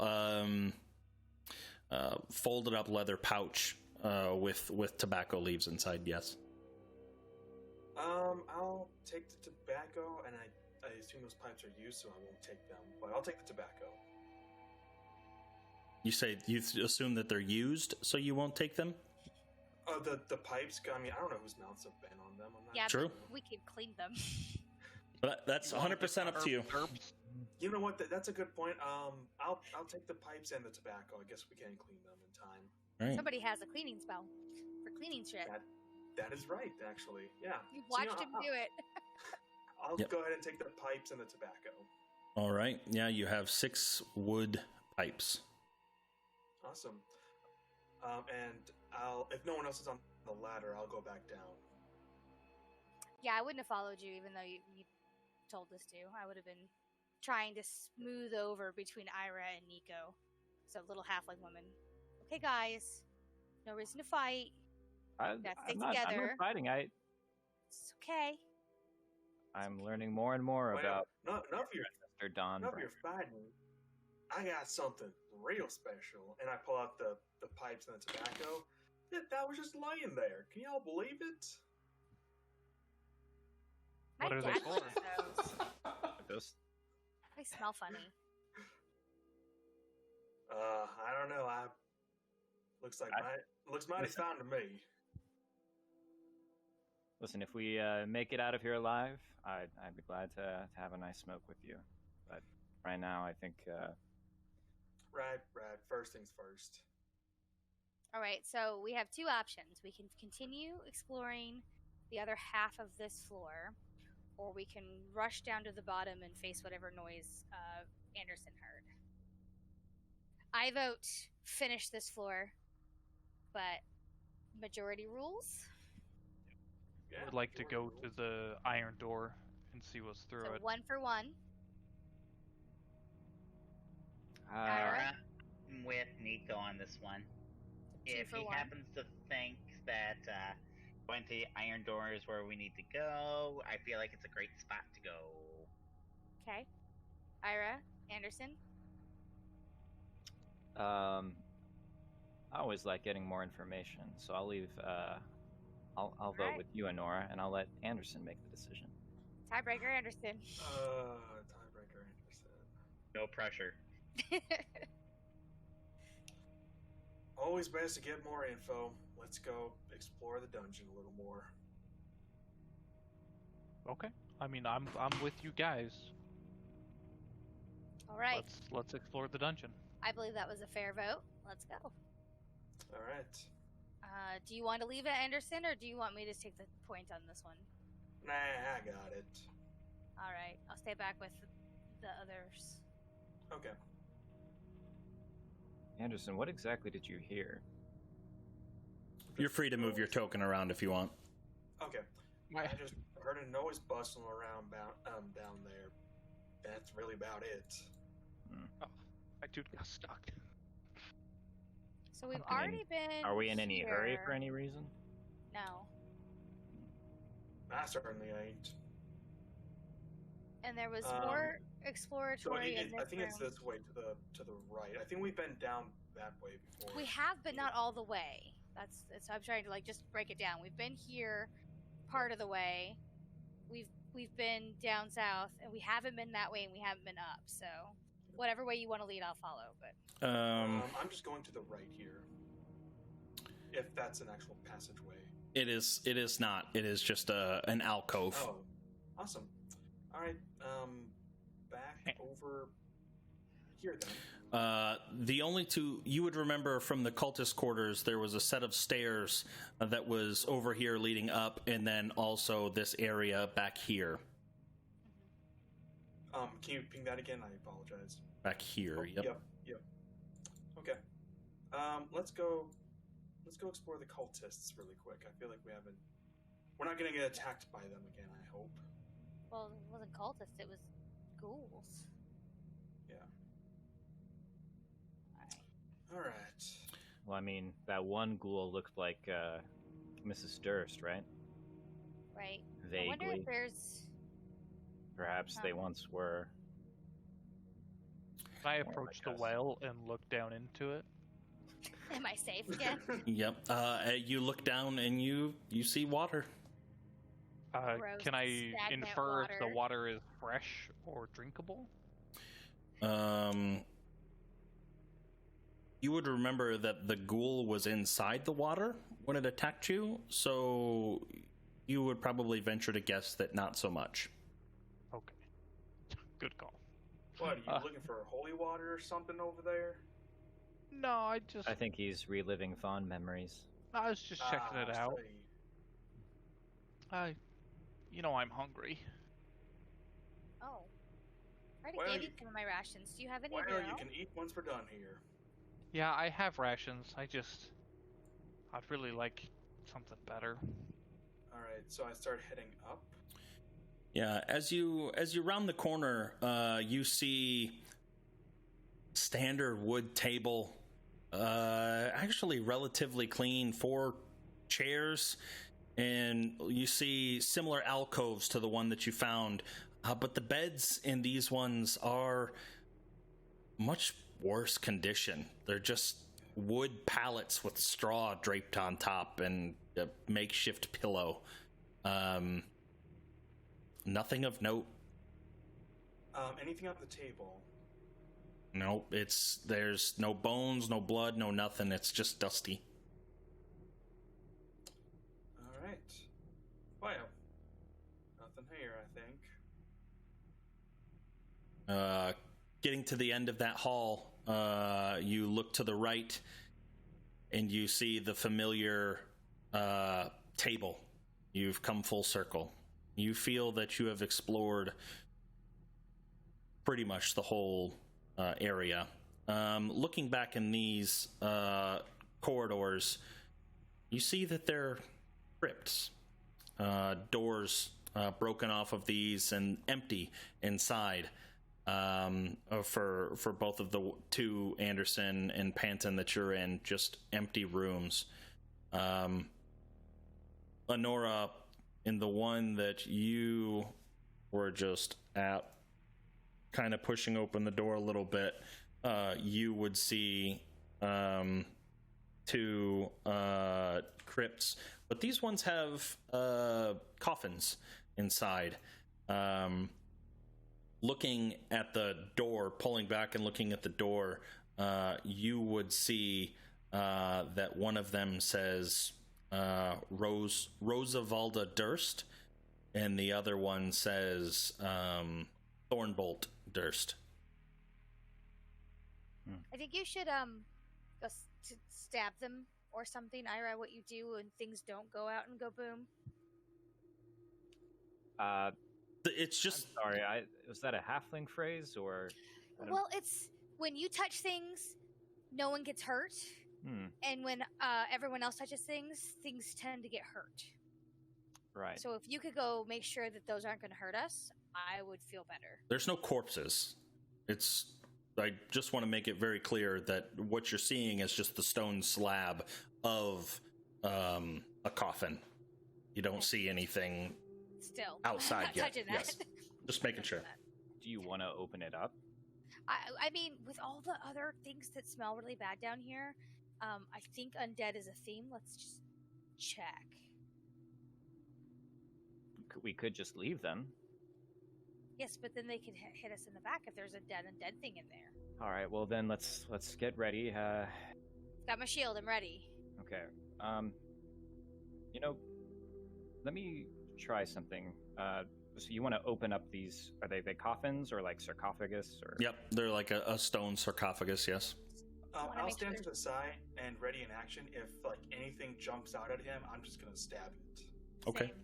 folded up leather pouch with tobacco leaves inside, yes. I'll take the tobacco, and I assume those pipes are used, so I won't take them, but I'll take the tobacco. You say you assume that they're used, so you won't take them? The pipes, I mean, I don't know whose mouths have been on them. I'm not yeah, True. but we could clean them. But that's 100% up to you. You know what? That's a good point. I'll take the pipes and the tobacco. I guess we can clean them in time. All right. Somebody has a cleaning spell for cleaning shit. That is right, actually. Yeah. You watched him do it. I'll Yep. go ahead and take the pipes and the tobacco. All right. Yeah, you have 6 wood pipes. Awesome. And if no one else is on the ladder, I'll go back down. Yeah, I wouldn't have followed you, even though you told us to. I would have been trying to smooth over between Ira and Nico. So little halfling woman. Okay, guys. No reason to fight. I'm Let's stick not together. fighting. It's okay. I'm learning more and more Wait, about enough of your Mr. Don. enough of your fighting. I got something real special, and I pull out the pipes and the tobacco. That was just laying there. Can y'all believe it? My What are they dad for? loves those. Just They smell funny. I don't know. Looks mighty fine to me. listen. If we make it out of here alive, I'd be glad to have a nice smoke with you. But right now, I think Right. First things first. All right, so we have 2 options. We can continue exploring the other half of this floor, or we can rush down to the bottom and face whatever noise Anderson heard. I vote finish this floor, but majority rules. Yeah, I would like to sure. go to the iron door and see what's through So it. 1 for 1. Alright. I'm with Nico on this one. Two If for he one. happens to think that going to the iron door is where we need to go, I feel like it's a great spot to go. Okay. Ira, Anderson. I always like getting more information, so I'll leave. I'll vote Alright. with you, Honora, and I'll let Anderson make the decision. Tiebreaker, Anderson. Tiebreaker Anderson. No pressure. Always best to get more info. Let's go explore the dungeon a little more. Okay. I mean, I'm with you guys. All right. Let's explore the dungeon. I believe that was a fair vote. Let's go. All right. Do you want to leave it, Anderson, or do you want me to take the point on this one? Nah, I got it. All right. I'll stay back with the others. Okay. Anderson, what exactly did you hear? You're free to move your token around if you want. Okay. I just heard a noise bustling around down there. That's really about it. Oh, my dude got stuck. So we've already been. Are we in any hurry here. for any reason? No. I certainly ain't. And there was more exploratory in this I think room. it's this way to the right. I think we've been down that way before. We have, but not all the way. That's I'm trying to just break it down. We've been here part of the way. We've been down south, and we haven't been that way, and we haven't been up. So, whatever way you want to lead, I'll follow. But I'm just going to the right here. If that's an actual passageway. It is not. It is just an alcove. Oh, awesome. All right. Back over here then. The only two you would remember from the cultist quarters, there was a set of stairs that was over here leading up, and then also this area back here. Can you ping that again? I apologize. Back here. Oh, yep. Okay. Let's go explore the cultists really quick. I feel like we're not going to get attacked by them again, I hope. well, it wasn't cultists; it was ghouls. Yeah. All right. All right. Well, I mean, that one ghoul looked like Mrs. Durst, right? Right. Vaguely. I wonder if there's. Perhaps they once were. Can I approach the well and look down into it? Am I safe again? Yep. You look down and you see water. Gross, Can I stagnant infer if the water. water is fresh or drinkable? You would remember that the ghoul was inside the water when it attacked you, so you would probably venture to guess that not so much. Okay. Good call. What, are you looking for holy water or something over there? No, I think he's reliving fond memories. was just checking it out. Sorry. I'm hungry. Oh. I already Well, gave you you some of my rations. Do you have any Well, of your you own? can eat once we're done here. Yeah, I have rations. I'd really like something better. All right, so I start heading up. Yeah, as you round the corner, you see standard wood table, actually relatively clean, 4 chairs, and you see similar alcoves to the one that you found, but the beds in these ones are much worse condition. They're just wood pallets with straw draped on top and a makeshift pillow. Nothing of note. Anything on the table? Nope, there's no bones, no blood, no nothing. It's just dusty. All right. Well, nothing here, I think. Getting to the end of that hall, you look to the right, and you see the familiar table. You've come full circle. You feel that you have explored pretty much the whole area. Looking back in these corridors, you see that they're crypts. Doors broken off of these and empty inside. For both of the 2, Anderson and Panton, that you're in, just empty rooms. Honora, in the one that you were just at, kind of pushing open the door a little bit, you would see 2 crypts, but these ones have coffins inside. Looking at the door, pulling back and looking at the door, you would see that one of them says Rosavalda Durst, and the other one says Thornbolt Durst. I think you should go stab them or something, Ira. What you do when things don't go out and go boom. It's just I'm sorry. Was that a halfling phrase or? Well, it's when you touch things, no one gets hurt, and when everyone else touches things, things tend to get hurt. Right. So if you could go make sure that those aren't going to hurt us, I would feel better. There's no corpses. I just want to make it very clear that what you're seeing is just the stone slab of a coffin. You don't see anything Still outside not yet. touching that. Yes. Just making sure. Do you want to open it up? I mean, with all the other things that smell really bad down here, I think undead is a theme. Let's just check. We could just leave them. Yes, but then they could hit us in the back if there's a undead thing in there. All right. Well, then let's get ready. Got my shield. I'm ready. Okay. Let me try something. So you want to open up these? Are they coffins or like sarcophagus or? Yep, they're like a stone sarcophagus. Yes. I'll stand to the side and ready in action. If like anything jumps out at him, I'm just gonna stab it. Okay. Same.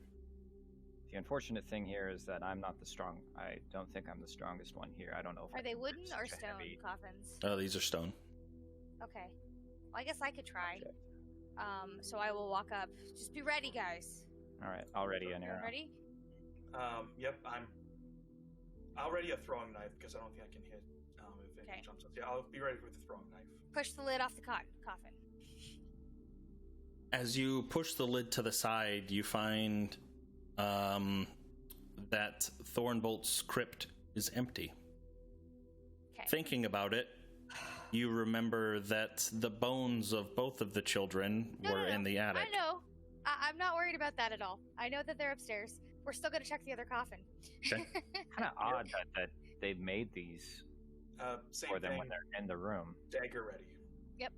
The unfortunate thing here is that I'm not the strong. I don't think I'm the strongest one here. I don't know if Are they wooden or stone coffins? These are stone. Okay. Well, I guess I could try. So I will walk up. Just be ready, guys. All right, already an arrow. Ready? Yep. I'll ready a throwing knife because I don't think I can hit if anything jumps up. Yeah, I'll be ready with the throwing knife. Push the lid off the coffin. As you push the lid to the side, you find that Thornbolt's crypt is empty. Okay. Thinking about it, you remember that the bones of both of the children were in the attic. I know. I'm not worried about that at all. I know that they're upstairs. We're still going to check the other coffin. Okay. Kind of odd that they've made these Same for them thing. when they're in the room. Dagger ready. Yep.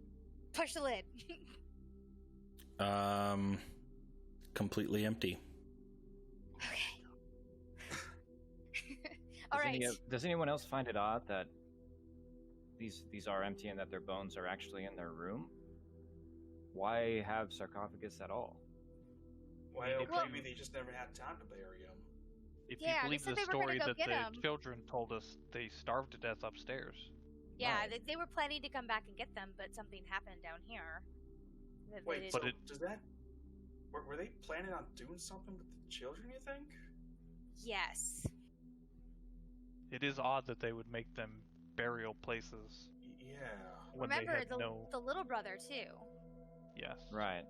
Push the lid. Completely empty. All right. Does anyone else find it odd that these are empty and that their bones are actually in their room? Why have sarcophagus at all? Well, maybe they just never had time to bury him. If Yeah, you believe they said the they were gonna story go that get the 'em. children told us, they starved to death upstairs. Yeah, Right. they were planning to come back and get them, but something happened down here. That they Wait, didn't- so But does that? Were they planning on doing something with the children? You think? Yes. It is odd that they would make them burial places Yeah. when they Remember had no. the little brother too. Yes. Right.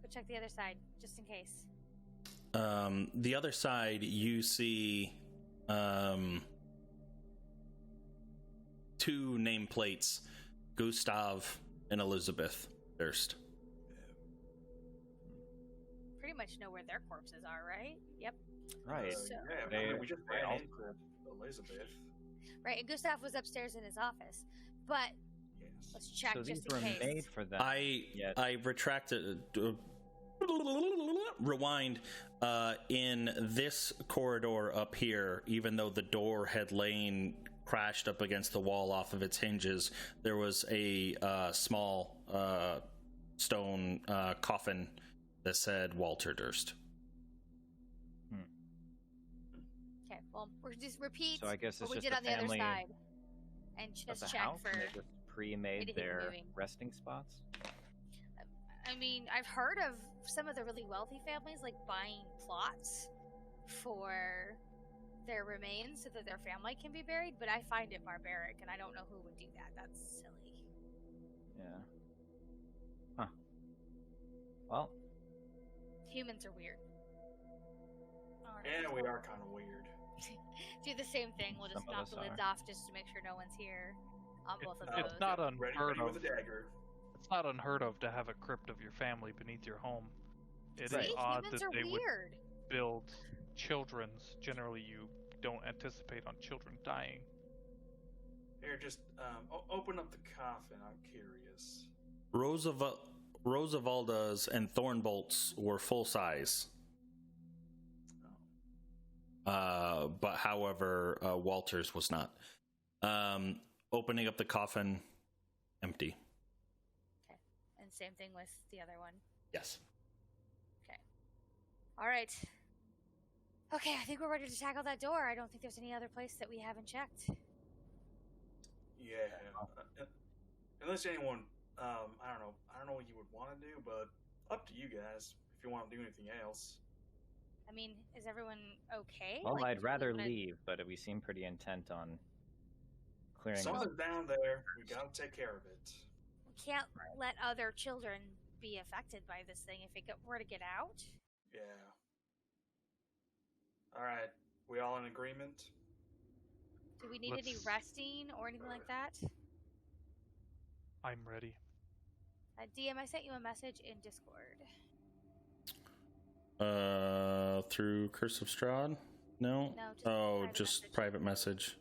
Go check the other side, just in case. The other side, you see two nameplates, Gustav and Elizabeth Durst. Pretty much know where their corpses are, right? Yep. Right. So- Yeah. They- we just they ran all- into Elizabeth. Right, and Gustav was upstairs in his office. But Yes. let's check So these just were in case. made for them. Yet. I retracted. Rewind. In this corridor up here, even though the door had crashed up against the wall off of its hinges, there was a small stone coffin that said Walter Durst. Okay, well, we're just repeat So I guess what it's we just did the on the other family side. And of just the check house, for... and they just pre-made anything their moving. resting spots. I mean, I've heard of some of the really wealthy families like buying plots for their remains so that their family can be buried, but I find it barbaric, and I don't know who would do that. That's silly. Yeah. Huh. Well, Humans are weird. Alright, Yeah, we well, are kind of weird. do the same thing. We'll just Some of knock us the lids are. off just to make sure no one's here on both of It's those. not Ready unheard with of. a dagger. It's not unheard of to have a crypt of your family beneath your home. It is Right. See, odd humans that are they would weird. build children's. Generally, you don't anticipate on children dying. Here, just open up the coffin. I'm curious. Rosavalda's and Thornbolt's were full size. But however, Walter's was not. Opening up the coffin, empty. Okay. And same thing with the other one. Yes. Okay. All right. Okay, I think we're ready to tackle that door. I don't think there's any other place that we haven't checked. Yeah. Unless anyone, I don't know what you would want to do, but up to you guys if you want to do anything else. I mean, is everyone okay? Well, Like, I'd rather wanna- leave, but we seem pretty intent on clearing. Something's down there. We gotta take care of it. We can't let other children be affected by this thing if it were to get out. Yeah. All right. We all in agreement? Do we need any resting or anything like that? I'm ready. DM, I sent you a message in Discord. Through Curse of Strahd? No? No, just private message.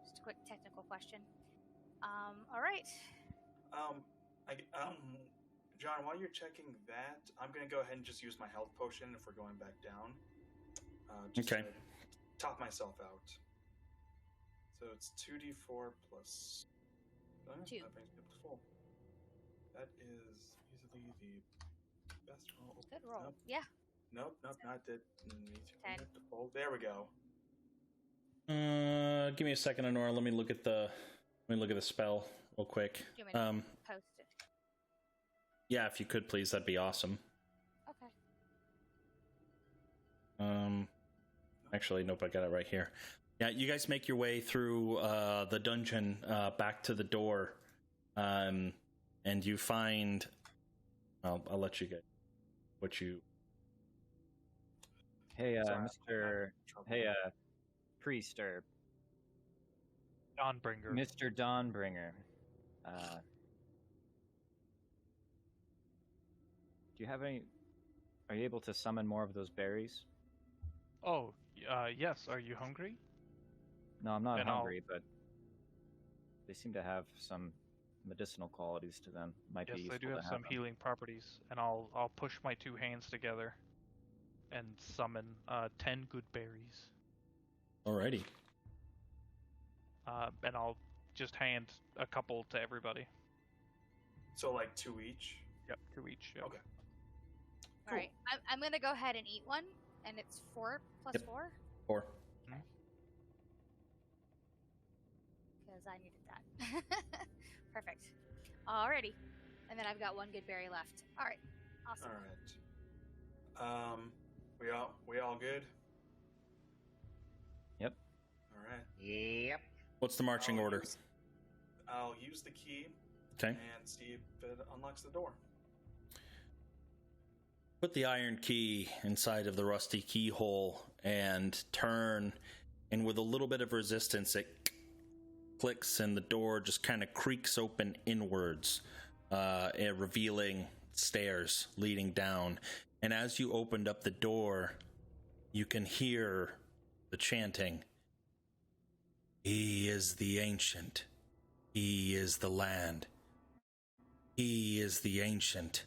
Just a quick technical question. All right. John, while you're checking that, I'm gonna go ahead and just use my health potion if we're going back down. Just Okay. to top myself out. So it's 2d4 plus. Two. That brings me up to full. That is easily the best roll. Good roll. Nope. Yeah. Nope, not that. Need to bring 10. up to full. There we go. Give me a second, Honora. Let me look at the spell real quick. Do you want me to post it? Yeah, if you could please, that'd be awesome. Okay. Actually, nope, I got it right here. Yeah, you guys make your way through the dungeon back to the door, and you find. I'll let you get what you. Hey, Sorry, Mr. Hey, priest or Dawnbringer. Mr. Dawnbringer. Do you have any? Are you able to summon more of those berries? Oh, yes. Are you hungry? No, I'm not Then hungry, but they seem to have some medicinal qualities to them. Might Yes, be they useful do to have some them. healing properties, and I'll push my two hands together and summon 10 good berries. Alrighty. And I'll just hand a couple to everybody. So like 2 each. Yep, 2 each. Yep. Okay. All right. I'm going to go ahead and eat one, and it's 4 plus Yep. 4. 4. Because I needed that. Perfect. Alrighty. And then I've got one good berry left. All right. Awesome. All right. We all good? Yep. All right. Yep. What's the marching order? I'll use the key Okay. and see if it unlocks the door. Put the iron key inside of the rusty keyhole and turn, and with a little bit of resistance, it clicks and the door just kind of creaks open inwards, revealing stairs leading down. And as you opened up the door, you can hear the chanting. He is the ancient. He is the land. He is the ancient.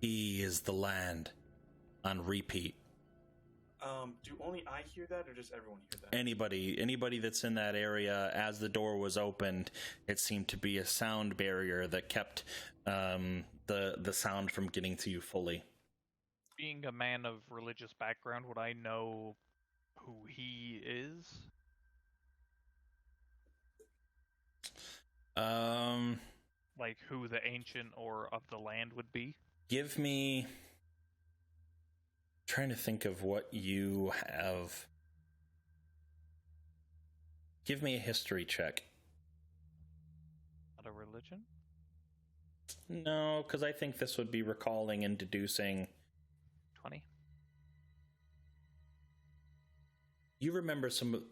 He is the land. On repeat. Do only I hear that, or does everyone hear that? Anybody that's in that area, as the door was opened, it seemed to be a sound barrier that kept the sound from getting to you fully. Being a man of religious background, would I know who he is? Like who the ancient or of the land would be? Give me. Trying to think of what you have. Give me a history check. Not a religion? No, because I think this would be recalling and deducing. 20. You remember some.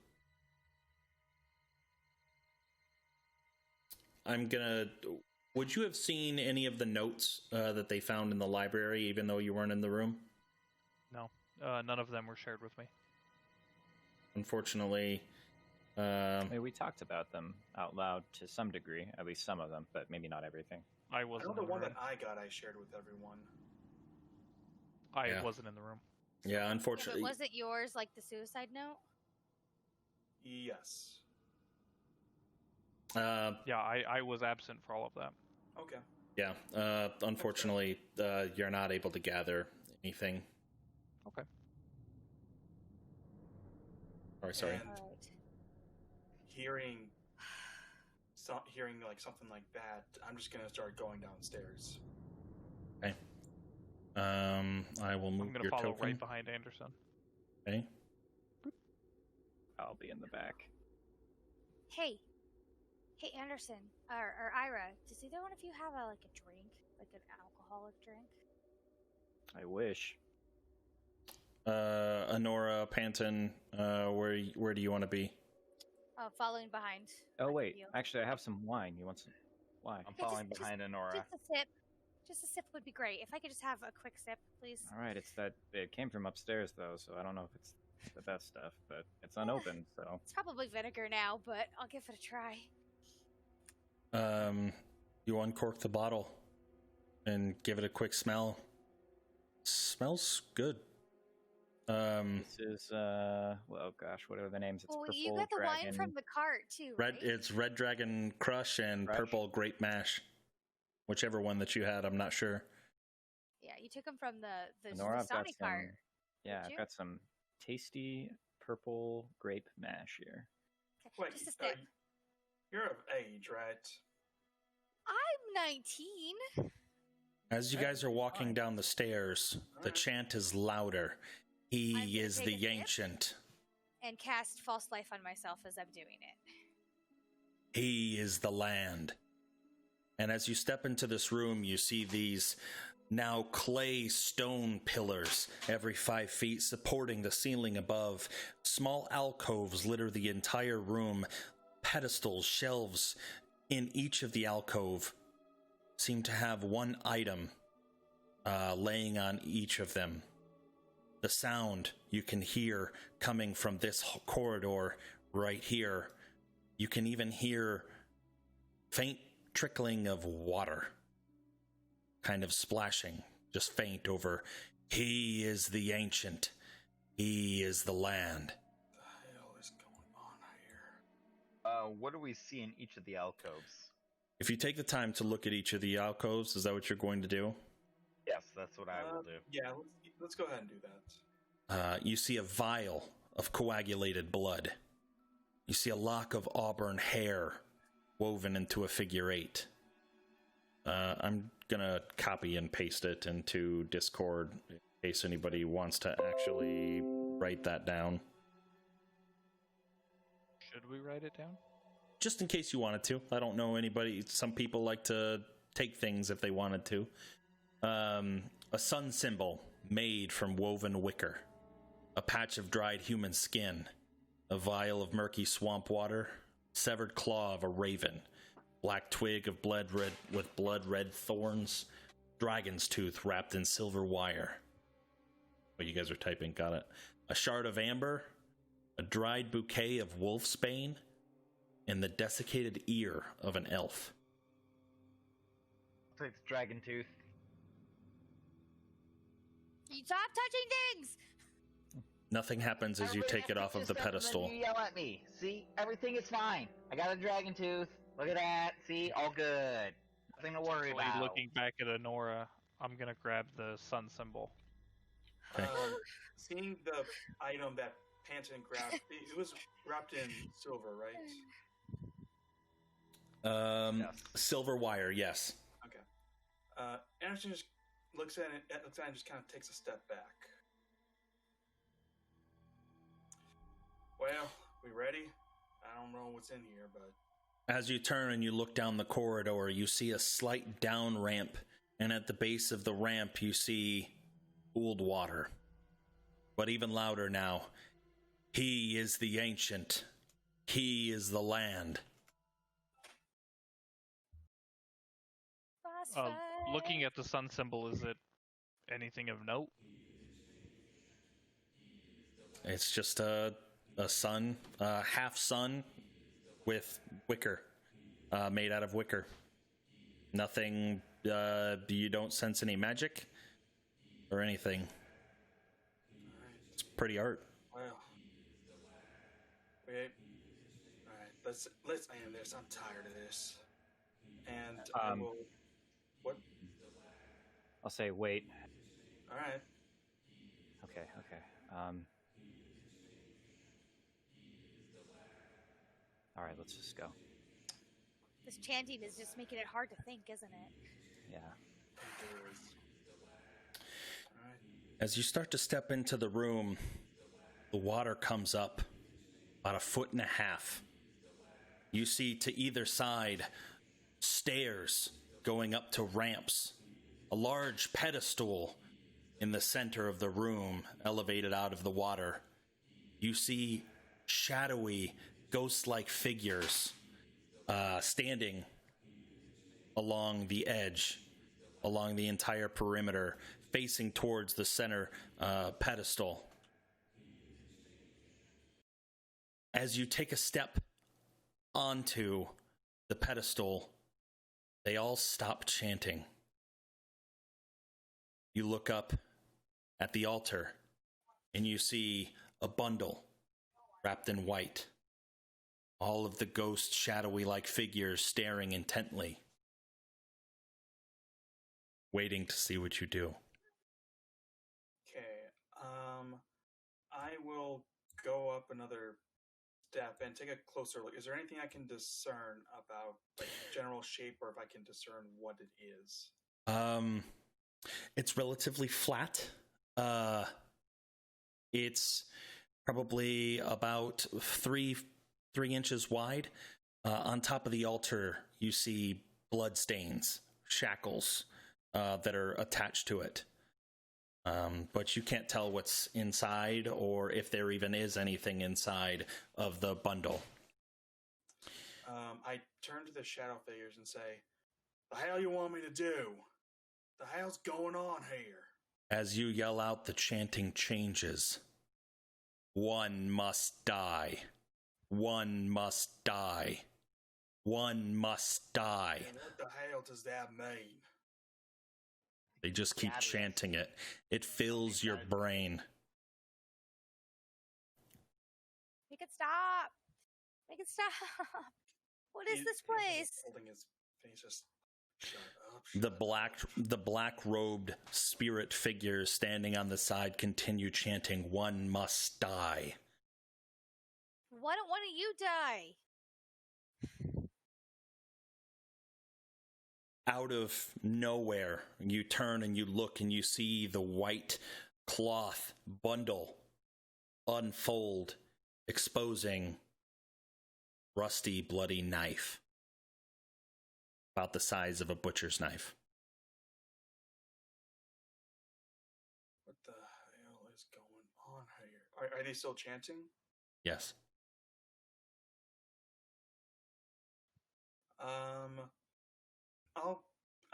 Would you have seen any of the notes that they found in the library, even though you weren't in the room? No. None of them were shared with me. Unfortunately, I mean, we talked about them out loud to some degree, at least some of them, but maybe not everything. I I wasn't know in the the one room. that I got, I shared with everyone. I Yeah. wasn't in the room. Yeah, Yeah, but unfortunately. wasn't yours like the suicide note? Yes. Yeah, I was absent for all of that. Okay. Yeah, unfortunately, you're not able to gather anything. Okay. Sorry. And All right. hearing like something like that, I'm just gonna start going downstairs. Okay. I will move I'm gonna your follow token. right behind Anderson. Okay. I'll be in the back. Hey, Anderson or Ira, does either one of you have a drink, like an alcoholic drink? I wish. Honora, Panton, where do you want to be? Following behind. Oh, like wait. you. Actually, I have some wine. You want some? Why? I'm Yeah, falling behind Honora. Just a sip. Just a sip would be great. If I could just have a quick sip, please. All right. It came from upstairs, though, so I don't know if it's the best stuff, but it's unopened, so. It's probably vinegar now, but I'll give it a try. You uncork the bottle and give it a quick smell. Smells good. This is, well, gosh, what are the names? It's Well, Purple you got the Dragon. wine from the cart too, Red. right? It's Red Dragon Crush and Crush. Purple Grape Mash. Whichever one that you had, I'm not sure. Yeah, you took them from the Honora, I've got Sony some, cart. yeah, Did I've you? got some tasty purple grape mash here. Okay, Wait, just a sip. you're of age, right? I'm 19. As you guys are walking fine. down the stairs, the Alright. chant is louder. He I'm gonna is take a the sip. ancient. And cast false life on myself as I'm doing it. He is the land. And as you step into this room, you see these now clay stone pillars every 5 feet supporting the ceiling above. Small alcoves litter the entire room. Pedestals, shelves in each of the alcove seem to have one item laying on each of them. The sound you can hear coming from this corridor right here. You can even hear faint trickling of water, kind of splashing, just faint over. He is the ancient. He is the land. What the hell is going on here? What do we see in each of the alcoves? If you take the time to look at each of the alcoves, is that what you're going to do? Yes, that's what I will do. Yeah, let's go ahead and do that. You see a vial of coagulated blood. You see a lock of auburn hair woven into a figure 8. I'm gonna copy and paste it into Discord in case anybody wants to actually write that down. Should we write it down? Just in case you wanted to. I don't know anybody. Some people like to take things if they wanted to. A sun symbol made from woven wicker. A patch of dried human skin. A vial of murky swamp water. Severed claw of a raven. Black twig of blood red thorns. Dragon's tooth wrapped in silver wire. Oh, you guys are typing. Got it. A shard of amber. A dried bouquet of wolfsbane. And the desiccated ear of an elf. I'll take the dragon tooth. You stop touching things! Nothing happens as you Everybody take it has off to of the take a step and pedestal. then you yell at me. See, everything is fine. I got a dragon tooth. Look at that. See, all good. Nothing to worry Really about. looking back at Honora, I'm gonna grab the sun symbol. Okay. Seeing the item that Panton grabbed, it was wrapped in silver, right? Yes. Silver wire, yes. Okay. Anderson just looks at it and just kind of takes a step back. Well, we ready? I don't know what's in here, but As you turn and you look down the corridor, you see a slight down ramp, and at the base of the ramp you see pooled water. But even louder now, he is the ancient. He is the land. Boss Uh, fight. looking at the sun symbol, is it anything of note? It's just a a sun, half sun with wicker, made out of wicker. Nothing, you don't sense any magic or anything. It's pretty art. Well, wait. All right, let's end this. I'm tired of this. And I will. What? I'll say wait. All right. Okay. All right, let's just go. This chanting is just making it hard to think, isn't it? Yeah. All right. As you start to step into the room, the water comes up about 1.5 feet. You see to either side stairs going up to ramps, a large pedestal in the center of the room elevated out of the water. You see shadowy, ghost-like figures standing along the edge, along the entire perimeter, facing towards the center pedestal. As you take a step onto the pedestal, they all stop chanting. You look up at the altar, and you see a bundle wrapped in white. All of the ghost, shadowy-like figures staring intently, waiting to see what you do. Okay. I will go up another step and take a closer look. Is there anything I can discern about like general shape, or if I can discern what it is? It's relatively flat. It's probably about 3 inches wide. On top of the altar, you see blood stains, shackles that are attached to it. But you can't tell what's inside or if there even is anything inside of the bundle. I turn to the shadow figures and say, "The hell you want me to do? The hell's going on here?" As you yell out, the chanting changes. One must die. One must die. One must die. And what the hell does that mean? They just keep chanting it. It fills your brain. Make it stop! Make it stop! What is this place? Holding his face, just shut up. The black robed spirit figures standing on the side continue chanting, "One must die." Why don't one of you die? Out of nowhere, you turn and you look and you see the white cloth bundle unfold, exposing rusty, bloody knife about the size of a butcher's knife. What the hell is going on here? Are they still chanting? Yes.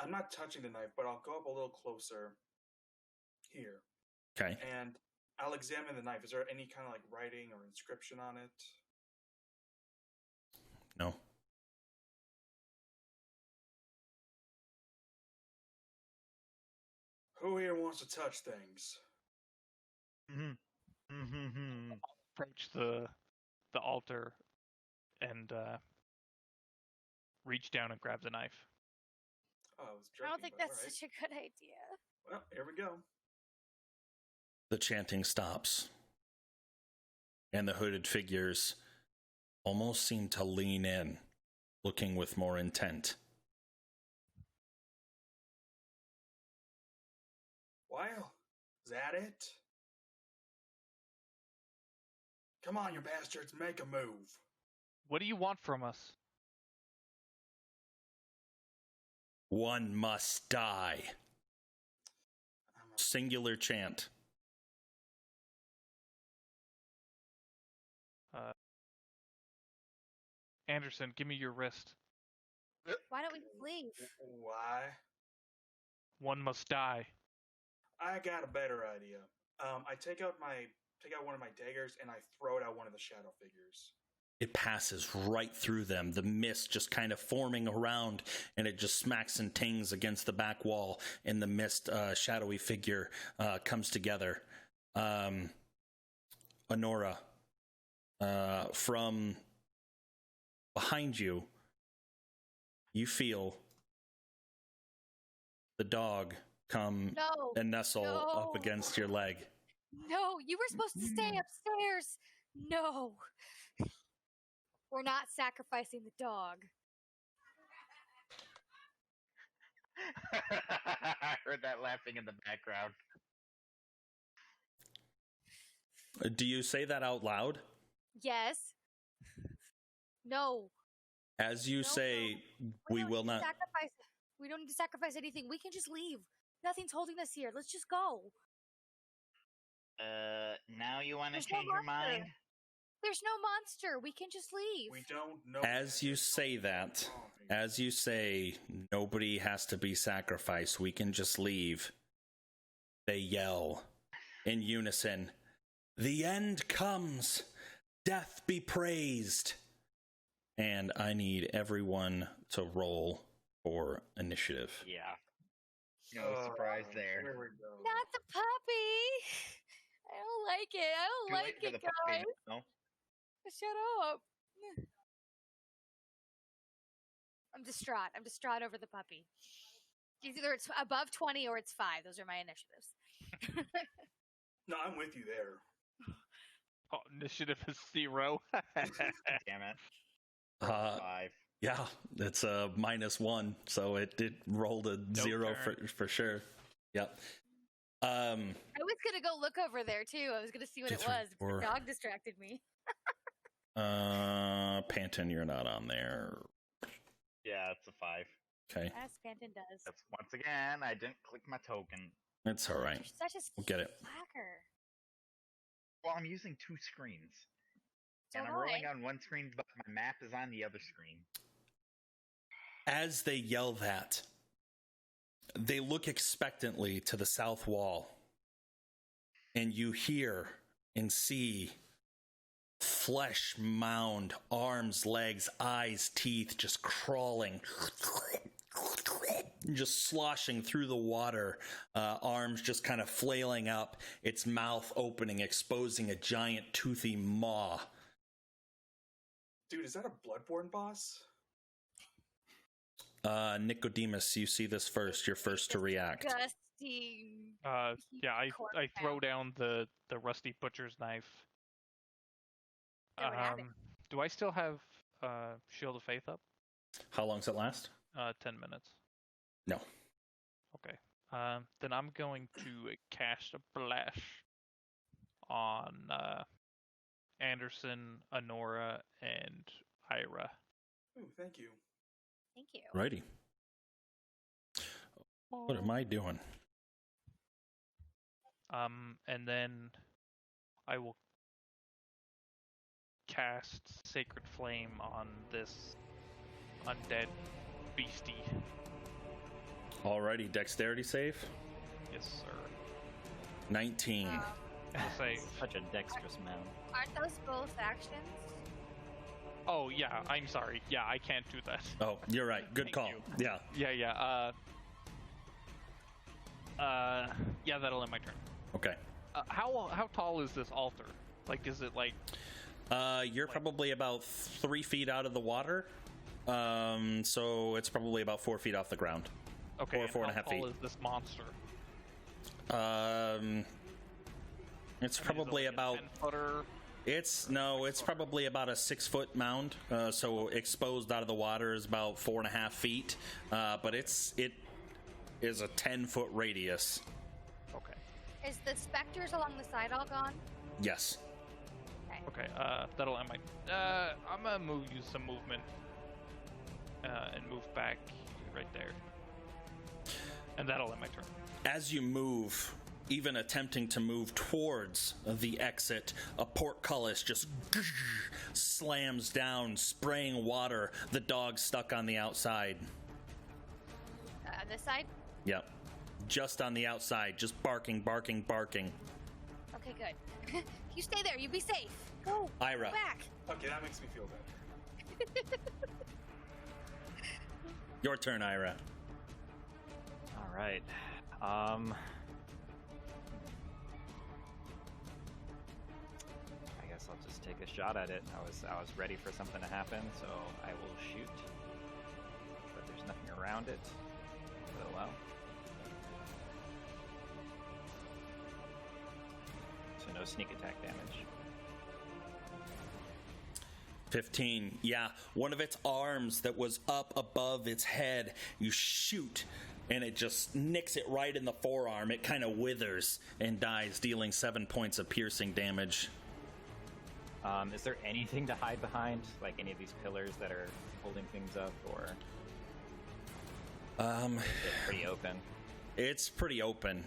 I'm not touching the knife, but I'll go up a little closer here. Okay. And I'll examine the knife. Is there any kind of like writing or inscription on it? No. Who here wants to touch things? Approach the altar and reach down and grab the knife. Oh, I was joking. I don't think that's right. such a good idea. Well, here we go. The chanting stops, and the hooded figures almost seem to lean in, looking with more intent. Well, is that it? Come on, you bastards, make a move. What do you want from us? One must die. Singular chant. Anderson, give me your wrist. Why don't we leave? Why? One must die. I got a better idea. I take out my take out one of my daggers and I throw it at one of the shadow figures. It passes right through them, the mist just kind of forming around, and it just smacks and tings against the back wall, and the mist shadowy figure comes together. Honora, from behind you, you feel the dog come and nestle up against your leg. No, you were supposed to stay upstairs. No. We're not sacrificing the dog. I heard that laughing in the background. Do you say that out loud? Yes. No. As you say, we will not. We don't need to sacrifice anything. We can just leave. Nothing's holding us here. Let's just go. Now you want to change your mind? There's no monster. We can just leave. We don't know. As you say that, as you say, nobody has to be sacrificed. We can just leave. They yell in unison, "The end comes! Death be praised!" And I need everyone to roll for initiative. Yeah. No surprise there. Here we go. Not the puppy. I don't like it. I don't like it, guys. No? Shut up. I'm distraught. I'm distraught over the puppy. Either it's above 20 or it's 5. Those are my initiatives. No, I'm with you there. Oh, initiative is 0. Damn it. 5. Yeah, it's a -1, so it rolled a 0 for sure. Yep. I was gonna go look over there too. I was gonna see what it was. The dog distracted me. Panton, you're not on there. Yeah, it's a 5. Okay. As Panton does. That's once again, I didn't click my token. It's all right. You're such a We'll get it. slacker. Well, I'm using 2 screens. So and I'm rolling on one screen, but my map is on the other screen. As they yell that, they look expectantly to the south wall, and you hear and see flesh mound, arms, legs, eyes, teeth just crawling, just sloshing through the water, arms just kind of flailing up, its mouth opening, exposing a giant toothy maw. Dude, is that a Bloodborne boss? Nicodemus, you see this first. You're first to react. Disgusting. Yeah, I throw down the rusty butcher's knife. Do I still have Shield of Faith up? How long does it last? 10 minutes. No. Okay. Then I'm going to cast a Flash on Anderson, Honora, and Ira. Ooh, thank you. Thank you. Righty. What am I doing? And then I will cast Sacred Flame on this undead beastie. Alrighty, dexterity save. Yes, sir. 19. Save. Such a dexterous man. Aren't those both actions? Oh yeah, I'm sorry. Yeah, I can't do that. Oh, you're right. Good Thank call. you. Yeah. Yeah. Yeah, that'll end my turn. Okay. How tall is this altar? Like, is it like? You're probably about 3 feet out of the water. So it's probably about 4 feet off the ground. Okay. Or 4.5 feet. How tall is this monster? It's probably about. 10-footer. It's probably about a 6-foot mound. So exposed out of the water is about 4.5 feet. But it is a 10-foot radius. Okay. Is the specters along the side all gone? Yes. Okay. That'll end my. I'm gonna use some movement. And move back right there. And that'll end my turn. As you move, even attempting to move towards the exit, a portcullis just slams down, spraying water. The dog's stuck on the outside. This side? Yep. Just on the outside, just barking. Okay. Okay, good. You stay there. You be safe. Go. Ira. Go back. Okay, that makes me feel better. Your turn, Ira. All right. I guess I'll just take a shot at it. I was ready for something to happen, so I will shoot. But there's nothing around it. Oh well. So no sneak attack damage. 15. Yeah, one of its arms that was up above its head, you shoot, and it just nicks it right in the forearm. It kind of withers and dies, dealing 7 points of piercing damage. Is there anything to hide behind? Like any of these pillars that are holding things up, or is it pretty open? It's pretty open.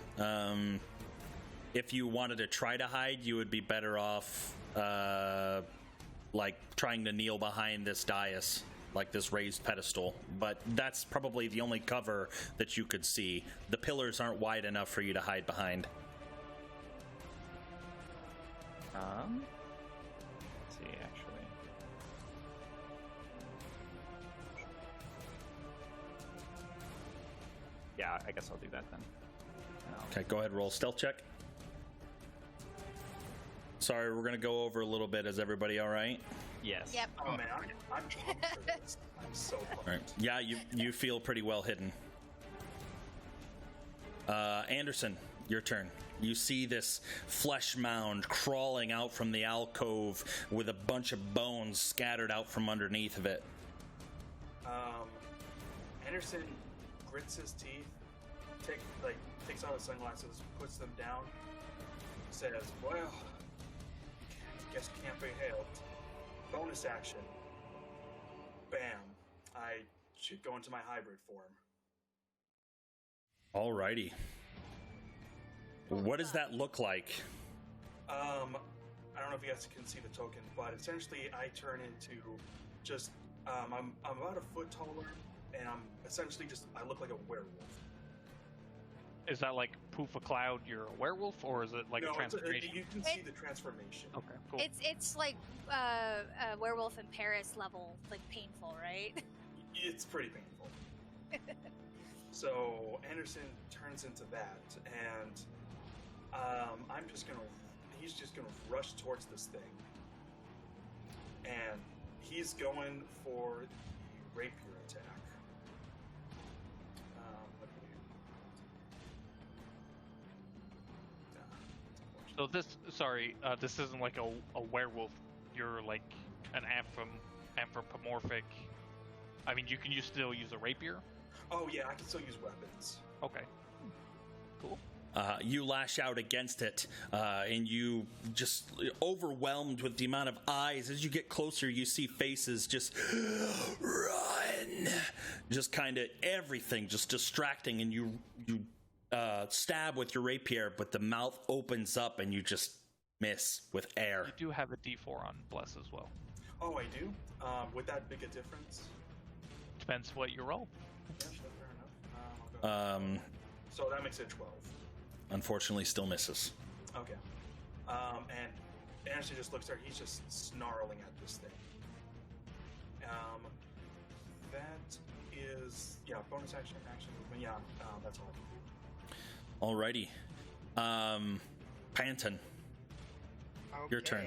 If you wanted to try to hide, you would be better off like trying to kneel behind this dais, like this raised pedestal, but that's probably the only cover that you could see. The pillars aren't wide enough for you to hide behind. Let's see, actually. Yeah, I guess I'll do that then. Okay, go ahead, roll stealth check. Sorry, we're gonna go over a little bit. Is everybody all right? Yes. Yep. Oh man, I'm pumped for this. I'm so pumped. All right. Yeah, you feel pretty well hidden. Anderson, your turn. You see this flesh mound crawling out from the alcove with a bunch of bones scattered out from underneath of it. Anderson grits his teeth, takes off his sunglasses, puts them down, says, "Well, guess can't be helped. Bonus action. Bam. I should go into my hybrid form." Alrighty. What does that look like? I don't know if you guys can see the token, but essentially I turn into just I'm about a foot taller, and I'm essentially I look like a werewolf. Is that like poof a cloud, you're a werewolf, or is it like No, a transformation? you can see the transformation. Okay, cool. It's like werewolf in Paris level, like painful, right? It's pretty painful. So Anderson turns into that, and he's just gonna rush towards this thing, and he's going for the rapier attack. So this isn't like a werewolf. You're like an anthropomorphic. I mean, you can still use a rapier. Oh yeah, I can still use weapons. Okay. Cool. You lash out against it, and you just overwhelmed with the amount of eyes. As you get closer, you see faces just run, just kind of everything, just distracting. And you stab with your rapier, but the mouth opens up, and you just miss with air. You do have a D4 on bless as well. Oh, I do. Would that make a difference? Depends what you roll. Yeah, sure, fair enough. I'll go. So that makes it 12. Unfortunately, still misses. Okay. And Anderson just looks there. He's just snarling at this thing. That is bonus action movement. Yeah, that's all. Alrighty. Panton. Okay. Your turn.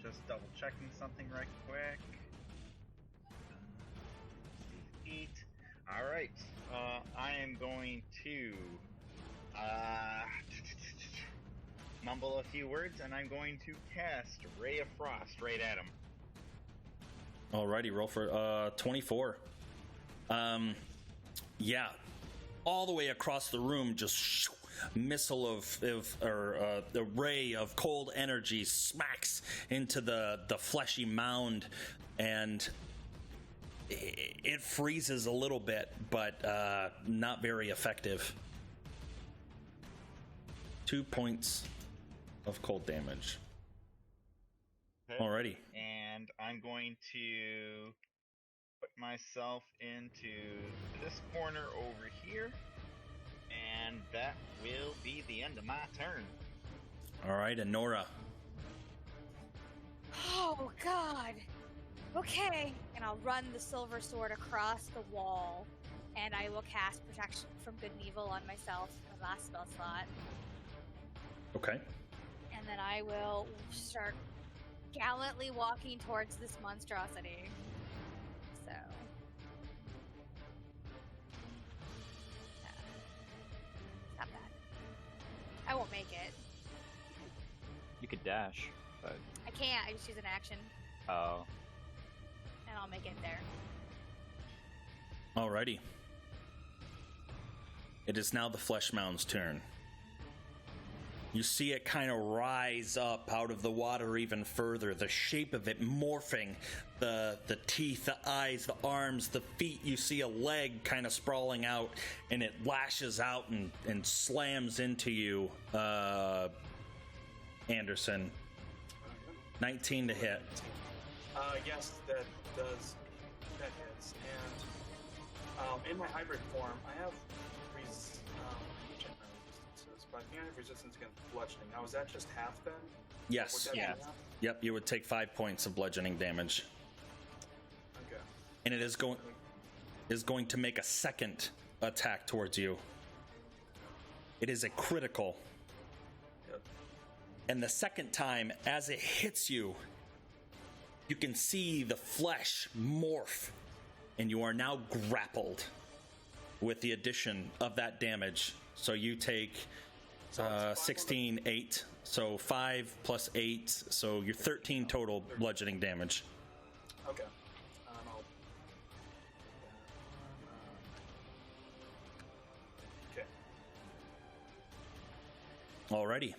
Just double checking something right quick. Eat. All right. I am going to mumble a few words, and I'm going to cast Ray of Frost right at him. Alrighty, roll for 24. Yeah, all the way across the room, just missile of a ray of cold energy smacks into the fleshy mound, and it freezes a little bit, but not very effective. 2 points of cold damage. Okay. Alrighty. And I'm going to put myself into this corner over here, and that that will be the end of my turn. All right, and Nora. Oh, God. Okay. And I'll run the silver sword across the wall, and I will cast Protection from Good and Evil on myself, my last spell slot. Okay. And then I will start gallantly walking towards this monstrosity. So. Not bad. I won't make it. You could dash, but I can't. I just use an action, oh, and I'll make it there. Alrighty. It is now the Flesh Mound's turn. You see it kind of rise up out of the water even further, the shape of it morphing, the teeth, the eyes, the arms, the feet. You see a leg kind of sprawling out, and it lashes out and slams into you, Anderson. 19 to hit. Yes, that does. That hits. And in my hybrid form, I have check my resistances, but I think I have resistance against bludgeoning. Now, is that just half then? Yes. Would that be Yeah. half? Yep, you would take 5 points of bludgeoning damage. Okay. And it is going to make a second attack towards you. It is a critical. Yep. And the second time, as it hits you, you can see the flesh morph, and you are now grappled with the addition of that damage. So you take 16, 8. So 5 plus 8, so you're 13 total bludgeoning damage. Okay. Okay. Alrighty.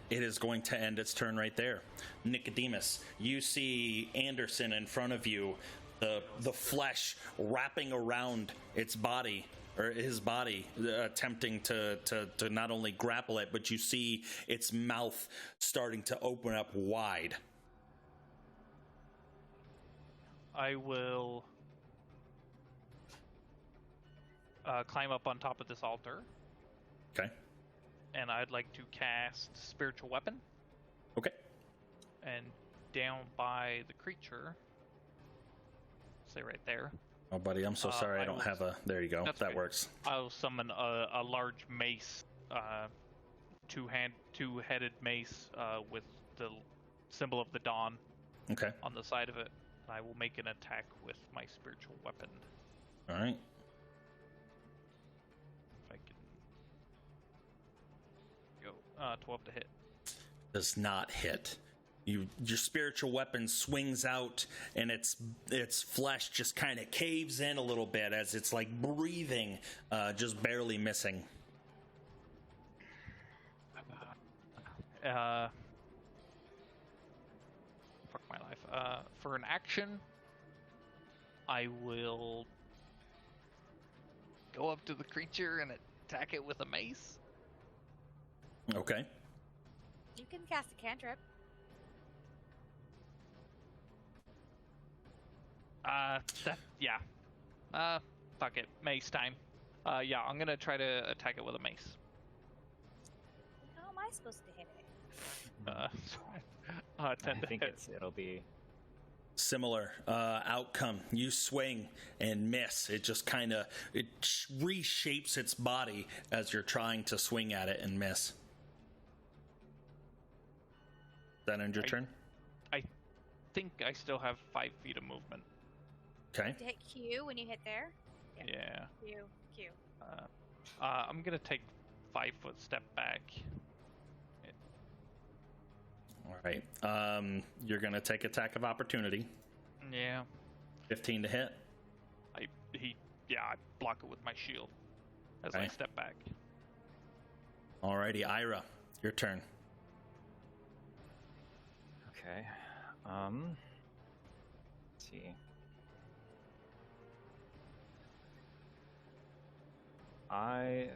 It is going to end its turn right there. Nicodemus, you see Anderson in front of you, the flesh wrapping around its body, or his body, attempting to not only grapple it, but you see its mouth starting to open up wide. I will climb up on top of this altar, Okay. and I'd like to cast Spiritual Weapon. Okay. And down by the creature, say right there, Oh, buddy, I'm so sorry. I don't have a. There you go. That's That okay. works. I'll summon a large mace, two-headed mace with the symbol of the dawn Okay. on the side of it. I will make an attack with my spiritual weapon. All right. If I can go 12 to hit. Does not hit. Your spiritual weapon swings out, and its flesh just kind of caves in a little bit as it's like breathing, just barely missing. Fuck my life. For an action, I will go up to the creature and attack it with a mace. Okay. You can cast a cantrip. Fuck it. Mace time. Yeah, I'm gonna try to attack it with a mace. How am I supposed to hit it? 10 I to think hit. it'll be Similar outcome. You swing and miss. It just kind of reshapes its body as you're trying to swing at it and miss. That end your turn? I think I still have 5 feet of movement. Okay. To hit Q when you hit there? Yeah. Q. I'm gonna take 5-foot step back. All right. You're going to take attack of opportunity. Yeah. 15 to hit. I block it with my shield as I Okay. step back. Alrighty, Ira, your turn. okay. Let's see. I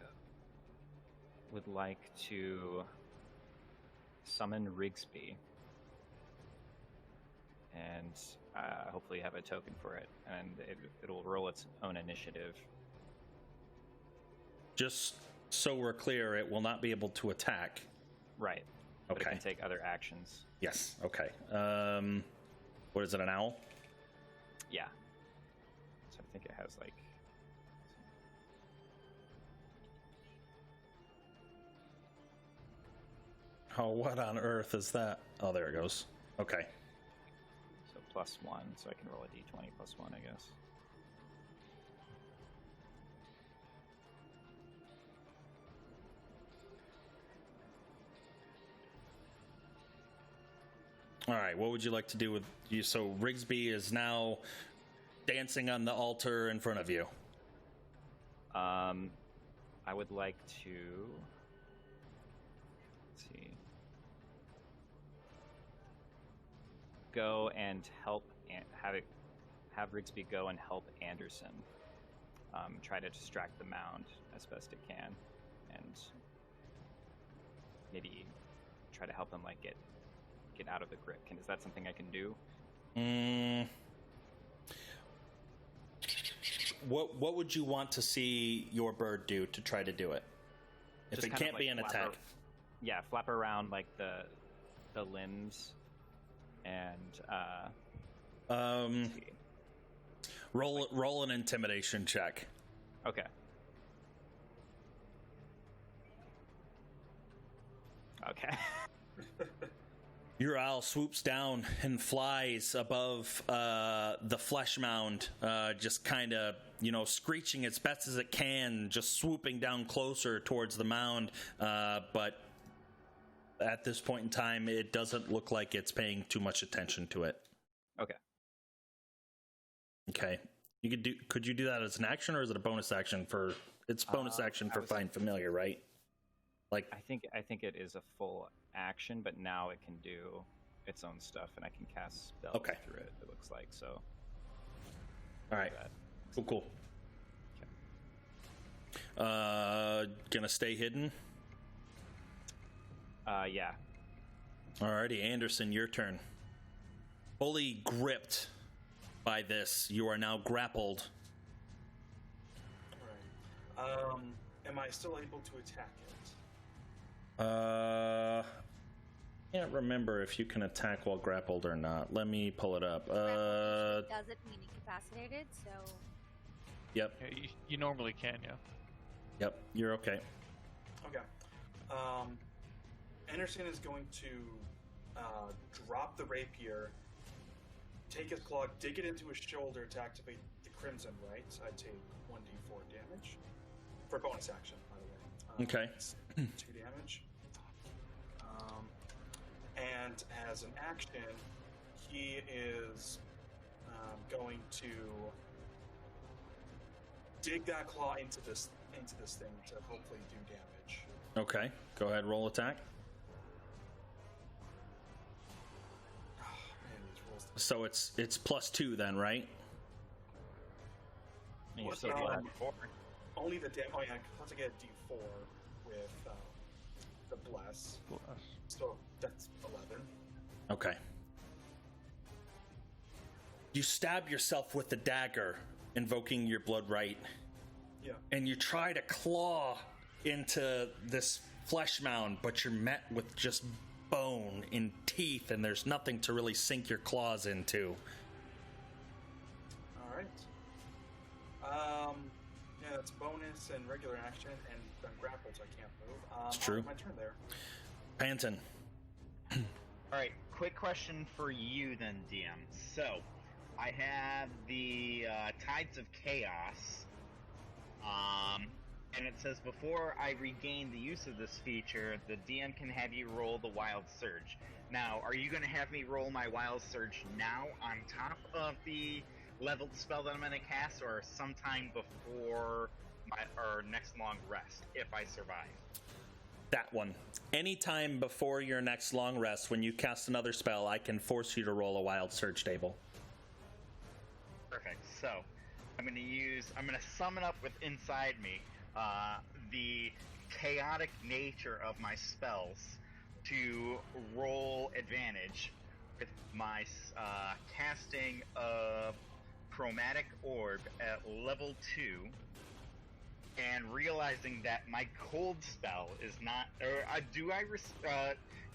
would like to summon Rigsby and hopefully have a token for it, and it'll roll its own initiative. just so we're clear, it will not be able to attack. Right. But Okay. it can take other actions. Yes. Okay. What is it? An owl? Yeah. So I think it has like. Oh, what on earth is that? Oh, there it goes. Okay. So +1, so I can roll a d20 +1, I guess. All right. What would you like to do with you? So Rigsby is now dancing on the altar in front of you. I would like to. Let's see. Go and help and have Rigsby go and help Anderson. Try to distract the mound as best it can, and maybe try to help him like get out of the grip. Is that something I can do? What would you want to see your bird do to try to do it? If Just it kind of, can't be like, an attack. Yeah, flap around like the limbs and let's see. Roll an intimidation check. Okay. Okay. Your owl swoops down and flies above the flesh mound, just kind of, screeching as best as it can, just swooping down closer towards the mound. But at this point in time, it doesn't look like it's paying too much attention to it. Okay. Okay. Could you do that as an action, or is it a bonus action for? It's bonus action for Find Familiar, right? Like I think it is a full action, but now it can do its own stuff, and I can cast spells through it. It looks like so. All right. Cool. Okay. Gonna stay hidden. Yeah. Alrighty, Anderson, your turn. Fully gripped by this, you are now grappled. Alright. Am I still able to attack it? Can't remember if you can attack while grappled or not. Let me pull it up. Doesn't mean incapacitated, so. Yep. Yeah, you normally can, yeah. Yep, you're okay. Okay. Anderson is going to drop the rapier, take his claw, dig it into his shoulder to activate the Crimson Right. I take 1d4 damage. For bonus action, by the way. Okay. It's 2 damage. And as an action, he is going to dig that claw into this thing to hopefully do damage. Okay, go ahead, roll attack. Oh, man, these rolls. So it's +2 then, right? And you What, still have only the damage. Oh yeah, plus I get a d4 with the bless. So that's 11. Okay. You stab yourself with the dagger, invoking your blood right. Yeah. And you try to claw into this flesh mound, but you're met with just bone and teeth, and there's nothing to really sink your claws into. All right. Yeah, that's bonus and regular action, and I'm grappled, so I can't move. It's true. My turn there. Panton. All right, quick question for you then, DM. So, I have the Tides of Chaos, and it says before I regain the use of this feature, the DM can have you roll the Wild Surge. Now, are you going to have me roll my Wild Surge now on top of the leveled spell that I'm going to cast, or sometime before our next long rest, if I survive? That one. Anytime before your next long rest, when you cast another spell, I can force you to roll a Wild Surge table. Perfect. So, I'm going to summon up with inside me the chaotic nature of my spells to roll advantage with my casting of Chromatic Orb at level 2 and realizing that my cold spell is not,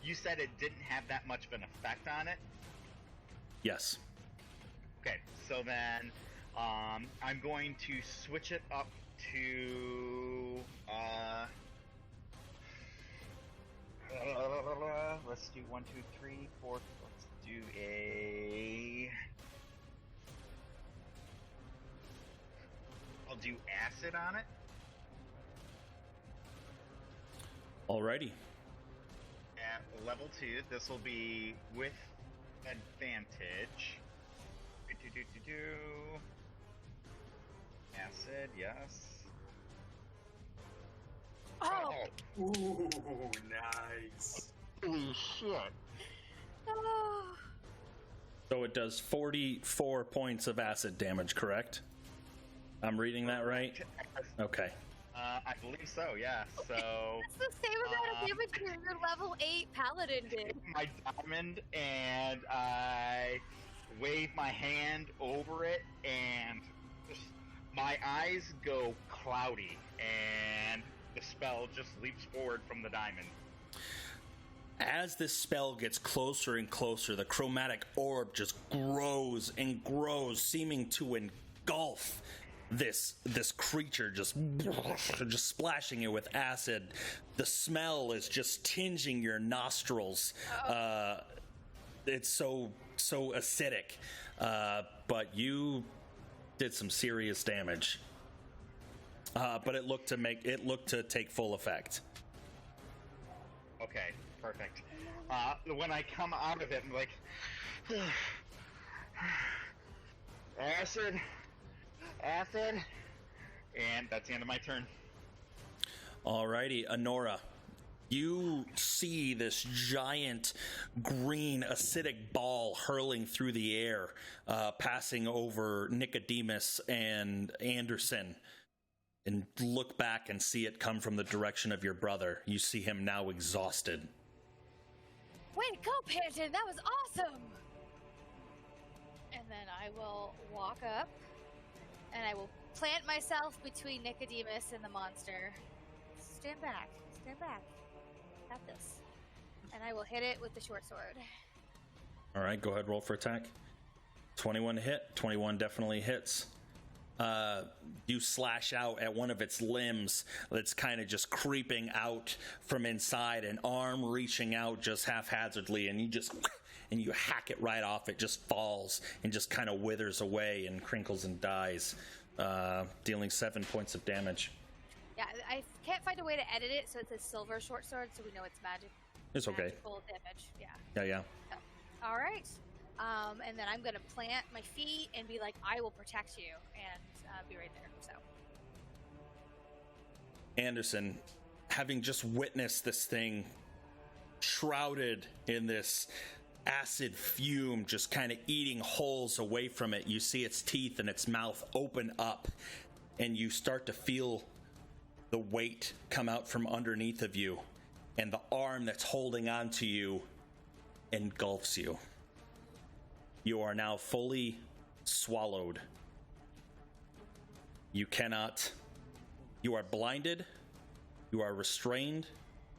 you said it didn't have that much of an effect on it? Yes. Okay, so then I'm going to switch it up to let's do 1, 2, 3, 4. Let's do I'll do acid on it. Alrighty. At level 2, this will be with advantage. Acid, yes. Oh! Ooh, nice. Holy shit. Oh. So it does 44 points of acid damage, correct? I'm reading that right? Okay. I believe so, yeah. So That's the same amount of damage your level 8 paladin did. my diamond, and I wave my hand over it, and my eyes go cloudy, and the spell just leaps forward from the diamond. As this spell gets closer and closer, the chromatic orb just grows and grows, seeming to engulf this creature, just splashing it with acid. The smell is just tinging your nostrils. It's so acidic, but you did some serious damage. But it looked to take full effect. Okay, perfect. When I come out of it, I'm like, acid, and that's the end of my turn. Alrighty, Honora. You see this giant green acidic ball hurling through the air, passing over Nicodemus and Anderson, and look back and see it come from the direction of your brother. You see him now exhausted. Way to go, Panton! That was awesome! And then I will walk up, and I will plant myself between Nicodemus and the monster. Stand back. Got this. And I will hit it with the short sword. All right, go ahead, roll for attack. 21 to hit. 21 definitely hits. You slash out at one of its limbs that's kind of just creeping out from inside, an arm reaching out just haphazardly, and you hack it right off. It just falls and just kind of withers away and crinkles and dies, dealing 7 points of damage. Yeah, I can't find a way to edit it so it's a silver short sword, so we know it's magic. It's okay. Magical damage, yeah. Yeah. So, all right. And then I'm going to plant my feet and be like, I will protect you, and be right there. So, Anderson, having just witnessed this thing shrouded in this acid fume, just kind of eating holes away from it, you see its teeth and its mouth open up, and you start to feel the weight come out from underneath of you, and the arm that's holding on to you engulfs you. You are now fully swallowed. You are blinded, you are restrained,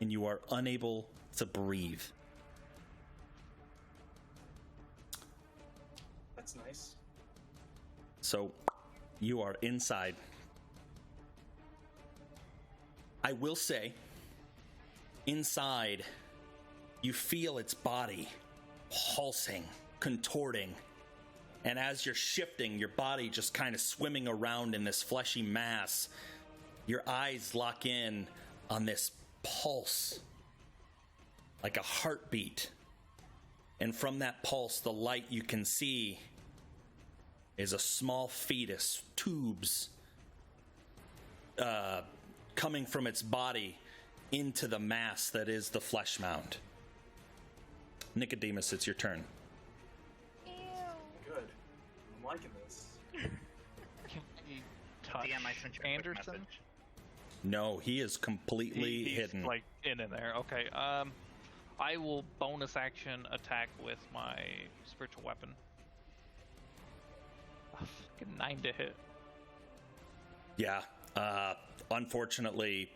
and you are unable to breathe. That's nice. So, you are inside. I will say, inside, you feel its body pulsing, contorting, and as you're shifting, your body just kind of swimming around in this fleshy mass, your eyes lock in on this pulse, like a heartbeat. And from that pulse, the light you can see is a small fetus, tubes, coming from its body into the mass that is the flesh mound. Nicodemus, it's your turn. Good. I'm liking this. Can we touch DM, I sent you a quick Anderson? message. No, he is completely He's hidden. like in there. Okay. I will bonus action attack with my spiritual weapon. A fucking 9 to hit. Yeah. unfortunately,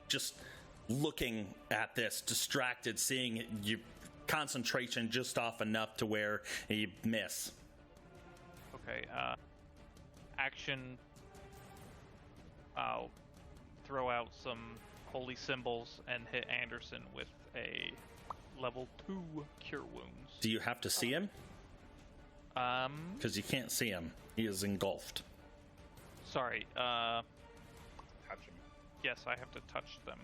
just looking at this, distracted, seeing it, your concentration just off enough to where you miss. Okay, action. I'll throw out some holy symbols and hit Anderson with a level 2 cure wounds. Do you have to see him? Because you can't see him. He is engulfed. Sorry, Touch him. yes, I have to touch them.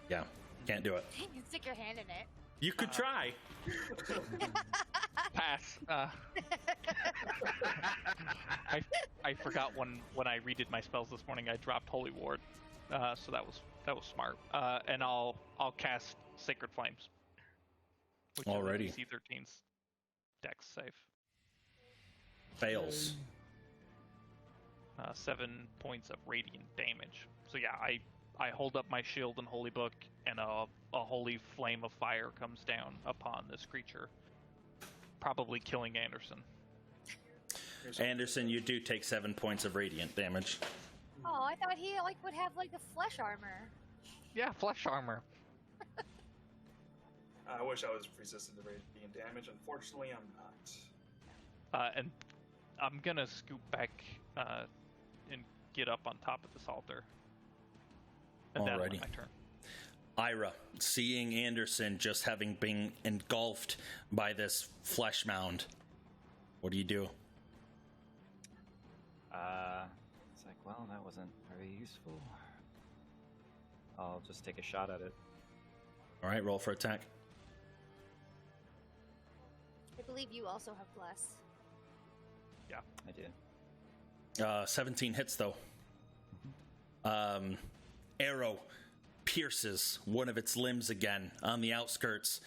Yeah, can't do it. You can stick your hand in it. You could try. Pass. I forgot when I redid my spells this morning, I dropped Holy Ward, so that was smart. And I'll cast Sacred Flames. Which Alrighty. is DC-13's Dex save. Fails. 7 points of radiant damage. So yeah, I hold up my shield and holy book, and a holy flame of fire comes down upon this creature, probably killing Anderson. Anderson, you do take 7 points of radiant damage. Oh, I thought he would have a flesh armor. Yeah, flesh armor. I wish I was resistant to radiant damage. Unfortunately, I'm not. And I'm gonna scoop back and get up on top of this altar. And that'll end Alrighty. my turn. Ira, seeing Anderson just having been engulfed by this flesh mound, what do you do? It's like, well, that wasn't very useful. I'll just take a shot at it. All right, roll for attack. I believe you also have bless. Yeah. I do. 17 hits, though. Arrow pierces one of its limbs again on the outskirts.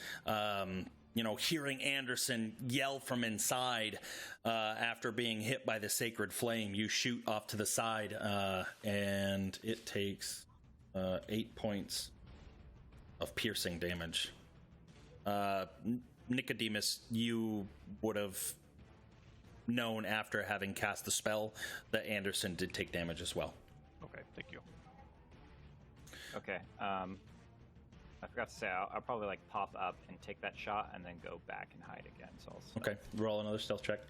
Hearing Anderson yell from inside after being hit by the sacred flame, you shoot off to the side, and it takes 8 points of piercing damage. Nicodemus, you would have known after having cast the spell that Anderson did take damage as well. Okay, thank you. Okay. I forgot to say, I'll probably pop up and take that shot and then go back and hide again. So I'll Okay, roll another stealth check.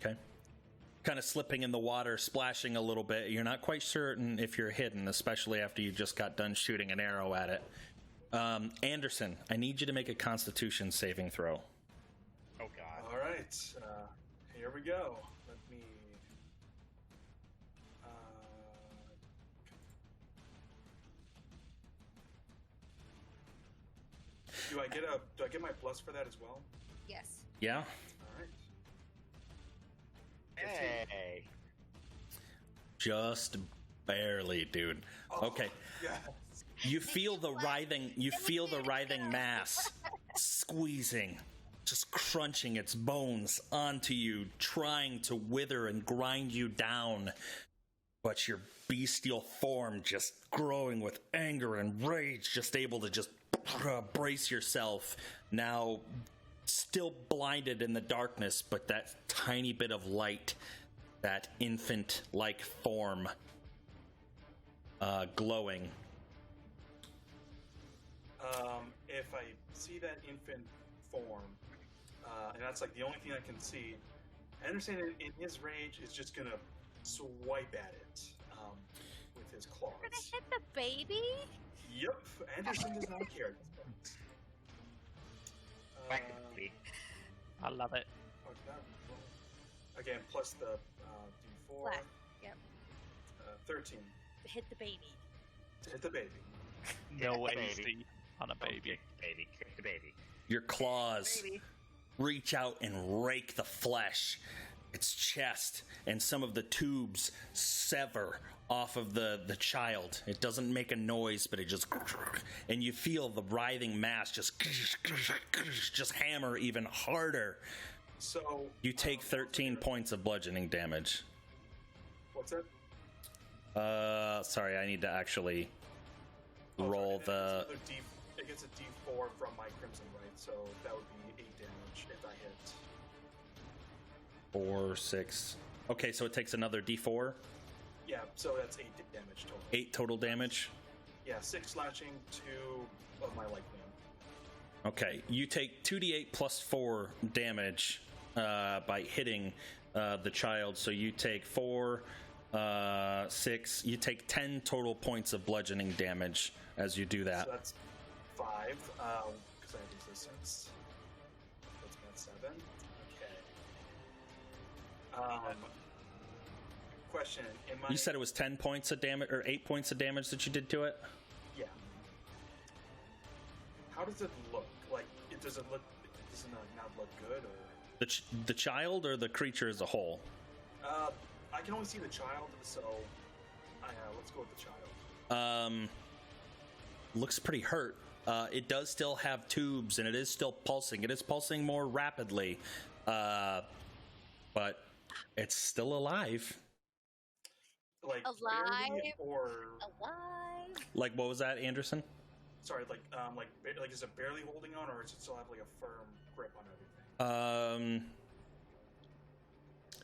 Okay. Kind of slipping in the water, splashing a little bit. You're not quite certain if you're hidden, especially after you just got done shooting an arrow at it. Anderson, I need you to make a Constitution saving throw. Oh god. All right, here we go. Let me. Do I get my plus for that as well? Yes. Yeah? All right. Hey. Just barely, dude. Oh, Okay. Yes. You feel the writhing mass squeezing, just crunching its bones onto you, trying to wither and grind you down. But your bestial form just growing with anger and rage, just able to just brace yourself. Now still blinded in the darkness, but that tiny bit of light, that infant-like form glowing. If I see that infant form, and that's the only thing I can see, Anderson in his rage is just gonna swipe at it with his claws. You're gonna hit the baby? Yep, Anderson does not care. Practically. I love it. Again, plus the D4. Flat. Yep. 13 Hit the baby. to hit the baby. No Baby. AC on a baby. Baby, kick the baby. Your claws reach out and rake the flesh, its chest, and some of the tubes sever off of the child. It doesn't make a noise, but it just... And you feel the writhing mass just hammer even harder. So You take 13 points of bludgeoning damage. What's that? Sorry, I need to actually Oh, roll sorry, the... it gets a D4 from my Crimson, right? So that would be 8 damage if I hit. 4, 6. Okay, so it takes another d4. Yeah, so that's 8 damage total. 8 total damage. Yeah, 6 slashing, 2 of my lightning. Okay, you take 2d8 plus 4 damage by hitting the child. So you take 4, 6. You take 10 total points of bludgeoning damage as you do that. So that's 5, because I have resistance. That's about 7. Okay. Question: You said it was 10 points of damage, or 8 points of damage that you did to it? Yeah. How does it look? Like, does it not look good, or The child or the creature as a whole? I can only see the child, so let's go with the child. Looks pretty hurt. It does still have tubes, and it is still pulsing. It is pulsing more rapidly, but it's still alive. Like Alive? barely, or Alive? Like, what was that, Anderson? sorry, like is it barely holding on, or does it still have like a firm grip on everything?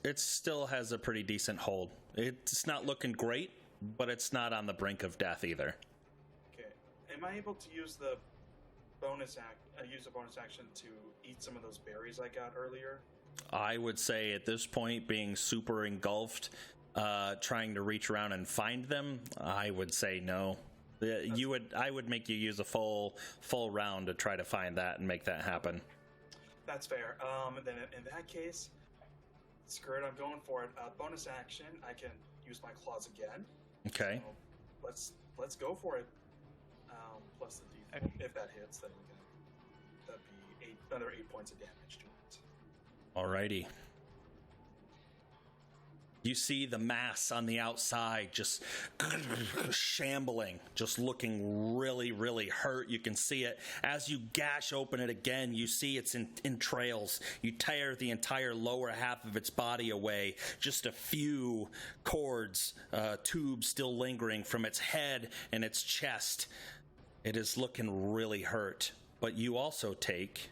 It still has a pretty decent hold. It's not looking great, but it's not on the brink of death either. Okay. Am I able to use the bonus action to eat some of those berries I got earlier? I would say at this point, being super engulfed, trying to reach around and find them, I would say no. I would make you use a full round to try to find that and make that happen. That's fair. Then in that case, screw it, I'm going for it. Bonus action, I can use my claws again. Okay. So let's go for it. Plus the d4. If that hits, then that'd be another 8 points of damage to it. Alrighty. You see the mass on the outside just shambling, just looking really, really hurt. You can see it. As you gash open it again, you see its entrails. You tear the entire lower half of its body away. Just a few cords, tubes still lingering from its head and its chest. It is looking really hurt. But you also take...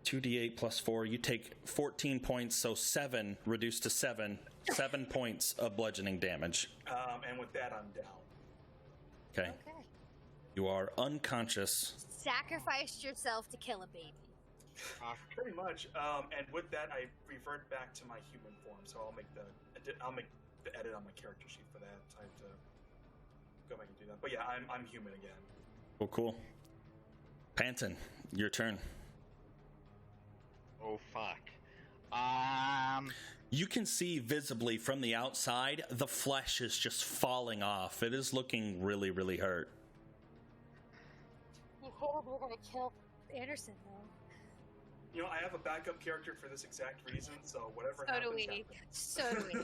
2d8 plus 4. You take 14 points, so 7 reduced to 7. 7 points of bludgeoning damage. And with that, I'm down. Okay. You are unconscious. Sacrificed yourself to kill a baby. Pretty much. And with that, I revert back to my human form. So I'll make the edit on my character sheet for that. I have to go back and do that. But yeah, I'm human again. Cool. Panton, your turn. Oh fuck. You can see visibly from the outside, the flesh is just falling off. It is looking really, really hurt. You told we're gonna kill Anderson, though. You know, I have a backup character for this exact reason, so whatever So happens, do we. happens. So do we.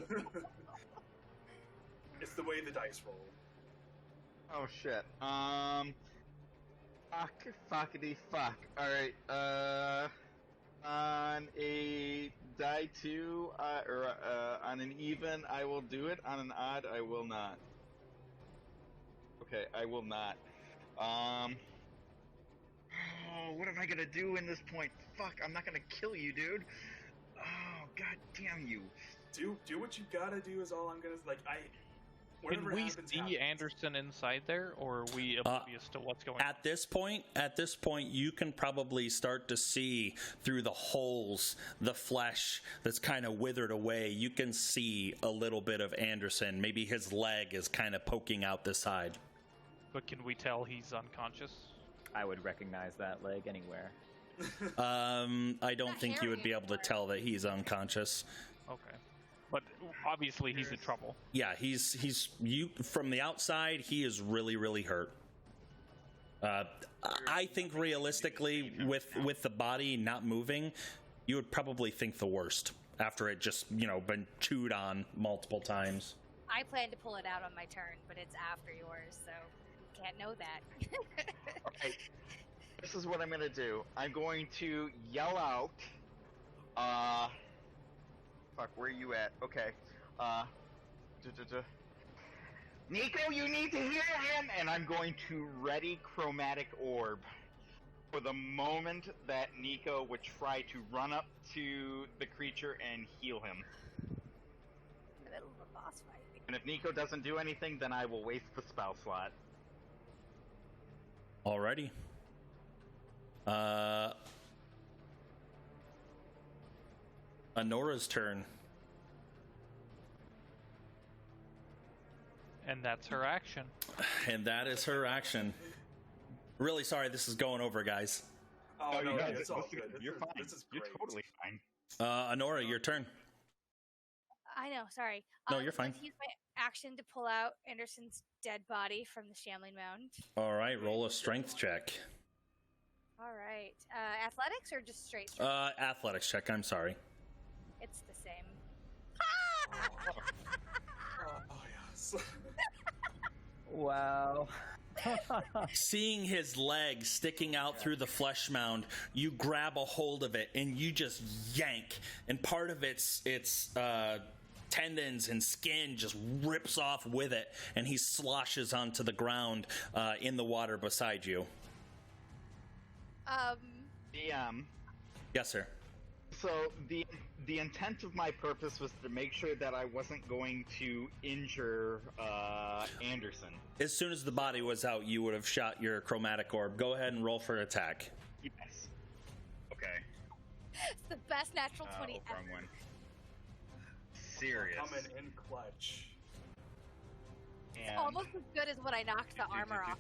It's the way the dice roll. Oh shit. Fuckity fuck. Alright, on a die 2, or on an even, I will do it. On an odd, I will not. Okay, I will not. Oh, what am I gonna do in this point? Fuck, I'm not gonna kill you, dude. Oh, god damn you. Do what you gotta do is all I'm gonna, Can we see Anderson inside there, or are we oblivious to what's going on? At this point, you can probably start to see through the holes, the flesh that's kind of withered away. You can see a little bit of Anderson. Maybe his leg is kind of poking out the side. But can we tell he's unconscious? I would recognize that leg anywhere. I don't Not think you would hairy be able to anymore. tell that he's unconscious. Okay. But obviously he's in trouble. Yeah, he's you from the outside. He is really, really hurt. I think realistically, with the body not moving, you would probably think the worst after it just been chewed on multiple times. I plan to pull it out on my turn, but it's after yours, so can't know that. Okay, this is what I'm gonna do. I'm going to yell out, fuck, where are you at? Okay, Nico, you need to hear him! And I'm going to ready Chromatic Orb for the moment that Nico would try to run up to the creature and heal him. In the middle of a boss fight. And if Nico doesn't do anything, then I will waste the spell slot. Alrighty. Anora's turn. And that's her action. And that is her action. Really sorry this is going over, guys. Oh, no, guys, it's all good. You're fine. This is great. You're totally fine. Honora, your turn. I know, sorry. No, you're fine. I'd like to use my action to pull out Anderson's dead body from the shambling mound. All right, roll a strength check. All right. Athletics or just straight strength? Athletics check, I'm sorry. It's the same. Oh, yes. Wow. Seeing his leg sticking out through the flesh mound, you grab a hold of it and you just yank, and part of its tendons and skin just rips off with it, and he sloshes onto the ground in the water beside you. Yes, sir. So the intent of my purpose was to make sure that I wasn't going to injure Anderson. As soon as the body was out, you would have shot your chromatic orb. Go ahead and roll for an attack. Yes. Okay. It's the best natural 20 wrong ever. one. Serious. Coming in clutch. And Almost as good as when I knocked the armor off.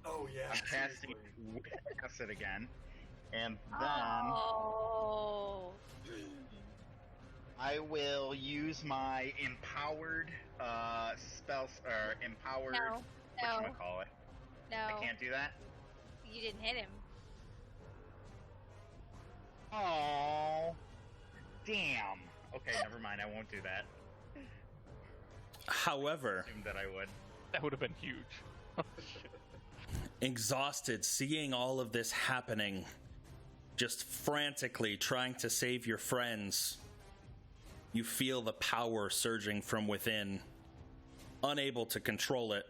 Oh, yeah. I'm casting seriously. Acid again, and then Oh. I will use my empowered spells or empowered. No. Whatchamacallit. No. I can't do that. You didn't hit him. Oh, damn. Okay, never mind. I won't do that. However, Assumed that I would. That would have been huge. exhausted, seeing all of this happening, just frantically trying to save your friends, you feel the power surging from within, unable to control it.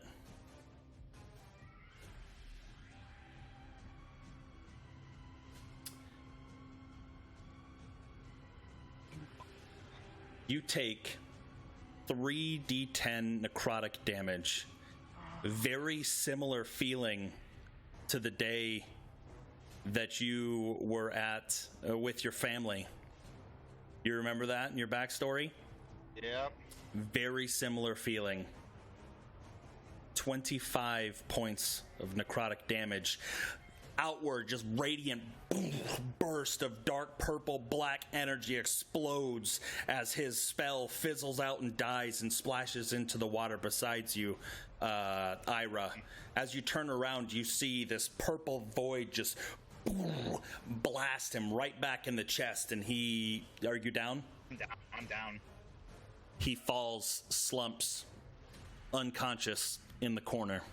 You take 3d10 necrotic damage. Very similar feeling to the day that you were at with your family. You remember that in your backstory? Yep. Very similar feeling. 25 points of necrotic damage. Outward, just radiant burst of dark purple black energy explodes as his spell fizzles out and dies and splashes into the water beside you, Ira. As you turn around, you see this purple void just blast him right back in the chest, and he... Are you down? I'm down. He falls, slumps, unconscious in the corner.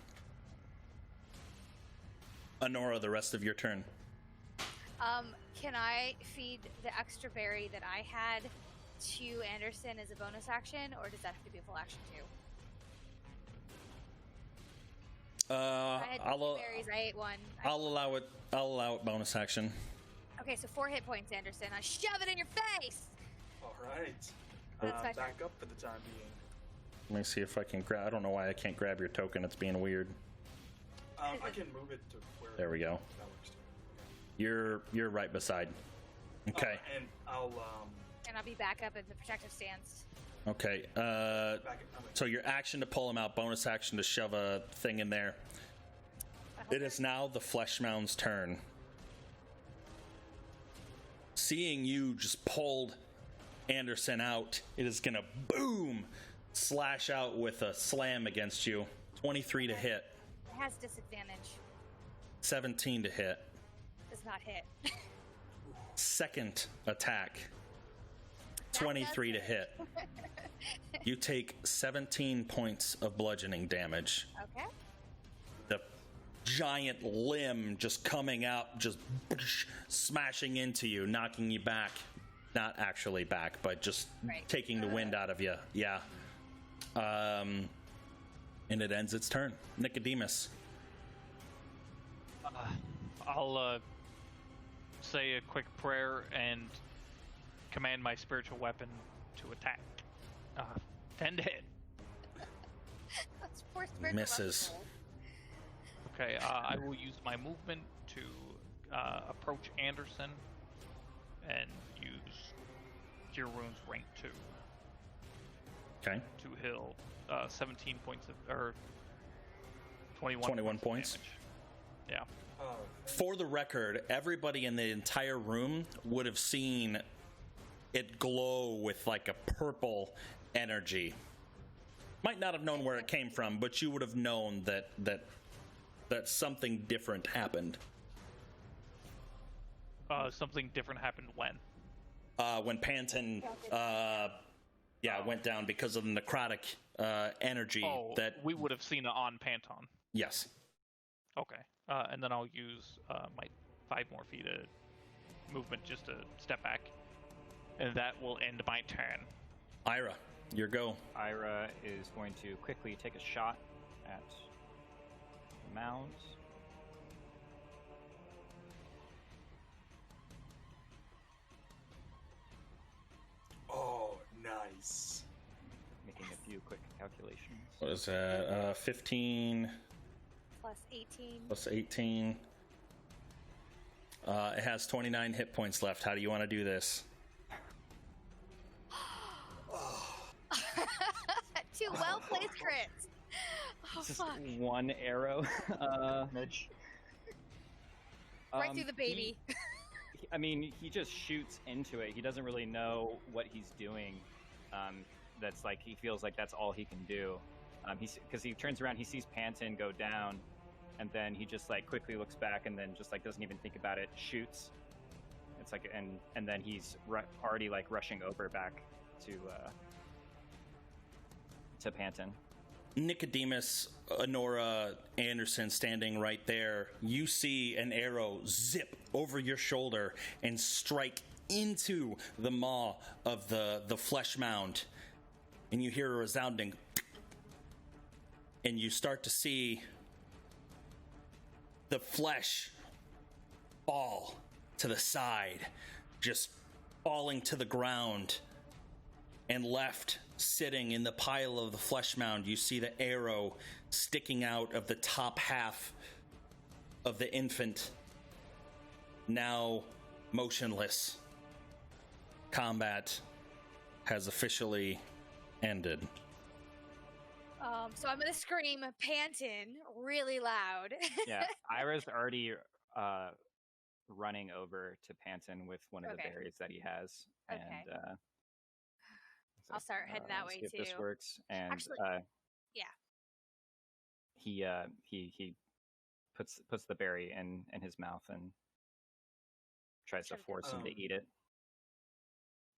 Honora, the rest of your turn. Can I feed the extra berry that I had to Anderson as a bonus action, or does that have to be a full action too? I had two berries. I ate one. I'll allow it. I'll allow it bonus action. Okay, so 4 hit points, Anderson. I shove it in your face. All right. That's my turn. Back up for the time being. Let me see if I can grab. I don't know why I can't grab your token. It's being weird. I can move it to where. There we go. That works too. You're right beside. Okay. And I'll And I'll be back up in the protective stance. Okay. So your action to pull him out, bonus action to shove a thing in there. It is now the Fleshmound's turn. Seeing you just pulled Anderson out, it is gonna boom slash out with a slam against you. 23 to hit. It has disadvantage. 17 to hit. Does not hit. Second attack. 23 to hit. You take 17 points of bludgeoning damage. Okay. The giant limb just coming out, just smashing into you, knocking you back. Not actually back, but just taking the wind out of you. Yeah. And it ends its turn. Nicodemus. I'll say a quick prayer and command my spiritual weapon to attack. 10 to hit. That's poor spiritual Misses. weapon. Okay, I will use my movement to approach Anderson and use Cure Wounds rank 2. Okay. To heal 17 points of, or 21 points. Damage. Yeah. For the record, everybody in the entire room would have seen it glow with like a purple energy. Might not have known where it came from, but you would have known that something different happened. Something different happened when? When Panton went down because of the necrotic energy that we would have seen it on Panton. Yes. Okay. And then I'll use my 5 more feet of movement just to step back. And that will end my turn. Ira, your go. Ira is going to quickly take a shot at the mounds. Oh, nice. Making a few quick calculations. What is that? 15 Plus 18. plus 18. It has 29 hit points left. How do you want to do this? 2 well-placed crits. Oh, Just fuck. one arrow. Mitch. Right through the baby. I mean, he just shoots into it. He doesn't really know what he's doing. That's like, he feels like that's all he can do. Because he turns around, he sees Panton go down, and then he just like quickly looks back and then just like doesn't even think about it, shoots. It's like, and then he's already like rushing over back to Panton. Nicodemus, Honora, Anderson standing right there. You see an arrow zip over your shoulder and strike into the maw of the flesh mound. And you hear a resounding, and you start to see the flesh fall to the side, just falling to the ground. And left sitting in the pile of the flesh mound, you see the arrow sticking out of the top half of the infant, now motionless. Combat has officially ended. So I'm gonna scream Panton really loud. Yeah, Ira's already running over to Panton with one of the berries that he has, and I'll start heading that way see if too. this works. And actually, yeah. He puts the berry in his mouth and tries to force him to eat it.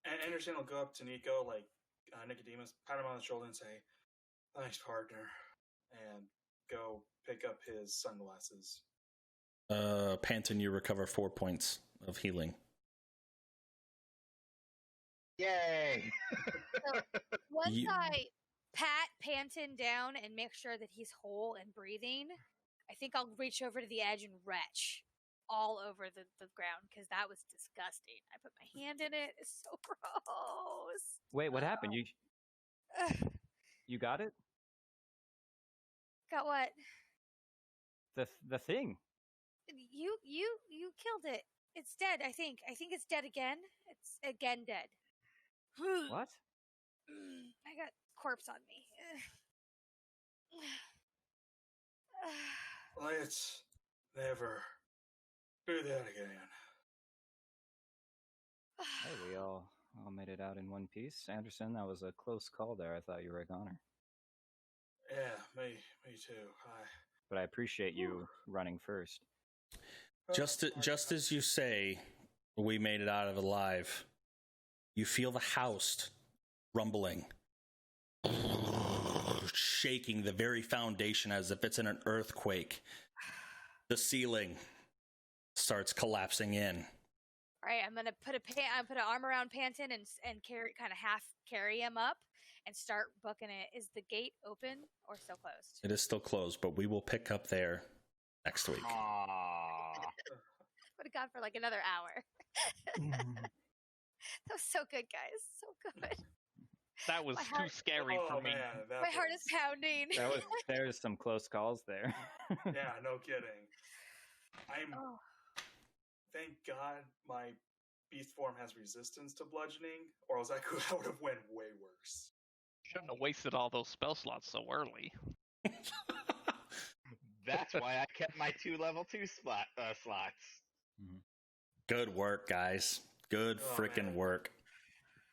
And Anderson will go up to Nico, like Nicodemus, pat him on the shoulder and say, "Thanks, partner," and go pick up his sunglasses. Panton, you recover 4 points of healing. Yay! So once I pat Panton down and make sure that he's whole and breathing, I think I'll reach over to the edge and retch all over the ground, because that was disgusting. I put my hand in it. It's so gross. Wait, what happened? You got it? Got what? The thing. You killed it. It's dead, I think. I think it's dead again. It's again dead. What? I got corpse on me. Let's never do that again. Hey, we all made it out in one piece. Anderson, that was a close call there. I thought you were a goner. Yeah, me too. But I appreciate you running first. Just as you say, we made it out of it alive. You feel the house rumbling, shaking the very foundation as if it's in an earthquake. The ceiling starts collapsing in. All right, I'm gonna put an arm around Panton and carry, kind of half carry him up, and start booking it. Is the gate open or still closed? It is still closed, but we will pick up there next week. Aww. Would have gone for like another hour. That was so good, guys. So good. That was My too heart- scary for me. Man, My heart is pounding. There's some close calls there. Yeah, no kidding. Oh. Thank God my beast form has resistance to bludgeoning, or else I would have went way worse. Shouldn't have wasted all those spell slots so early. That's why I kept my 2 level 2 slots. Good work, guys. Good freaking man. work.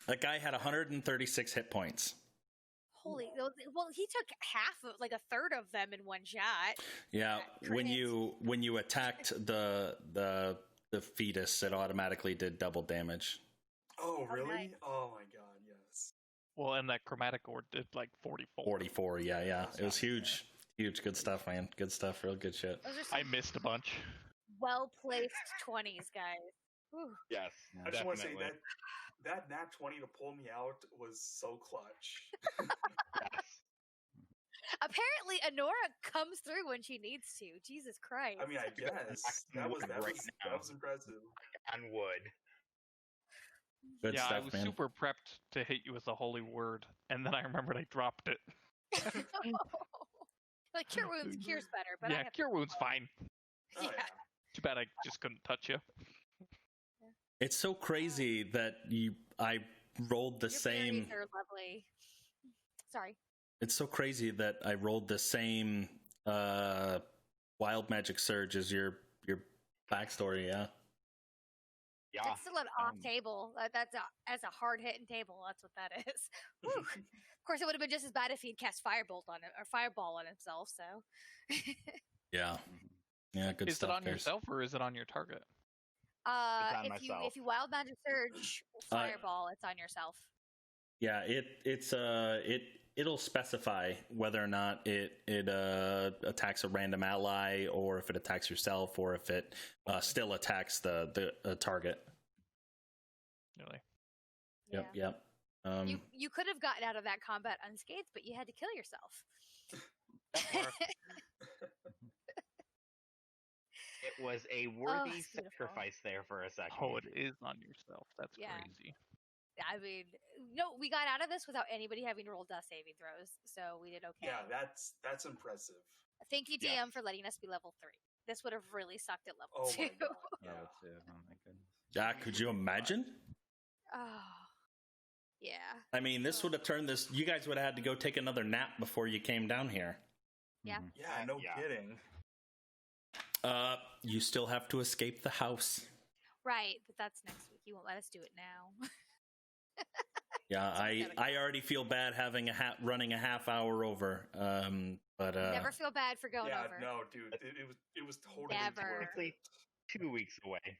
That guy had 136 hit points. Holy! Well, he took half of, like a third of them in one shot. Yeah, when crits. you attacked the fetus, it automatically did double damage. Oh, really? nice. Oh my God, yes. Well, and that chromatic orb did like 44. 44, yeah. It was huge. Huge. Good stuff, man. Good stuff. Real good shit. Those are some I missed a bunch. well placed 20s, guys. Whew. Yes, I just want to say definitely. that nat 20 to pull me out was so clutch. Yes. Apparently, Honora comes through when she needs to. Jesus Christ. I mean, I guess that was impressive. On wood. Good yeah, I stuff, was man. super prepped to hit you with a holy word, and then I remembered I dropped it. Like, cure wounds cures better, but I Yeah, have cure wound's fine. Oh, Yeah. yeah. Too bad I just couldn't touch you. It's so crazy that I rolled the Your same. berries are lovely. Sorry. It's so crazy that I rolled the same wild magic surge as your backstory. Yeah. Yeah. That's still an off table. That's a hard hitting table. That's what that is. Whew. Of course, it would have been just as bad if he'd cast firebolt on it or fireball on himself. So. Yeah. Yeah. Good Is stuff. it on guys. yourself or is it on your target? on if myself. you wild magic surge fireball, it's on yourself. Yeah. It'll specify whether or not it attacks a random ally, or if it attacks yourself, or if it still attacks the target. Really? Yep. You could have gotten out of that combat unscathed, but you had to kill yourself. It was a worthy it's beautiful. sacrifice there for a second. Oh, it is on yourself. That's Yeah. crazy. I mean, no, we got out of this without anybody having to roll death saving throws, so we did okay. Yeah, that's impressive. Thank you, DM, for letting us be level 3. This would have really sucked at level 2. Oh my God. Yeah, Yeah. too. Oh my goodness. Yeah. Could you imagine? Oh, yeah. I mean, this would have turned this. You guys would have had to go take another nap before you came down here. Yeah. Mhm. Yeah, no Yeah. kidding. You still have to escape the house. Right, but that's next week. You won't let us do it now. Yeah, I already feel bad having running a half hour over. But Never feel bad for going Yeah, over. no, dude, it was totally Never. worth Technically it. 2 weeks away.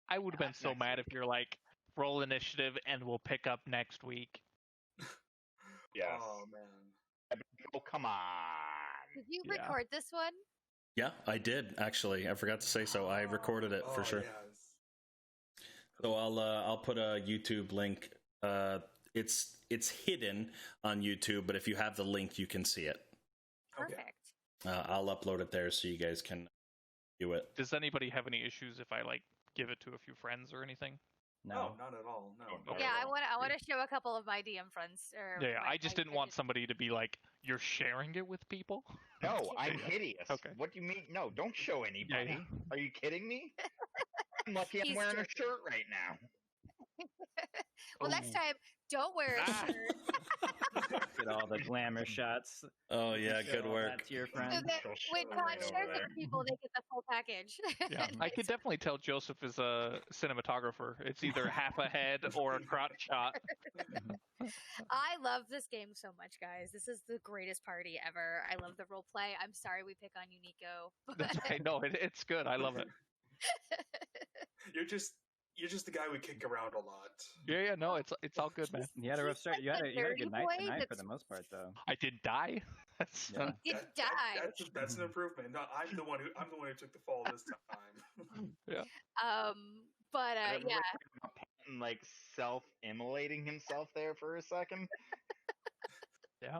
I would have been so Next mad week. if you're like, roll initiative and we'll pick up next week. Yes. Oh man. Oh, come on. Did you Yeah. record this one? yeah, I did actually. I forgot to say so. I recorded it for Oh, sure. Yes. So I'll put a YouTube link. It's hidden on YouTube, but if you have the link, you can see it. Okay. Perfect. I'll upload it there so you guys can view it. Does anybody have any issues if I like give it to a few friends or anything? No, not at all. No. Oh, not Yeah, at I all. want to show a couple of my DM friends. Yeah, I just didn't want somebody to be like, you're sharing it with people? No, I'm Yeah. hideous. Okay. What do you mean? No, don't show anybody. Yeah. Are you kidding me? I'm lucky I'm He's wearing a joking. shirt right now. Well, next Ooh. time, don't wear a Ah. shirt. Get all the glamour shots. Oh yeah, Show good all work. that to your So friends. that She'll when show Todd right shares over it there. with people, they get the full package. Yeah, I could definitely tell Joseph is a cinematographer. It's either half a head or a crotch shot. I love this game so much, guys. This is the greatest party ever. I love the role play. I'm sorry we pick on you, Nico. That's okay. No, it's good. I love it. You're just the guy we kick around a lot. Yeah, no, it's all good, man. You had a rough start. You had a Dirty good night boy tonight for that's- the most part, though. I did die. That's, Yeah. You That- died. that's an improvement. No, I'm the one who took the fall this time. But Remember yeah, Patton, like self-immolating himself there for a second. Yeah.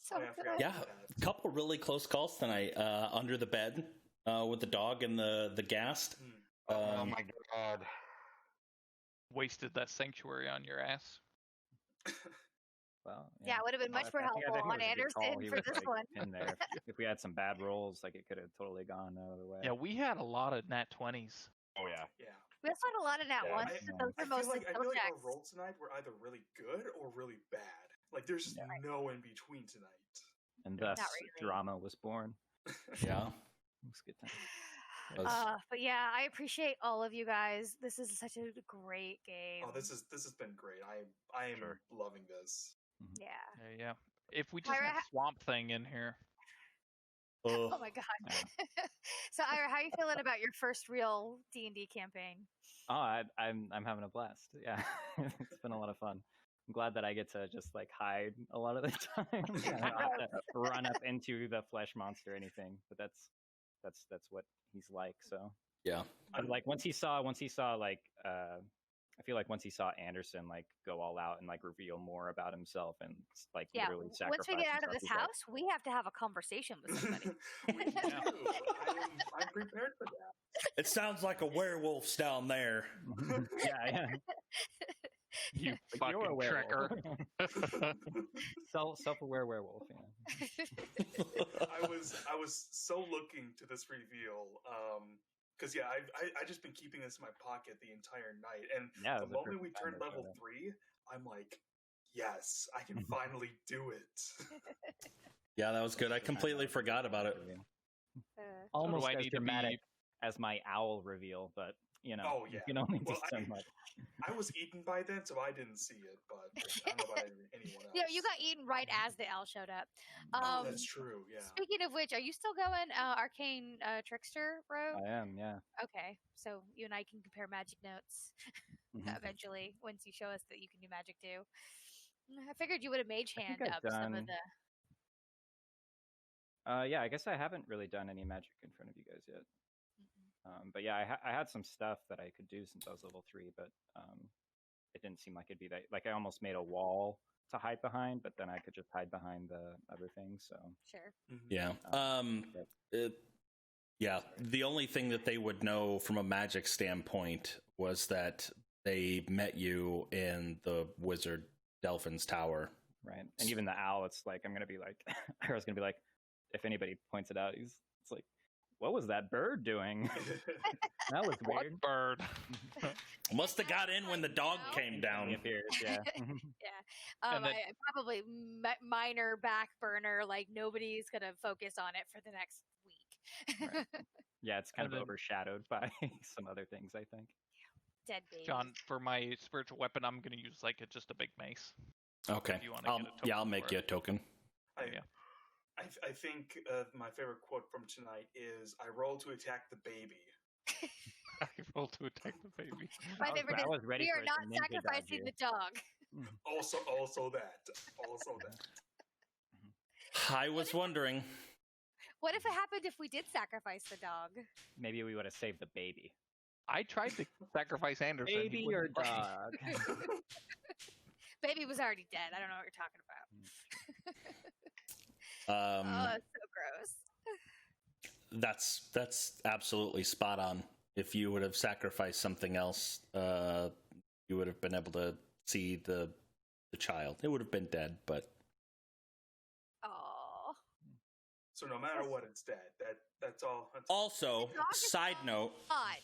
So Oh, yeah, I good. forgot Yeah, about a couple really close calls tonight. Under the bed with the dog and the ghast. that. Oh my god. Wasted that sanctuary on your ass. Well, Yeah, it would have been much more I think helpful it on was a good call. Anderson He for was, this like, one. in there. If we had some bad rolls, like it could have totally gone the other way. Yeah, we had a lot of nat 20s. Oh yeah. Yeah. We also had a lot of nat Yeah, ones, I- but those I are feel mostly like skill our checks. rolls tonight were either really good or really bad. Like there's just no in between tonight. And thus, Not really. drama was born. Yeah. It was a good time. But yeah, I appreciate all of you guys. This is such a great game. Oh, this has been great. I am Sure. loving this. Yeah. Yeah. If we just Ira, had Swamp Thing in here. Oh my god. So Ira, how are you feeling about your first real D&D campaign? Oh, I'm having a blast. Yeah, it's been a lot of fun. I'm glad that I get to just like hide a lot of the time. I don't have to run up into the flesh monster or anything. But that's what he's like. So Yeah. but like once he saw like I feel like once he saw Anderson like go all out and like reveal more about himself and like Yeah, literally sacrifice once we get out of himself, this he's like, house, we have to have a conversation with somebody. We do. I'm prepared for that. It sounds like a werewolf's down there. yeah. You Like, you're a fucking werewolf. tricker. Self-aware werewolf. Yeah. I was so looking to this reveal, because I just been keeping this in my pocket the entire night, and Yeah, the it was a moment we perfect turned time to level show it. 3, I'm like, yes, I can finally do it. Yeah, that was good. I completely forgot about it. Almost I as need to dramatic as my owl reveal, but you know, Oh, yeah. you can only do Well, so much. I was eaten by then, so I didn't see it, but I don't know about anyone else. Yeah, you got eaten right as the owl showed up. Oh, that's true. Yeah. Speaking of which, are you still going arcane trickster rogue? I am, yeah. Okay, so you and I can compare magic notes Mhm. eventually once you show us that you can do magic too. I figured you would have mage I hand think I've up some done- of the. Yeah, I guess I haven't really done any magic in front of you guys yet. But yeah, I had some stuff that I could do since I was level 3, but it didn't seem like it'd be that. Like I almost made a wall to hide behind, but then I could just hide behind the other things. So Sure. Yeah. Yeah. The only thing that they would know from a magic standpoint was that they met you in the wizard Delphin's tower. right, and even the owl, it's like I'm gonna be like, I was gonna be like, if anybody points it out, it's like, what was that bird doing? That was What weird. bird? Must have got in when the dog came He down. appears, yeah. Yeah. And then- I probably minor back burner. Like nobody's gonna focus on it for the next week. Right. Yeah, it's kind And of then- overshadowed by some other things, I think. Dead baby. John, for my spiritual weapon, I'm going to use like just a big mace. Okay. If you wanna get a token Yeah, I'll make for you it. a token. Yeah. I think my favorite quote from tonight is, "I roll to attack the baby." I roll to attack the baby. My I was- favorite I is was ready we for are it not to ninja dodge sacrificing you. the dog. Also that. I was wondering. What if it happened if we did sacrifice the dog? Maybe we would have saved the baby. I tried to sacrifice Anderson. he Baby or wouldn't let me. dog? Baby was already dead. I don't know what you're talking about. Oh, it's so gross. That's absolutely spot on. If you would have sacrificed something else, you would have been able to see the child. It would have been dead, but Oh. So no matter what, it's dead. That's all. also, side note, God.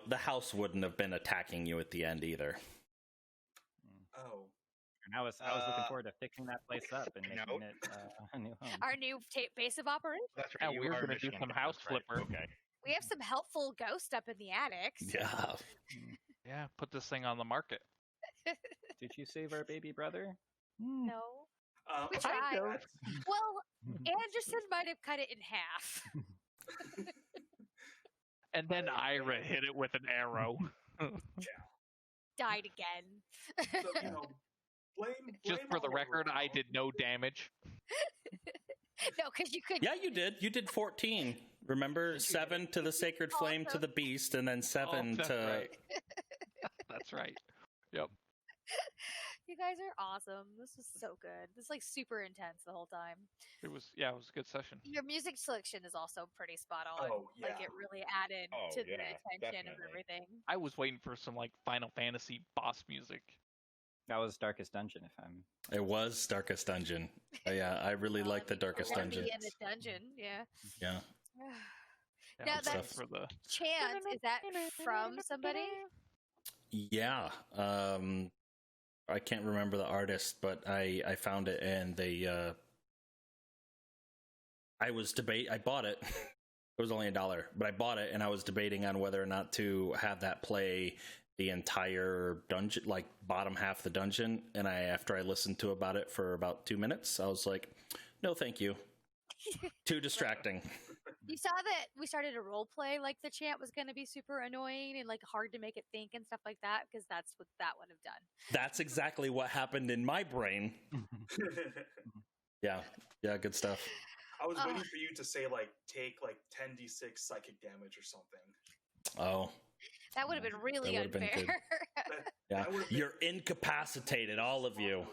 the house wouldn't have been attacking you at the end either. Oh. And I was looking forward to fixing that place up and making Nope. it a new home. Our new base of operation. That's Yeah, right. you we're are gonna do Michigan, some that's house right. flipper. Okay. We have some helpful ghost up in the attic. so- Yeah. Yeah, put this thing on the market. Did you save our baby brother? No. We I- tried. that's- Well, Anderson might have cut it in half. And then Ira hit it with an arrow. Died again. So, blame Just for the all record, I around. did no damage. No, because you couldn't. Yeah, you did. You did 14. Remember, 7 to the sacred flame to the beast, and then 7 that's to. right. That's right. Yep. You guys are awesome. This was so good. This is like super intense the whole time. It was a good session. Your music selection is also pretty spot on. Oh, yeah. Like it really added to the attention of definitely. everything. I was waiting for some like Final Fantasy boss music. That was Darkest Dungeon, if I'm. It was Darkest Dungeon. Yeah, I really like the Darkest Dungeon. In the dungeon, yeah. Yeah. Yeah, Now good that stuff for the chant, is that from somebody? Yeah. I can't remember the artist, but I found it and they I bought it. It was only $1, but I bought it and I was debating on whether or not to have that play the entire dungeon, like bottom half of the dungeon. And after I listened to about it for about 2 minutes, I was like, no, thank you. Too distracting. You saw that we started a role play, like the chant was going to be super annoying and like hard to make it think and stuff like that, because that's what that would have done. That's exactly what happened in my brain. Yeah, good stuff. I was waiting for you to say like take like 10d6 psychic damage or something. Oh, that would have been really unfair. Yeah, you're incapacitated, all of you.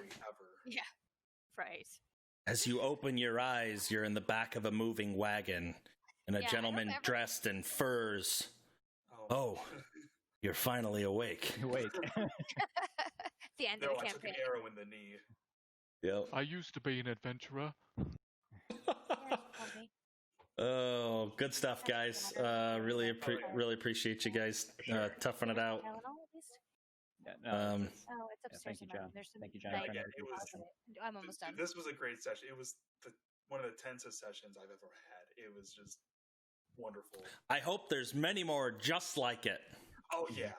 Yeah, right. As you open your eyes, you're in the back of a moving wagon, and a gentleman dressed in furs. Oh, you're finally awake. The end of the campaign. Took an arrow in the knee. Yep. I used to be an adventurer. Oh, good stuff, guys. Really appreciate you guys toughing it out. It's upstairs. Thank you, John. Thank you, John. I'm almost done. This was a great session. It was one of the tensest sessions I've ever had. It was just wonderful. I hope there's many more just like it. Oh yeah.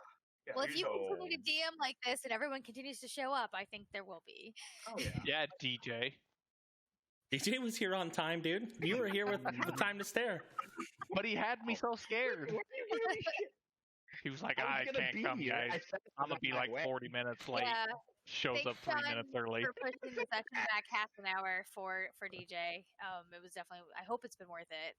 Well, if you continue to DM like this and everyone continues to show up, I think there will be. Oh yeah. Yeah, DJ. DJ was here on time, dude. You were here with the time to stare. But he had me so scared. He was like, I can't come, guys. I'm going to be like 40 minutes late. Yeah. Shows up 3 minutes early. For pushing the session back half an hour for DJ. It was definitely, I hope it's been worth it.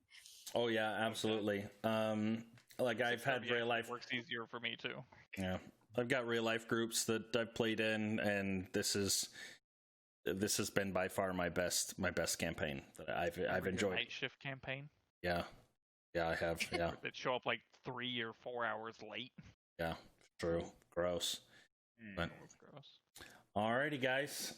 Oh, yeah, absolutely. Like I've had real life. Works easier for me, too. Yeah. I've got real life groups that I've played in, and this has been by far my best campaign that I've enjoyed. Night shift campaign? Yeah. Yeah, I have. Yeah. That show up like 3 or 4 hours late. Yeah, true. Gross. But, gross. Alrighty, guys.